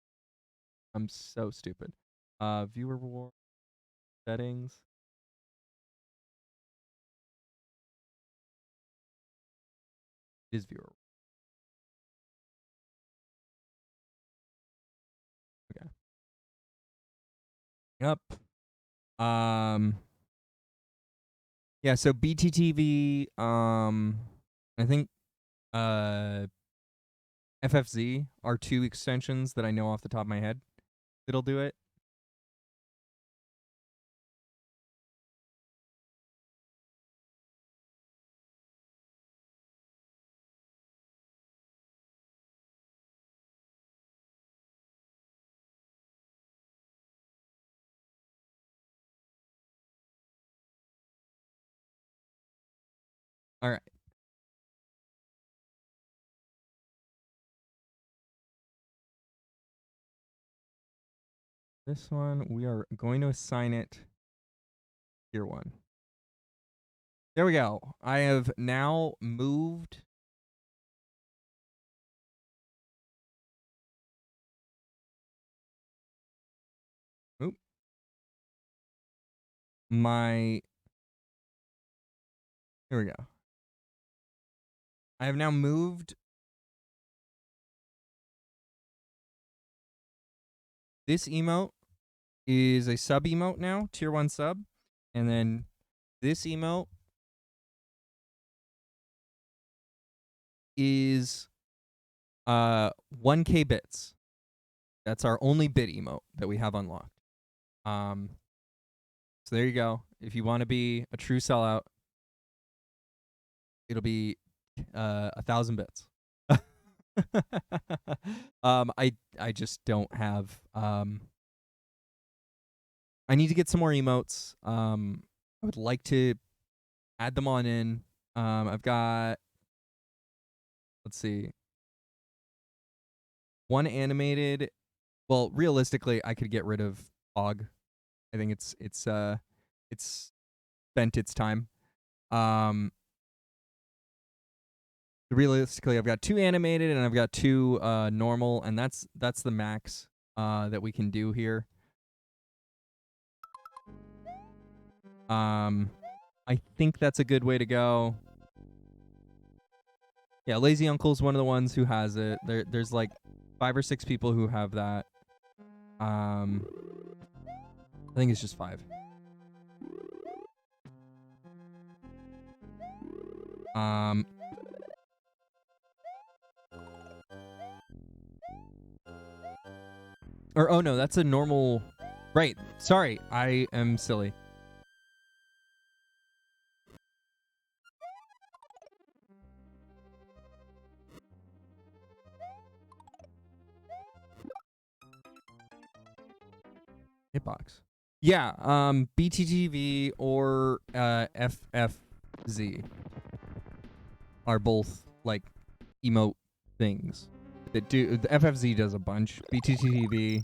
I'm so stupid. Viewer reward settings. It is viewer. Okay. Yep. Yeah, so BTTV, I think FFZ are 2 extensions that I know off the top of my head that'll do it. All right. This one, we are going to assign it tier 1. There we go. I have now moved my, here we go. I have now moved this emote is a sub emote now, tier 1 sub, and then this emote is 1K bits. That's our only bit emote that we have unlocked. So there you go. If you want to be a true sellout, it'll be 1,000 bits. I just don't have I need to get some more emotes. I would like to add them on in. I've got, let's see, one animated. Well, realistically, I could get rid of Fog. I think it's spent its time. Realistically, I've got 2 animated and I've got 2 normal, and that's the max that we can do here. I think that's a good way to go. Yeah, Lazy Uncle's one of the ones who has it. There's like 5 or 6 people who have that. I think it's just 5. Or oh no, that's a normal. Right. Sorry, I am silly. Hitbox. Yeah, BTTV or FFZ are both like emote things that do. The FFZ does a bunch. BTTV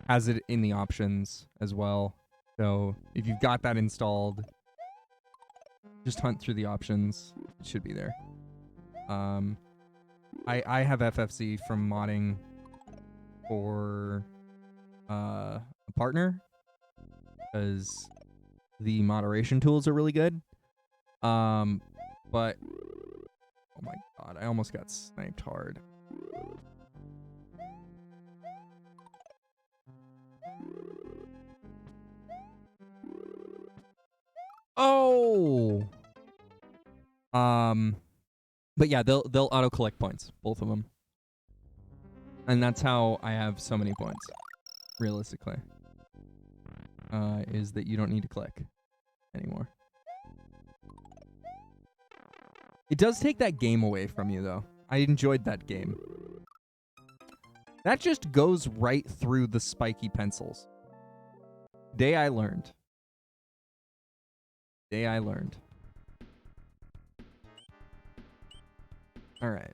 has it in the options as well. So if you've got that installed, just hunt through the options. It should be there. I have FFZ from modding for a partner because the moderation tools are really good. But oh my god, I almost got sniped hard. Oh. But yeah, they'll auto collect points, both of them. And that's how I have so many points, realistically. Is that you don't need to click anymore. It does take that game away from you, though. I enjoyed that game. That just goes right through the spiky pencils. Day I learned. Day I learned. Alright.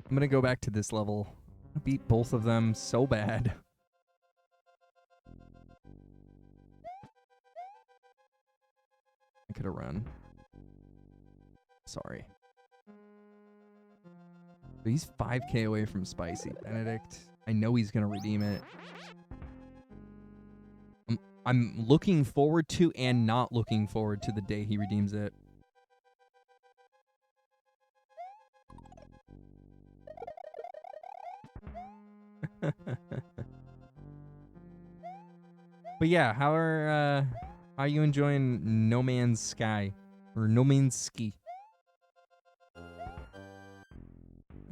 I'm gonna go back to this level. I beat both of them so bad. I could have run. Sorry. But he's 5k away from Spicy Benedict. I know he's gonna redeem it. I'm looking forward to and not looking forward to the day he redeems it. But yeah, how are you enjoying No Man's Sky or No Man's Ski?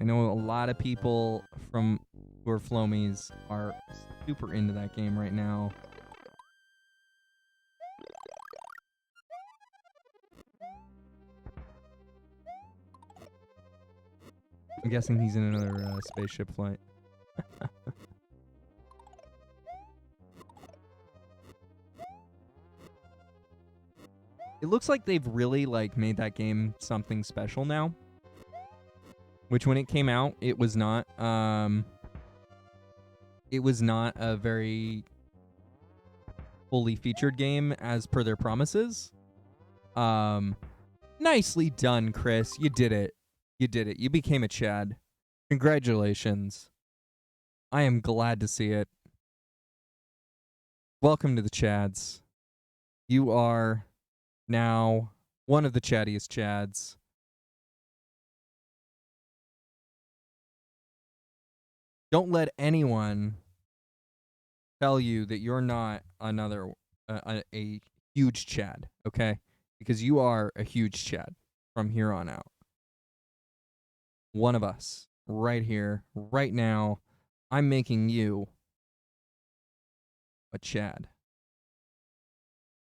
I know a lot of people from who are Flomies are super into that game right now. I'm guessing he's in another spaceship flight. It looks like they've really like made that game something special now. Which when it came out, it was not. It was not a very fully featured game as per their promises. Nicely done, Chris. You did it. You did it. You became a Chad. Congratulations. I am glad to see it. Welcome to the Chads. You are now one of the chattiest Chads. Don't let anyone tell you that you're not another a huge Chad, okay? Because you are a huge Chad from here on out. one of us right here, right now. I'm making you a Chad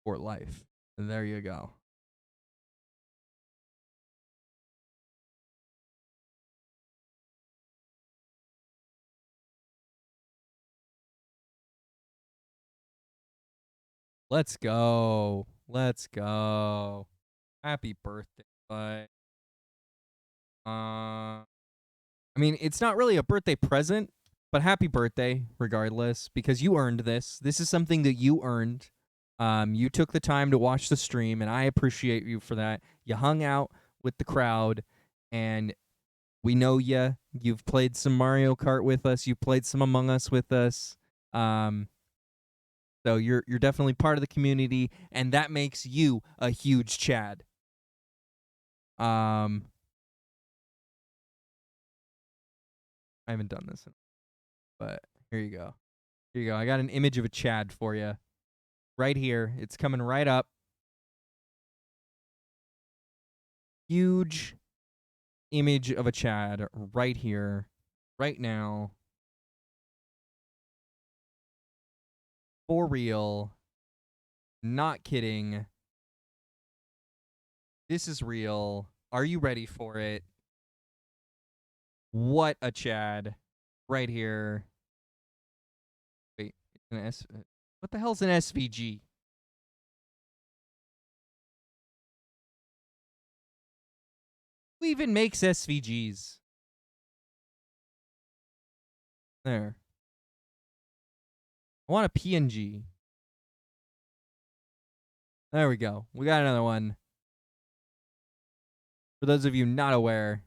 for life. And there you go. Let's go. Let's go. Happy birthday, bud. I mean, it's not really a birthday present, but happy birthday regardless, because you earned this. This is something that you earned. You took the time to watch the stream, and I appreciate you for that. You hung out with the crowd, and we know you. You've played some Mario Kart with us. You played some Among Us with us. So you're definitely part of the community, and that makes you a huge Chad. I haven't done this, but here you go. Here you go. I got an image of a Chad for you right here. It's coming right up. Huge image of a Chad right here, right now. For real. Not kidding. This is real. Are you ready for it? What a Chad. Right here. Wait, what the hell's an SVG? Who even makes SVGs? There. I want a PNG. There we go. We got another one. For those of you not aware,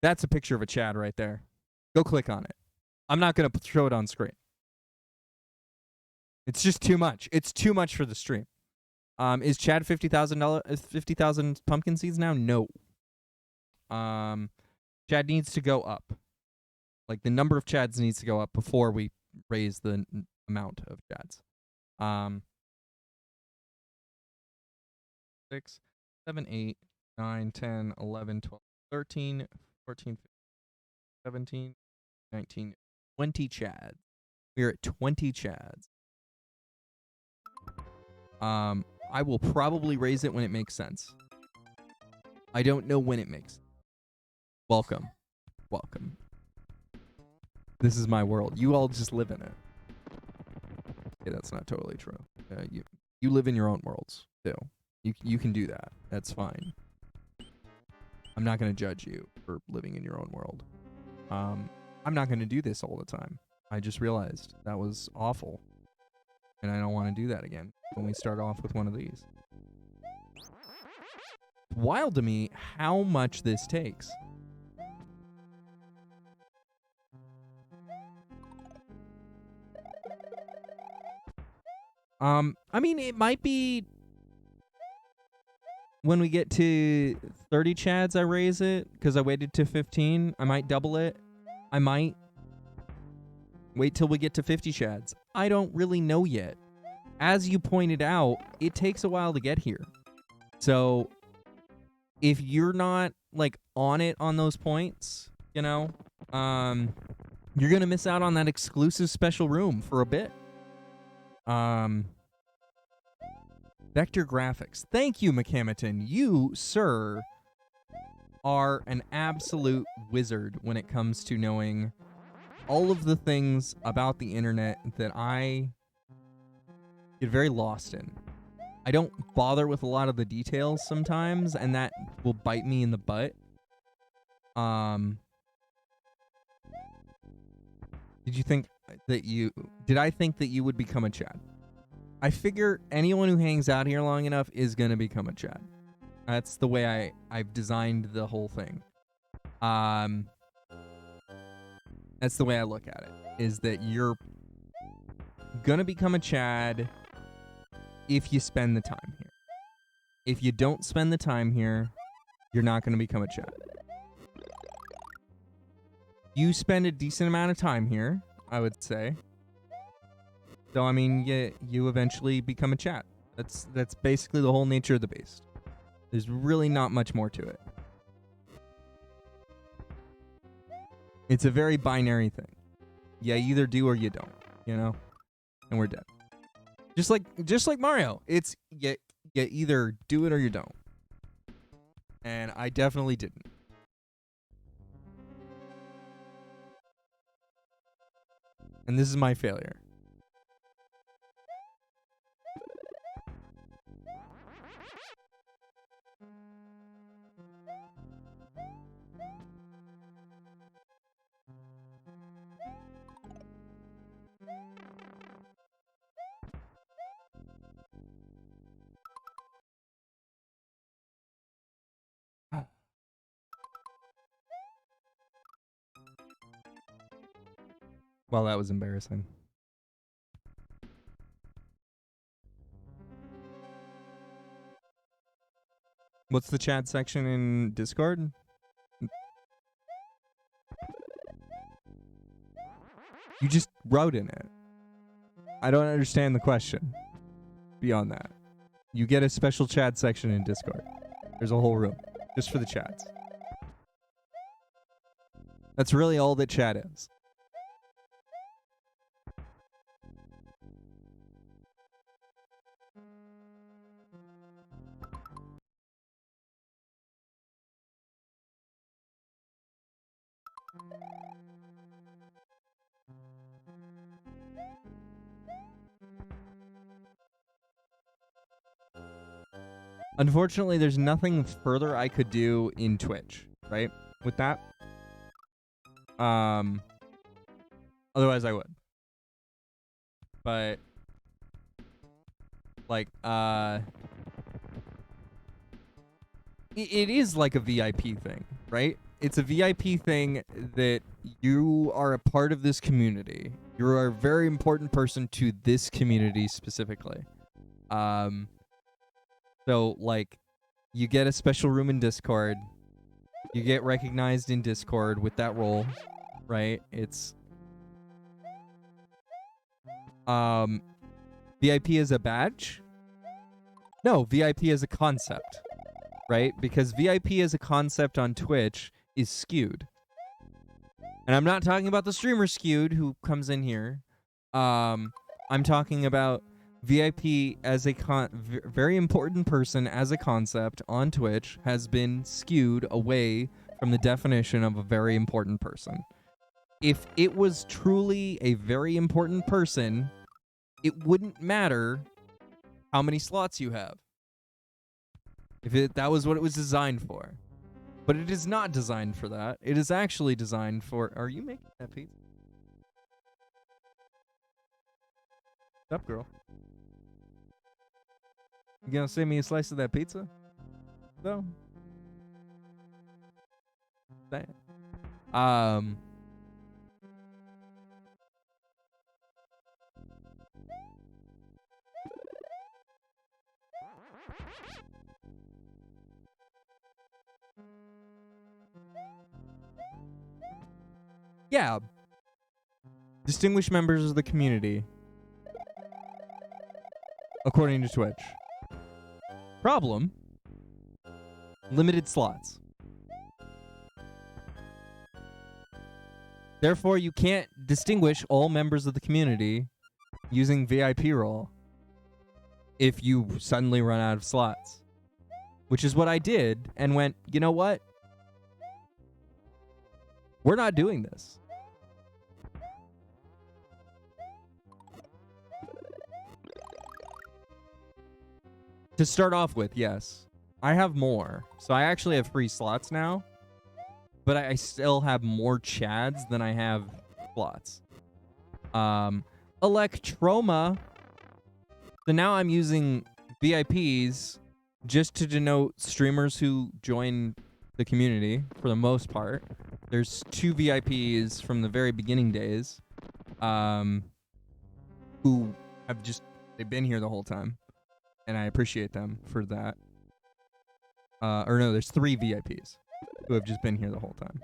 that's a picture of a Chad right there. Go click on it. I'm not going to show it on screen. It's just too much. It's too much for the stream. Is Chad $50,000 pumpkin seeds now? No. Chad needs to go up. Like, the number of Chads needs to go up before we raise the amount of Chads. 6, 7, 8, 9, 10, 11, 12, 13, 14, 15, 17, 19, 20 Chads. We're at 20 Chads. I will probably raise it when it makes sense. I don't know when it makes sense. Welcome. Welcome. This is my world. You all just live in it. Okay, that's not totally true. You live in your own worlds, too. You can do that. That's fine. I'm not going to judge you for living in your own world. I'm not going to do this all the time. I just realized that was awful. And I don't want to do that again when we start off with one of these. Wild to me how much this takes. I mean, it might be when we get to 30 Chads, I raise it because I waited to 15. I might double it. I might wait till we get to 50 Chads. I don't really know yet. As you pointed out, it takes a while to get here. So if you're not like on it on those points, you know, you're going to miss out on that exclusive special room for a bit. Vector Graphics. Thank you, McHamilton. You, sir, are an absolute wizard when it comes to knowing all of the things about the internet that I get very lost in. I don't bother with a lot of the details sometimes, and that will bite me in the butt. Did I think that you would become a Chad? I figure anyone who hangs out here long enough is going to become a Chad. That's the way I've designed the whole thing. That's the way I look at it, is that you're going to become a Chad if you spend the time here. If you don't spend the time here, you're not going to become a Chad. You spend a decent amount of time here, I would say. So, I mean, you eventually become a Chad. That's basically the whole nature of the beast. There's really not much more to it. It's a very binary thing. You either do or you don't, you know? And we're dead. Just like Mario. It's you either do it or you don't. And I definitely didn't. And this is my failure. Well, that was embarrassing. What's the chat section in Discord? You just wrote in it. I don't understand the question. Beyond that, you get a special chat section in Discord. There's a whole room just for the chats. That's really all that chat is. Unfortunately, there's nothing further I could do in Twitch, right? With that. Otherwise I would. But like it is like a VIP thing, right? It's a VIP thing that you are a part of this community. You're a very important person to this community specifically. So, like, you get a special room in Discord. You get recognized in Discord with that role, right? It's VIP as a badge? No, VIP as a concept, right? Because VIP as a concept on Twitch is skewed. And I'm not talking about the streamer skewed who comes in here. I'm talking about VIP as a very important person as a concept on Twitch has been skewed away from the definition of a very important person. If it was truly a very important person, it wouldn't matter how many slots you have. If that was what it was designed for. But it is not designed for that. It is actually designed for... Are you making that pizza? What's up, girl? You gonna send me a slice of that pizza? No. Damn. Yeah. Distinguished members of the community. According to Twitch. Problem. Limited slots. Therefore, you can't distinguish all members of the community using VIP role if you suddenly run out of slots. Which is what I did and went, you know what? We're not doing this. To start off with, yes. I have more. So I actually have free slots now. But I still have more chads than I have slots. Electroma. So now I'm using VIPs just to denote streamers who join the community for the most part. There's 2 VIPs from the very beginning days who have they've been here the whole time. And I appreciate them for that. Or no, there's 3 VIPs who have just been here the whole time.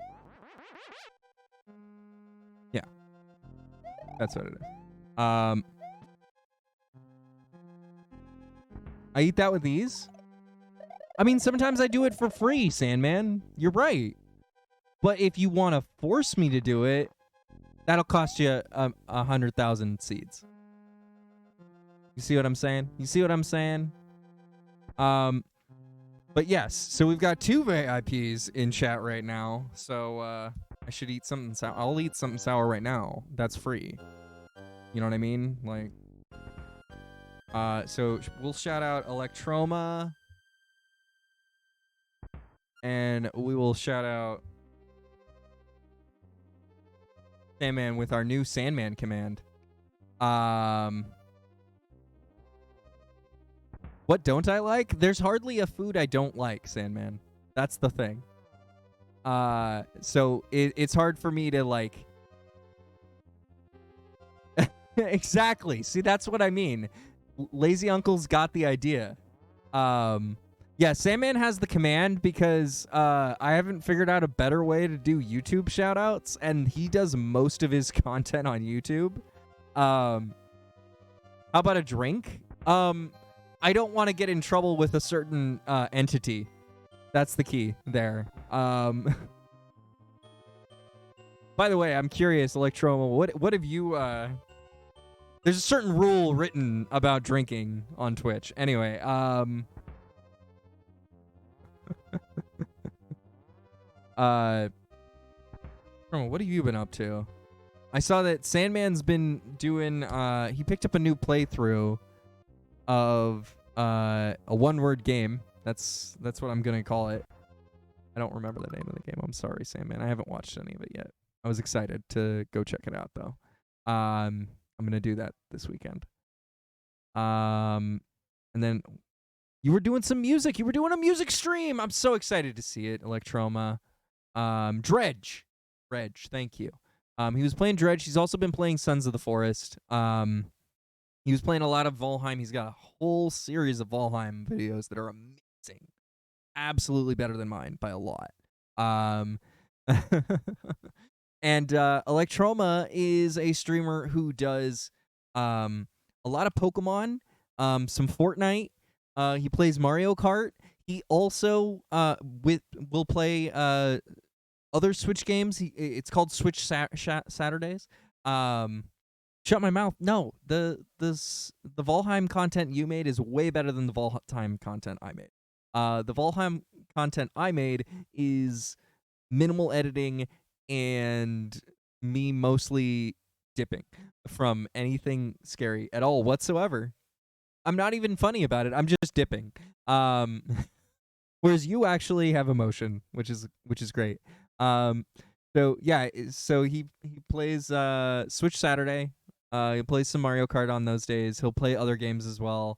Yeah. That's what it is. I eat that with these. I mean, sometimes I do it for free, Sandman. You're right. But if you want to force me to do it, that'll cost you 100,000 seeds. You see what I'm saying? You see what I'm saying? But yes, so we've got 2 VIPs in chat right now. So I should eat something sour. I'll eat something sour right now. That's free. You know what I mean? Like, so we'll shout out Electroma. And we will shout out Sandman with our new Sandman command. What don't I like? There's hardly a food I don't like, Sandman. That's the thing. So it's hard for me to like... Exactly. See, that's what I mean. Lazy Uncle's got the idea. Yeah, Sandman has the command because I haven't figured out a better way to do YouTube shoutouts, and he does most of his content on YouTube. How about a drink? I don't want to get in trouble with a certain entity. That's the key there. By the way, I'm curious, Electroma, what have you... There's a certain rule written about drinking on Twitch. Anyway, what have you been up to? I saw that Sandman's been doing, he picked up a new playthrough of a one-word game. That's what I'm gonna call it. I don't remember the name of the game. I'm sorry, Sandman. I haven't watched any of it yet. I was excited to go check it out though. I'm gonna do that this weekend. And then you were doing some music. You were doing a music stream. I'm so excited to see it, Electroma. Dredge. Thank you. He was playing Dredge. He's also been playing Sons of the Forest. He was playing a lot of Valheim. He's got a whole series of Valheim videos that are amazing. Absolutely better than mine by a lot. And Electroma is a streamer who does a lot of Pokemon, some Fortnite. He plays Mario Kart. He also will play other Switch games. It's called Switch Saturdays. Shut my mouth. No, the Valheim content you made is way better than the Valheim content I made. The Valheim content I made is minimal editing and me mostly dipping from anything scary at all whatsoever. I'm not even funny about it. I'm just dipping. Whereas you actually have emotion, which is great. So yeah, so he plays Switch Saturday. He plays some Mario Kart on those days. He'll play other games as well.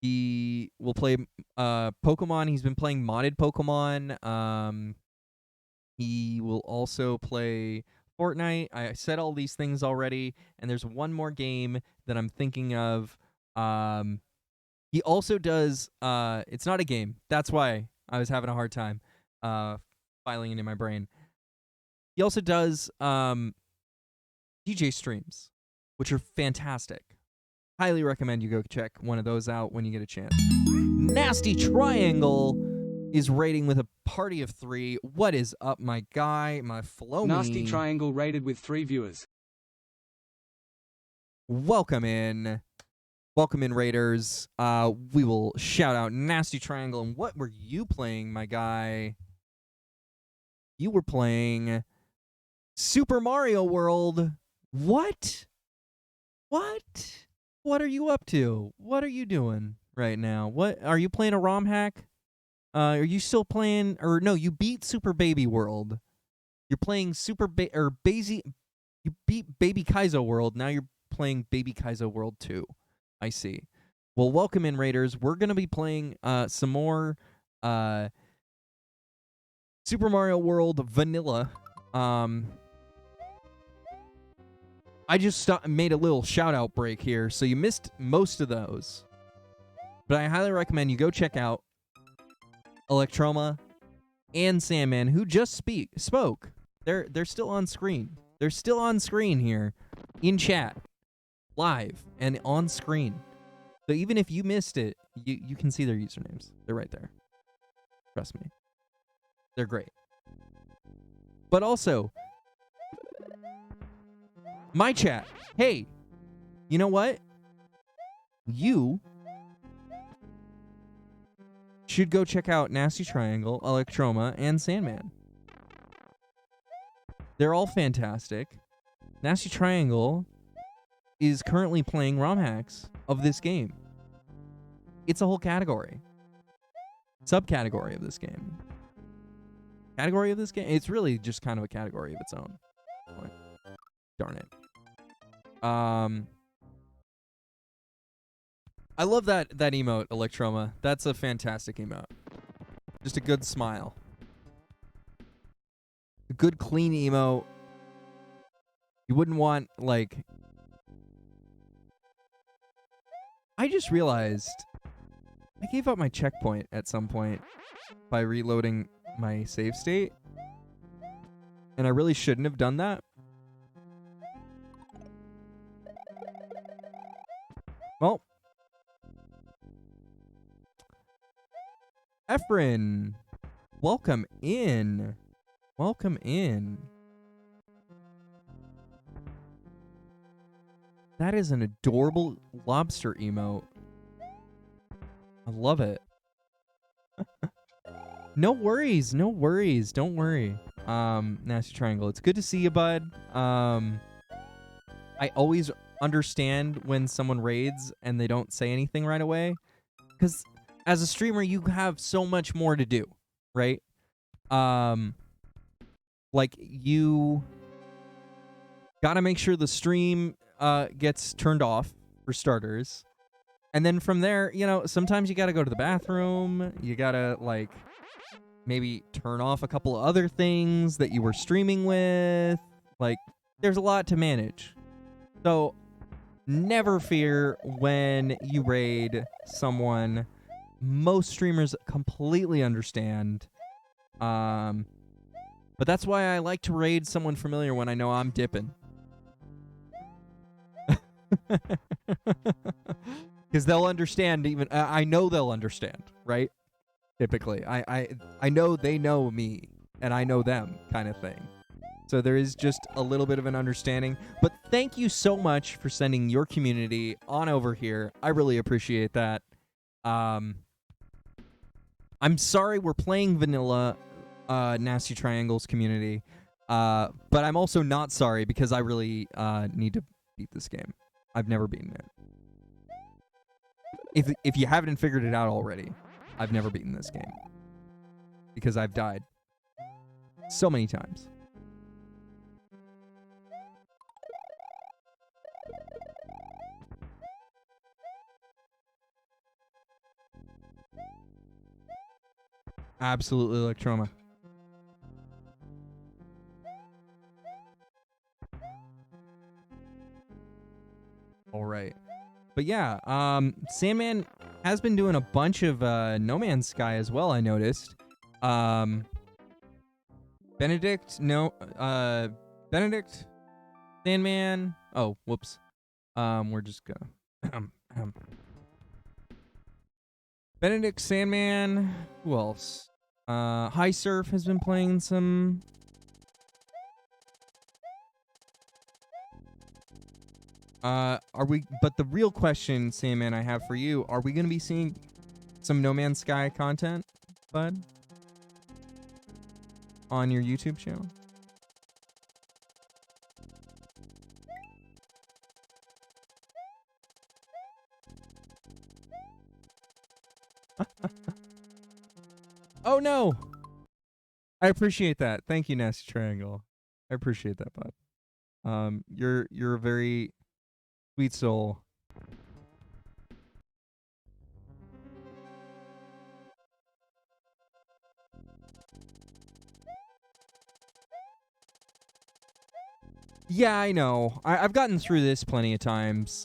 He will play Pokemon. He's been playing modded Pokemon. He will also play Fortnite. I said all these things already, and there's one more game that I'm thinking of. He also does it's not a game. That's why I was having a hard time filing it in my brain. He also does DJ streams, which are fantastic. Highly recommend you go check one of those out when you get a chance. Nasty Triangle is rating with a party of 3. What is up, my guy, my Flomy? Nasty Triangle rated with 3 viewers. Welcome in, Raiders. We will shout out Nasty Triangle. And what were you playing, my guy? You were playing Super Mario World. What? What are you up to? What are you doing right now? What are you playing, a ROM hack? Are you still playing, or no, you beat Super Baby World. You're playing you beat Baby Kaizo World. Now you're playing Baby Kaizo World 2. I see. Well, welcome in, Raiders. We're going to be playing some more Super Mario World Vanilla. I just made a little shout-out break here, so you missed most of those. But I highly recommend you go check out Electroma and Sandman, who just spoke. They're still on screen. They're still on screen here in chat, live and on screen. So even if you missed it, you can see their usernames. They're right there. Trust me. They're great. But also, my chat. Hey, you know what? You should go check out Nasty Triangle, Electroma, and Sandman. They're all fantastic. Nasty Triangle is currently playing ROM hacks of this game. It's a whole category. Subcategory of this game. Category of this game? It's really just kind of a category of its own. Darn it. I love that emote, Electroma. That's a fantastic emote. Just a good smile. A good, clean emote. You wouldn't want, like... I just realized I gave up my checkpoint at some point by reloading my save state. And I really shouldn't have done that. Well... Efren, welcome in. Welcome in. That is an adorable lobster emote. I love it. No worries, no worries. Don't worry. Nasty Triangle. It's good to see you, bud. I always understand when someone raids and they don't say anything right away. Because as a streamer, you have so much more to do, right? Like, you gotta make sure the stream gets turned off, for starters. And then from there, you know, sometimes you gotta go to the bathroom. You gotta, like, maybe turn off a couple of other things that you were streaming with. Like, there's a lot to manage. So, never fear when you raid someone. Most streamers completely understand. But that's why I like to raid someone familiar when I know I'm dipping. Because they'll understand even... I know they'll understand, right? Typically. I know they know me, and I know them, kind of thing. So there is just a little bit of an understanding. But thank you so much for sending your community on over here. I really appreciate that. I'm sorry we're playing vanilla Nasty Triangles community. But I'm also not sorry because I really need to beat this game. I've never beaten it. If you haven't figured it out already, I've never beaten this game. Because I've died so many times. Absolutely, Electroma. All right. But yeah, Sandman has been doing a bunch of No Man's Sky as well, I noticed. Benedict, Sandman. Oh, whoops. We're just gonna... Benedict, Sandman. Who else? High Surf has been playing some... But the real question, Sandman, I have for you, are we going to be seeing some No Man's Sky content, bud? On your YouTube channel? Oh, no! I appreciate that. Thank you, Nasty Triangle. I appreciate that, bud. You're a very... sweet soul. Yeah, I know. I've gotten through this plenty of times.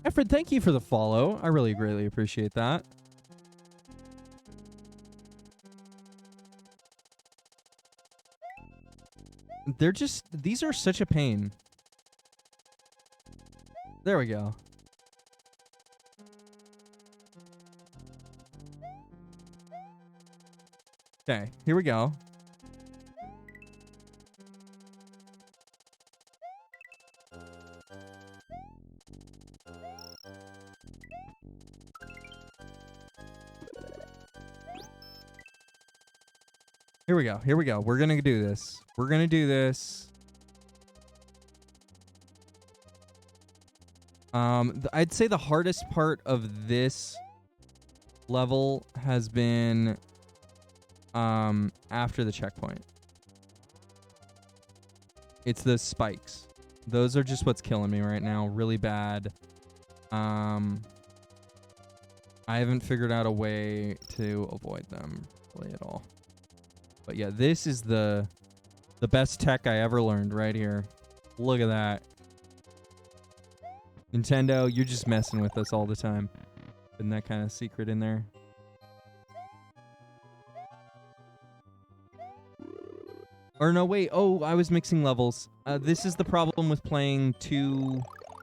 Efren, thank you for the follow. I really greatly appreciate that. These are such a pain. There we go. Okay, here we go. Here we go. Here we go. We're going to do this. We're going to do this. I'd say the hardest part of this level has been after the checkpoint. It's the spikes. Those are just what's killing me right now. Really bad. I haven't figured out a way to avoid them really at all. But yeah, this is the best tech I ever learned right here. Look at that. Nintendo, you're just messing with us all the time. Isn't that kind of secret in there? Or no, wait. Oh, I was mixing levels. This is the problem with playing 2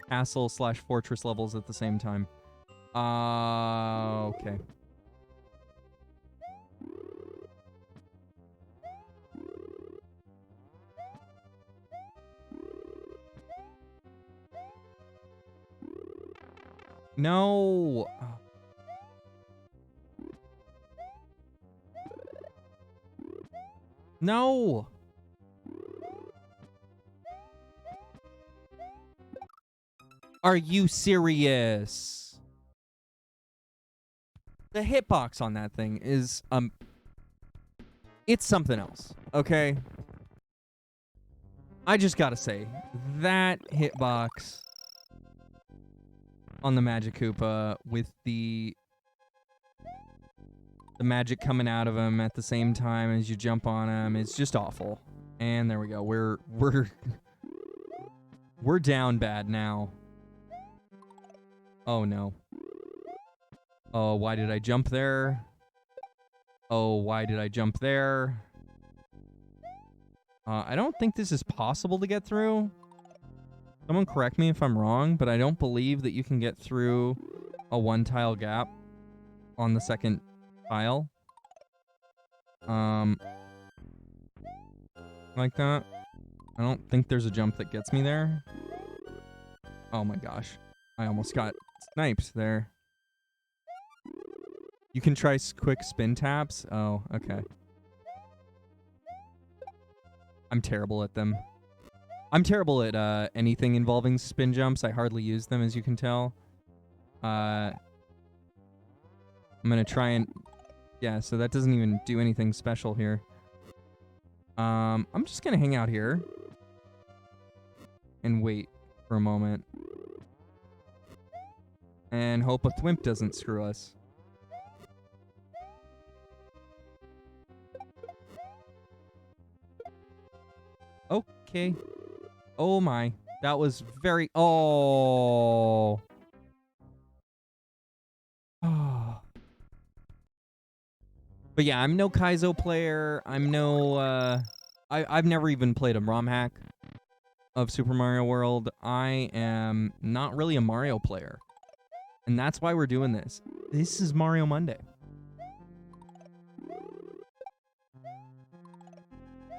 castle/fortress levels at the same time. Okay. No. No. Are you serious? The hitbox on that thing is it's something else, okay? I just gotta say, that hitbox on the Magic Koopa with the magic coming out of him at the same time as you jump on him, it's just awful. And there we go. We're down bad now. Oh no. Oh, why did I jump there? Oh, why did I jump there? I don't think this is possible to get through. Someone correct me if I'm wrong, but I don't believe that you can get through a 1-tile gap on the second tile. Like that. I don't think there's a jump that gets me there. Oh my gosh. I almost got sniped there. You can try quick spin taps. Oh, okay. I'm terrible at them. I'm terrible at anything involving spin jumps. I hardly use them, as you can tell. I'm gonna try and... Yeah, so that doesn't even do anything special here. I'm just gonna hang out here and wait for a moment. And hope a thwimp doesn't screw us. Okay. Oh my. That was very... Oh. Oh. But yeah, I'm no Kaizo player. I'm no... I've never even played a ROM hack of Super Mario World. I am not really a Mario player. And that's why we're doing this. This is Mario Monday.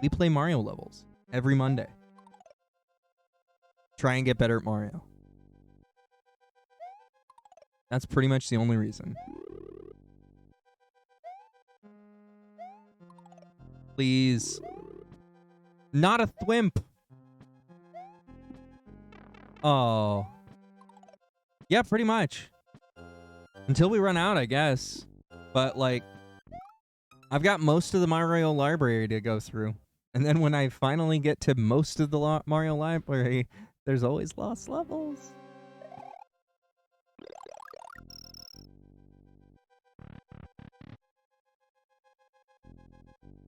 We play Mario levels every Monday. Try and get better at Mario. That's pretty much the only reason. Please. Not a thwimp. Oh. Yeah, pretty much. Until we run out, I guess. But, like, I've got most of the Mario library to go through. And then when I finally get to most of the Mario library, there's always lost levels.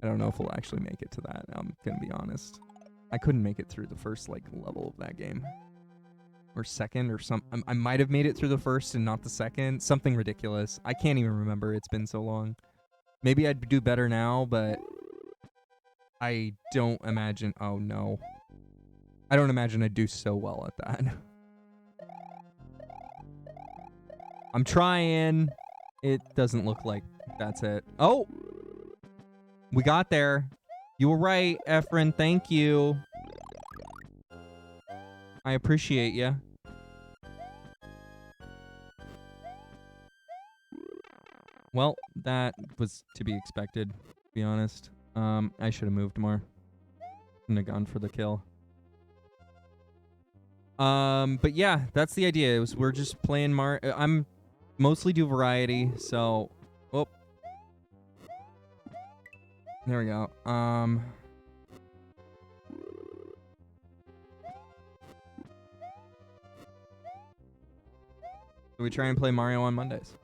I don't know if we'll actually make it to that. I'm gonna be honest. I couldn't make it through the first, like, level of that game. Or second or some... I might have made it through the first and not the second. Something ridiculous. I can't even remember. It's been so long. Maybe I'd do better now, but... I don't imagine... Oh, no. I don't imagine I'd do so well at that. I'm trying. It doesn't look like that's it. Oh! We got there. You were right, Efren. Thank you. I appreciate you. Well, that was to be expected, to be honest. I should have moved more. Shouldn't have gone for the kill. But yeah, that's the idea. We're just playing I'm mostly do variety, so there we go. So we try and play Mario on Mondays.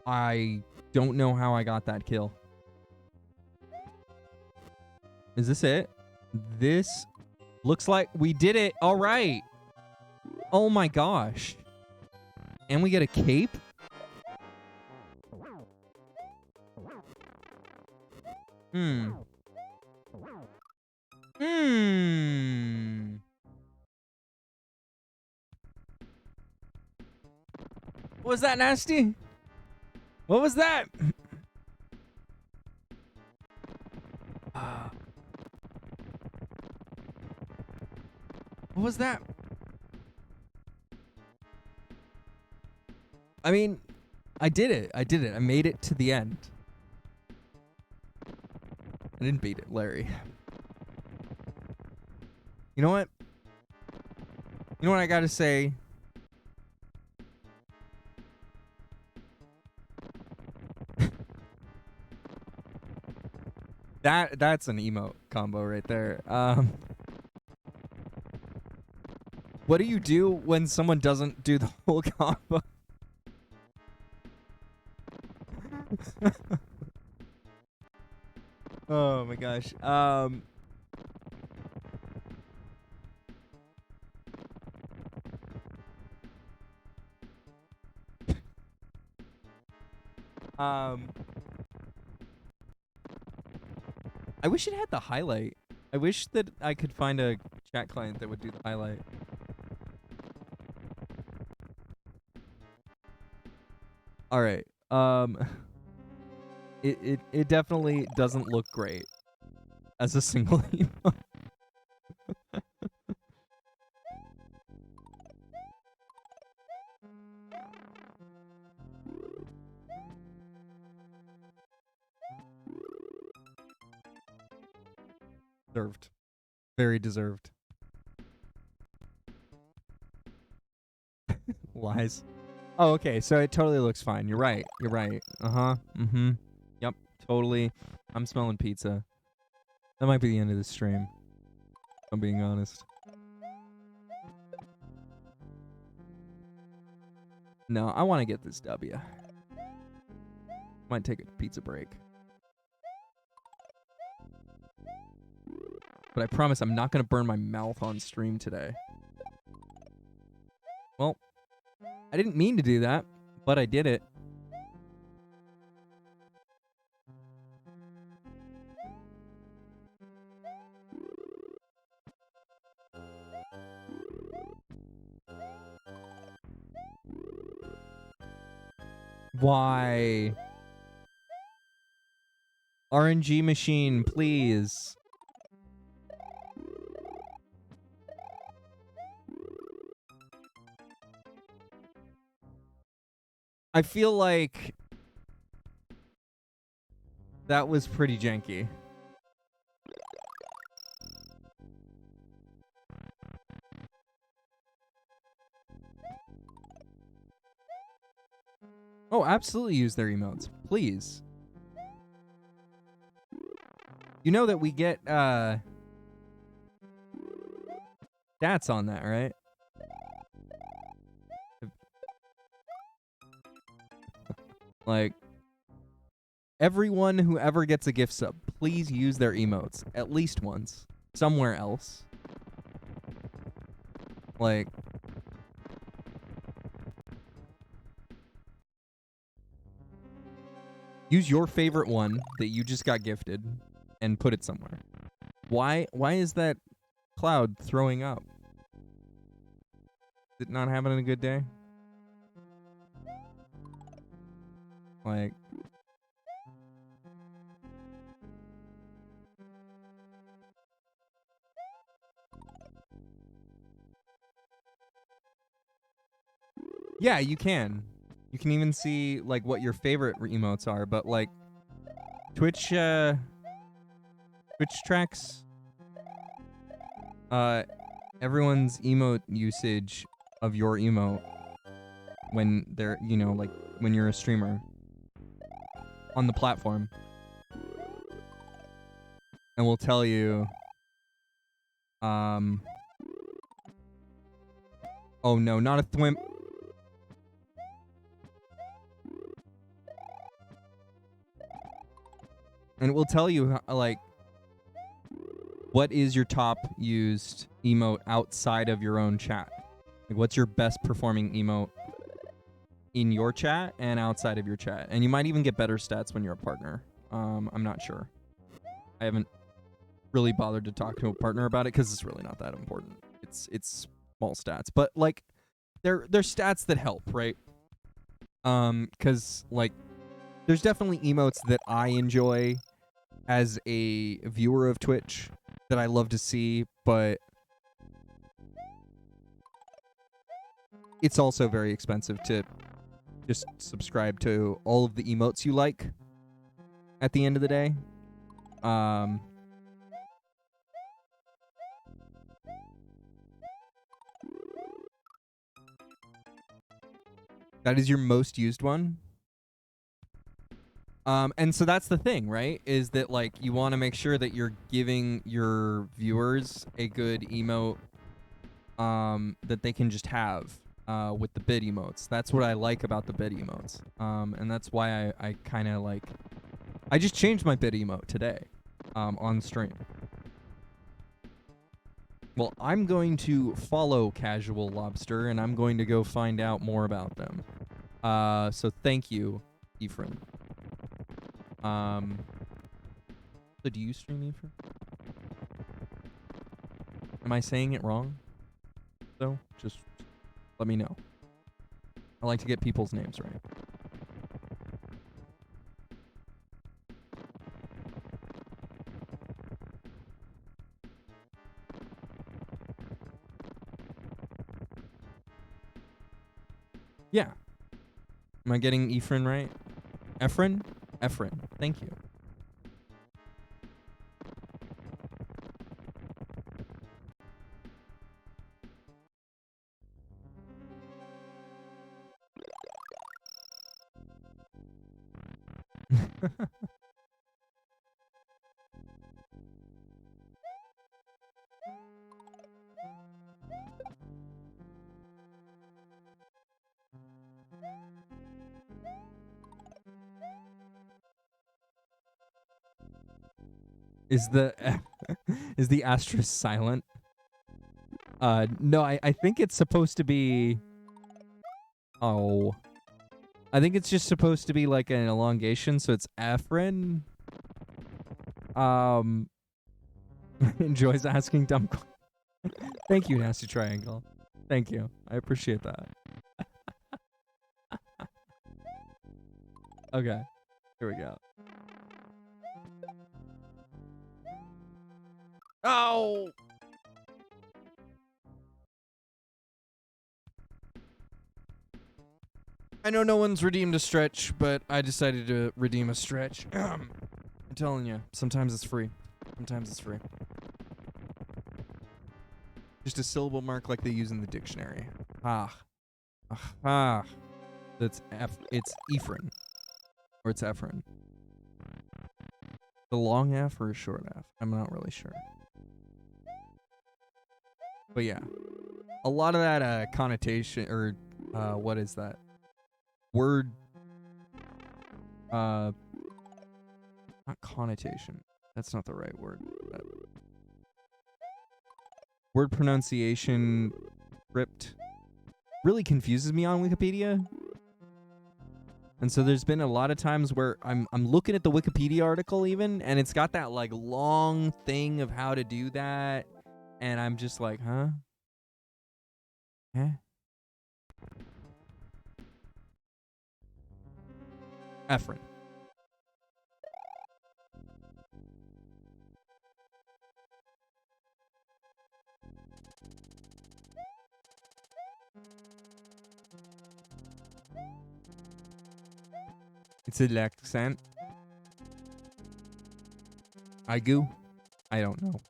I don't know how I got that kill. Is this it? This looks like we did it. All right. Oh my gosh. And we get a cape? Was that nasty? What was that? What was that? I mean, I did it. I did it. I made it to the end. I didn't beat it, Larry. You know what? You know what I gotta say? That's an emote combo right there. What do you do when someone doesn't do the whole combo? Oh my gosh. I wish it had the highlight. I wish that I could find a chat client that would do the highlight. All right. It definitely doesn't look great as a single emote. Deserved. Very deserved. Lies. Oh, okay. So it totally looks fine. You're right. You're right. Uh-huh. Mm-hmm. Yep. Totally. I'm smelling pizza. That might be the end of this stream. If I'm being honest. No, I want to get this W. Might take a pizza break. But I promise I'm not going to burn my mouth on stream today. Well, I didn't mean to do that, but I did it. Why? RNG machine, please. I feel like that was pretty janky. Oh, absolutely use their emotes. Please. You know that we get stats on that, right? Like, everyone who ever gets a gift sub, please use their emotes at least once somewhere else. Like, use your favorite one that you just got gifted and put it somewhere. Why is that cloud throwing up? Is it not having a good day? Like, yeah, you can. You can even see like what your favorite emotes are, but like Twitch tracks everyone's emote usage of your emote when they're, you know, like when you're a streamer on the platform. And we'll tell you oh no, not a thwimp. And it will tell you like what is your top used emote outside of your own chat? Like, what's your best performing emote in your chat and outside of your chat? And you might even get better stats when you're a partner. I'm not sure. I haven't really bothered to talk to a partner about it because it's really not that important. It's small stats, but like they're stats that help, right? Because like there's definitely emotes that I enjoy as a viewer of Twitch that I love to see, but it's also very expensive to just subscribe to all of the emotes you like at the end of the day. That is your most used one. And so that's the thing, right? Is that like you want to make sure that you're giving your viewers a good emote that they can just have with the bid emotes. That's what I like about the bid emotes. And that's why I kind of like I just changed my bid emote today on stream. Well, I'm going to follow Casual Lobster and I'm going to go find out more about them. So thank you, Ephraim. So do you stream, Ephraim? Am I saying it wrong? So just let me know. I like to get people's names right. Yeah. Am I getting Ephraim right? Ephraim? Ephraim. Thank you. Is the asterisk silent? No, I think it's supposed to be. Oh, I think it's just supposed to be like an elongation, so it's Ephraim. Enjoys asking dumb questions. Thank you, Nasty Triangle. Thank you. I appreciate that. Okay, here we go. Oh! I know no one's redeemed a stretch, but I decided to redeem a stretch. I'm telling you, sometimes it's free. Sometimes it's free. Just a syllable mark like they use in the dictionary. Ah. Ah. It's Ephraim. Or it's Ephraim. The long F or a short F? I'm not really sure. But yeah. A lot of that connotation, or what is that? Word, not connotation. That's not the right word. Word pronunciation script really confuses me on Wikipedia. And so there's been a lot of times where I'm looking at the Wikipedia article even, and it's got that like long thing of how to do that, and I'm just like, huh? Huh? Efren. It's an accent. Aigu? I don't know.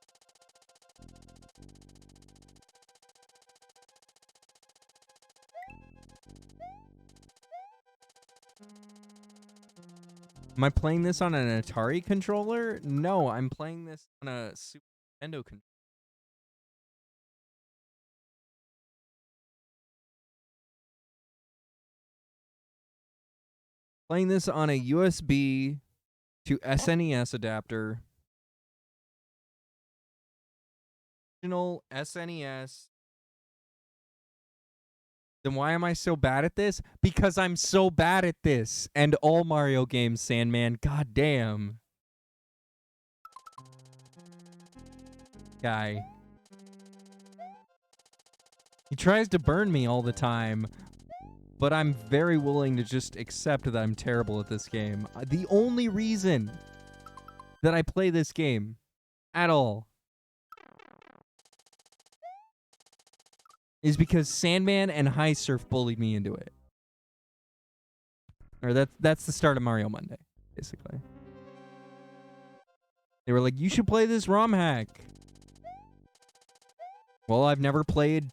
Am I playing this on an Atari controller? No, I'm playing this on a Super Nintendo controller. Playing this on a USB to SNES adapter. Original SNES. Then why am I so bad at this? Because I'm so bad at this. And all Mario games, Sandman. God damn. Guy. He tries to burn me all the time. But I'm very willing to just accept that I'm terrible at this game. The only reason that I play this game at all is because Sandman and High Surf bullied me into it. Or that's the start of Mario Monday, basically. They were like, you should play this ROM hack. Well, I've never played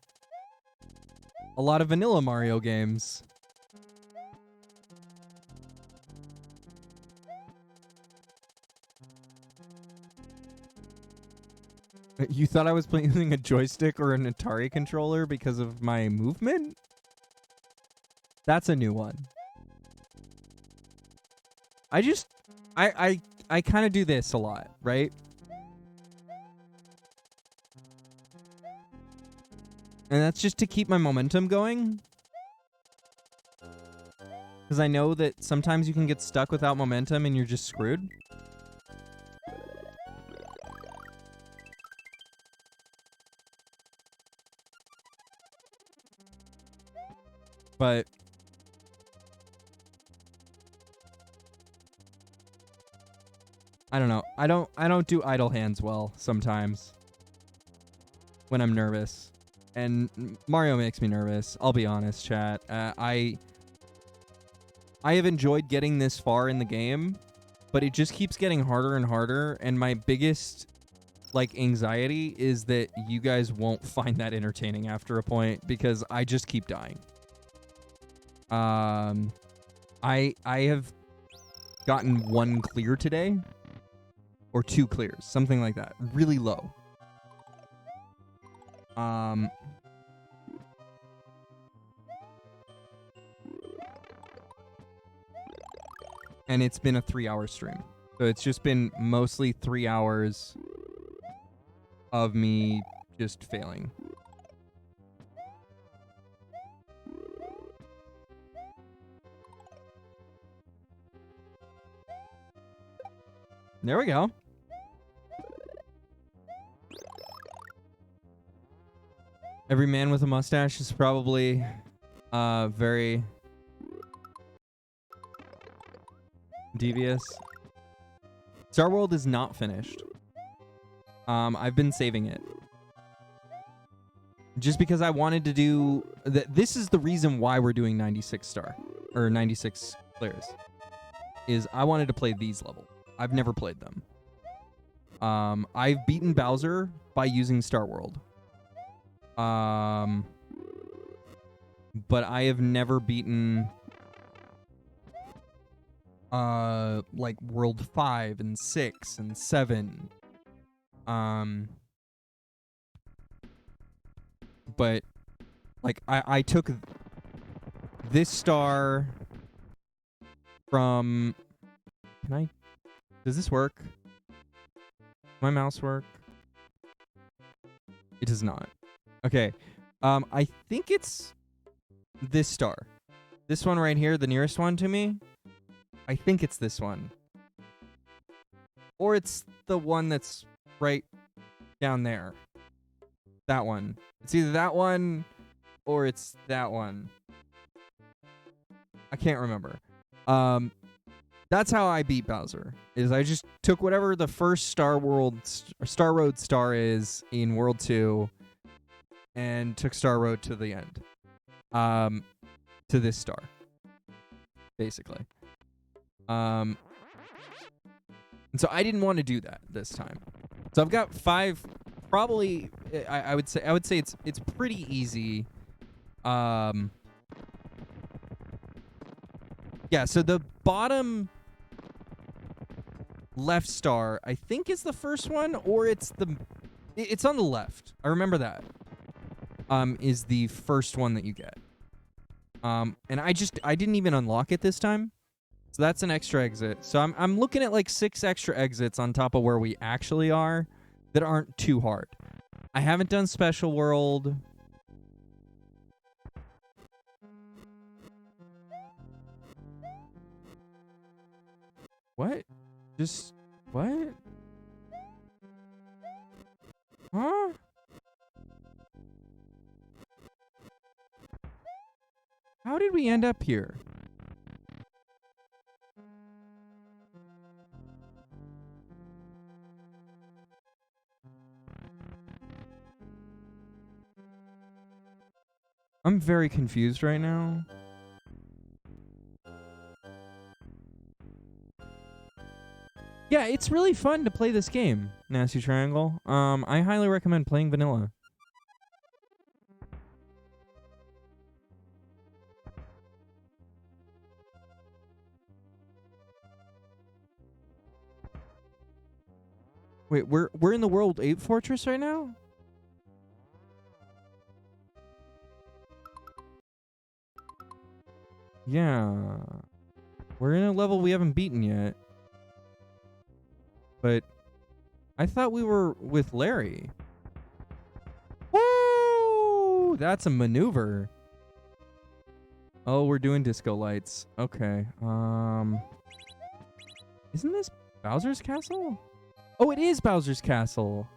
a lot of vanilla Mario games. You thought I was playing a joystick or an Atari controller because of my movement? That's a new one. I kind of do this a lot, right? And that's just to keep my momentum going. Because I know that sometimes you can get stuck without momentum and you're just screwed. But I don't know. I don't do idle hands well sometimes when I'm nervous. And Mario makes me nervous. I'll be honest, chat. I have enjoyed getting this far in the game, but it just keeps getting harder and harder. And my biggest anxiety is that you guys won't find that entertaining after a point because I just keep dying. I have gotten 1 clear today, or 2 clears, something like that. Really low. And it's been a 3-hour stream. So it's just been mostly 3 hours of me just failing. There we go. Every man with a mustache is probably very devious. Star World is not finished. I've been saving it. Just because I wanted to do... This is the reason why we're doing 96 star. Or 96 clears. Is I wanted to play these levels. I've never played them. I've beaten Bowser by using Star World. But I have never beaten World 5 and 6 and 7. But I took this star from... Does this work? My mouse work? It does not. Okay. I think it's this star. This one right here, the nearest one to me. I think it's this one. Or it's the one that's right down there. That one. It's either that one or it's that one. I can't remember. That's how I beat Bowser. Is I just took whatever the first Star Road star is in World 2 and took Star Road to the end. To this star. Basically. And so I didn't want to do that this time. So I've got 5 probably I would say it's pretty easy. Yeah, so the bottom left star, I think is the first one, or it's on the left. I remember that. Is the first one that you get. And I didn't even unlock it this time. So that's an extra exit. So I'm looking at like 6 extra exits on top of where we actually are that aren't too hard. I haven't done Special World. What? Just what? Huh? How did we end up here? I'm very confused right now. Yeah, it's really fun to play this game, Nasty Triangle. I highly recommend playing vanilla. Wait, we're in the World 8 Fortress right now? Yeah. We're in a level we haven't beaten yet. But I thought we were with Larry. Woo! That's a maneuver. Oh, we're doing disco lights. Okay. Isn't this Bowser's Castle? Oh, it is Bowser's Castle.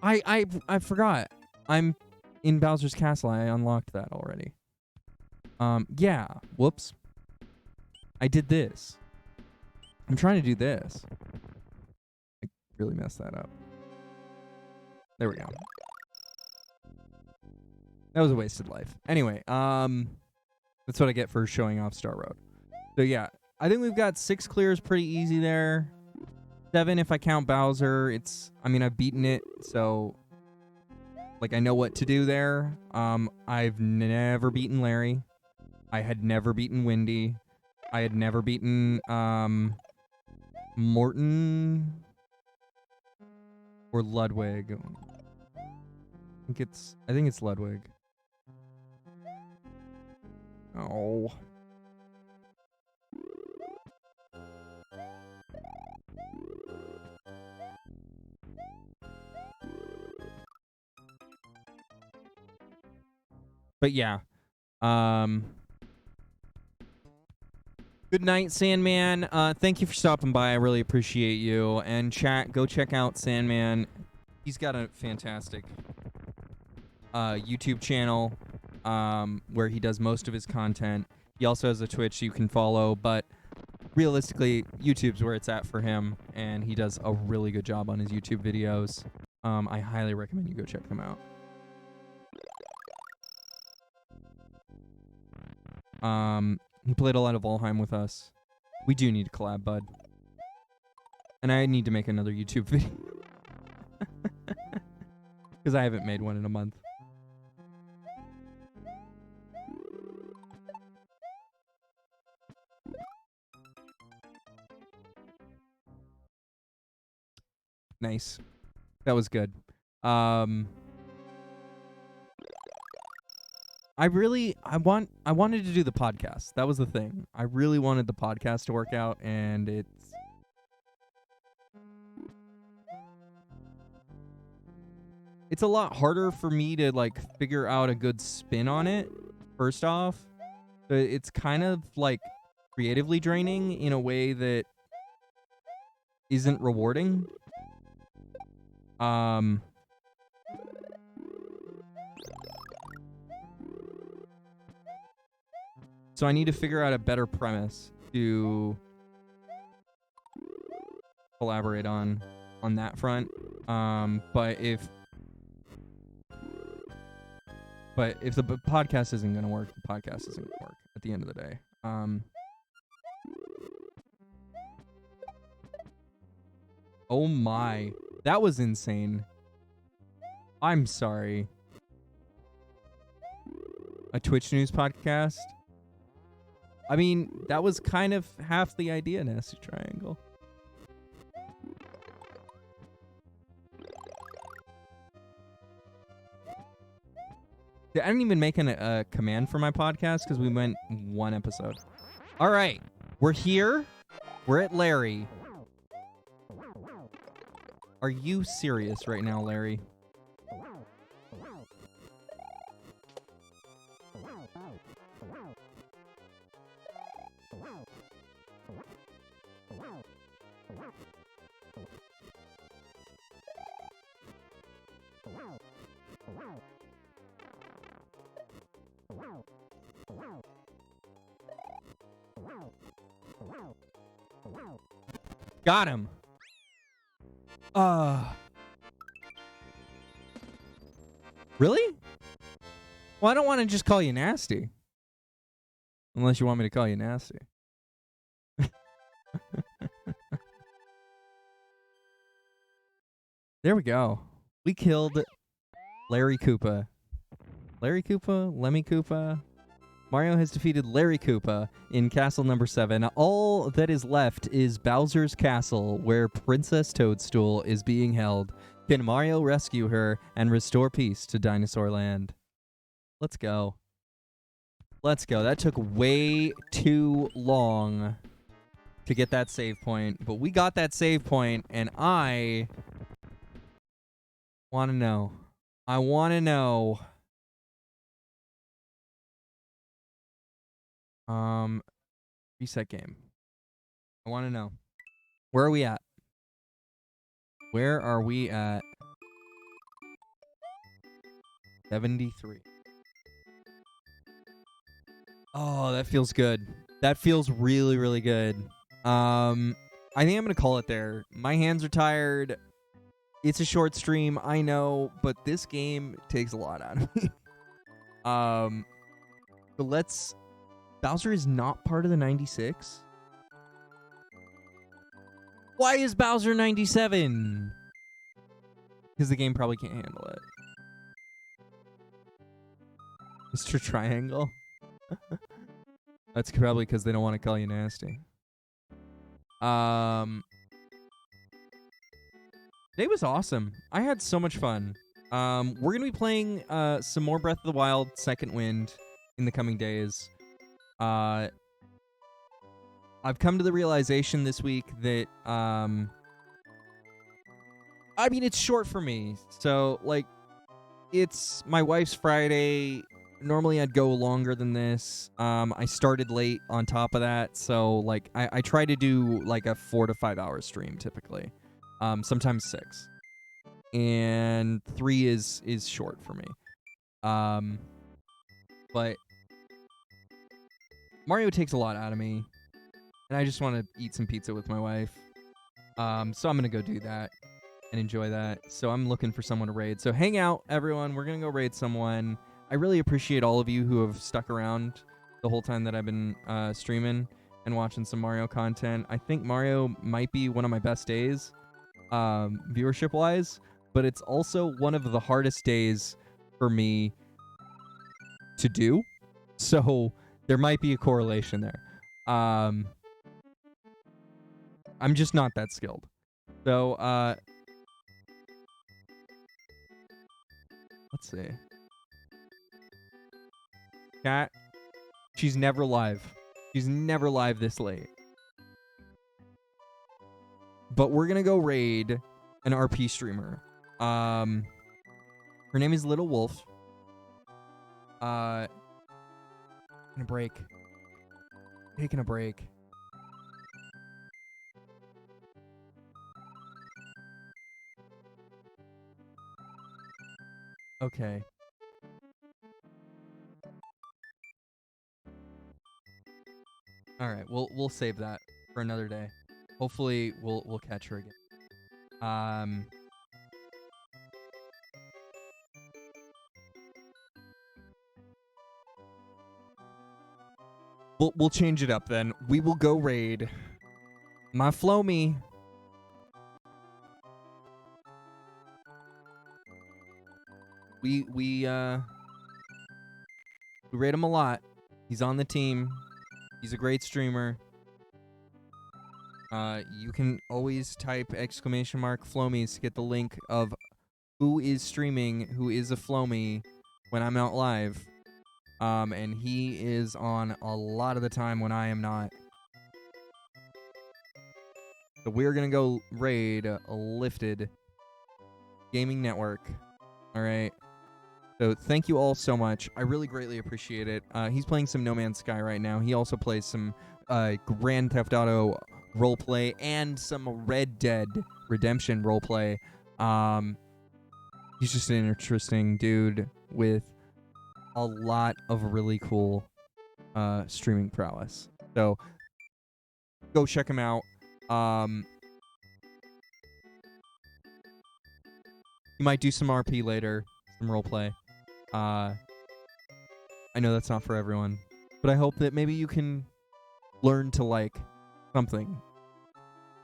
I forgot. I'm in Bowser's Castle. I unlocked that already. Yeah. Whoops. I did this. I'm trying to do this. I really messed that up. There we go. That was a wasted life. Anyway, that's what I get for showing off Star Road. So yeah, I think we've got 6 clears pretty easy there. 7 if I count Bowser. I've beaten it, so like I know what to do there. I've never beaten Larry. I had never beaten Windy. I had never beaten Morton or Ludwig. I think it's Ludwig. Oh. But yeah. Good night, Sandman. Thank you for stopping by. I really appreciate you. And chat, go check out Sandman. He's got a fantastic YouTube channel where he does most of his content. He also has a Twitch you can follow, but realistically, YouTube's where it's at for him, and he does a really good job on his YouTube videos. I highly recommend you go check them out. He played a lot of Valheim with us. We do need to collab, bud. And I need to make another YouTube video. Because I haven't made one in a month. Nice. That was good. I wanted to do the podcast. That was the thing. I really wanted the podcast to work out, and it's a lot harder for me to like figure out a good spin on it. First off, but it's kind of like creatively draining in a way that isn't rewarding. So I need to figure out a better premise. to collaborate on that front. But if the podcast isn't going to work, the podcast isn't going to work at the end of the day. Oh my, that was insane. I'm sorry. A Twitch news podcast? I mean, that was kind of half the idea, Nasty Triangle. I didn't even make a command for my podcast because we went one episode. All right, we're here. We're at Larry. Are you serious right now, Larry? Got him. Really? Well, I don't want to just call you Nasty. Unless you want me to call you Nasty. There we go. We killed Larry Koopa. Larry Koopa? Lemmy Koopa? Mario has defeated Larry Koopa in Castle number 7. All that is left is Bowser's Castle, where Princess Toadstool is being held. Can Mario rescue her and restore peace to Dinosaur Land? Let's go. Let's go. That took way too long to get that save point, but we got that save point, and I want to know. I want to know. Reset game. I want to know. Where are we at? Where are we at? 73. Oh, that feels good. That feels really, really good. I think I'm going to call it there. My hands are tired. It's a short stream, I know, but this game takes a lot out of me. But let's... Bowser is not part of the 96? Why is Bowser 97? Because the game probably can't handle it. Mr. Triangle? That's probably because they don't want to call you Nasty. Today was awesome. I had so much fun. We're going to be playing some more Breath of the Wild Second Wind in the coming days. I've come to the realization this week that, I mean, it's short for me. So, like, it's my wife's Friday. Normally, I'd go longer than this. I started late on top of that. So, like, I try to do, like, a 4 to 5 hour stream, typically. Sometimes 6. And 3 is short for me. But Mario takes a lot out of me. And I just want to eat some pizza with my wife. So I'm going to go do that and enjoy that. So I'm looking for someone to raid. So hang out, everyone. We're going to go raid someone. I really appreciate all of you who have stuck around the whole time that I've been streaming and watching some Mario content. I think Mario might be one of my best days, viewership-wise. But it's also one of the hardest days for me to do. So there might be a correlation there. I'm just not that skilled. So, let's see. Cat, she's never live. She's never live this late. But we're gonna go raid an RP streamer. Her name is Little Wolf. Taking a break. Taking a break. Okay. All right, we'll save that for another day. Hopefully, we'll catch her again. We'll change it up then. We will go raid my Flomi. We rate him a lot. He's on the team. He's a great streamer. You can always type !Flomies to get the link of who is streaming, who is a Flomi when I'm out live. And he is on a lot of the time when I am not. So we're going to go raid Lifted Gaming Network. All right. So thank you all so much. I really greatly appreciate it. He's playing some No Man's Sky right now. He also plays some Grand Theft Auto roleplay and some Red Dead Redemption roleplay. He's just an interesting dude with a lot of really cool streaming prowess. So go check him out. You might do some RP later, some roleplay. I know that's not for everyone, but I hope that maybe you can learn to like something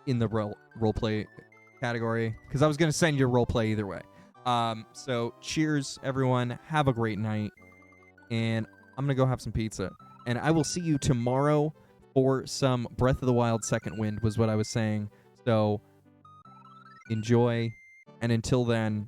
in the roleplay category, because I was going to send your roleplay either way. So cheers, everyone. Have a great night. And I'm going to go have some pizza. And I will see you tomorrow for some Breath of the Wild Second Wind was what I was saying. So enjoy. And until then,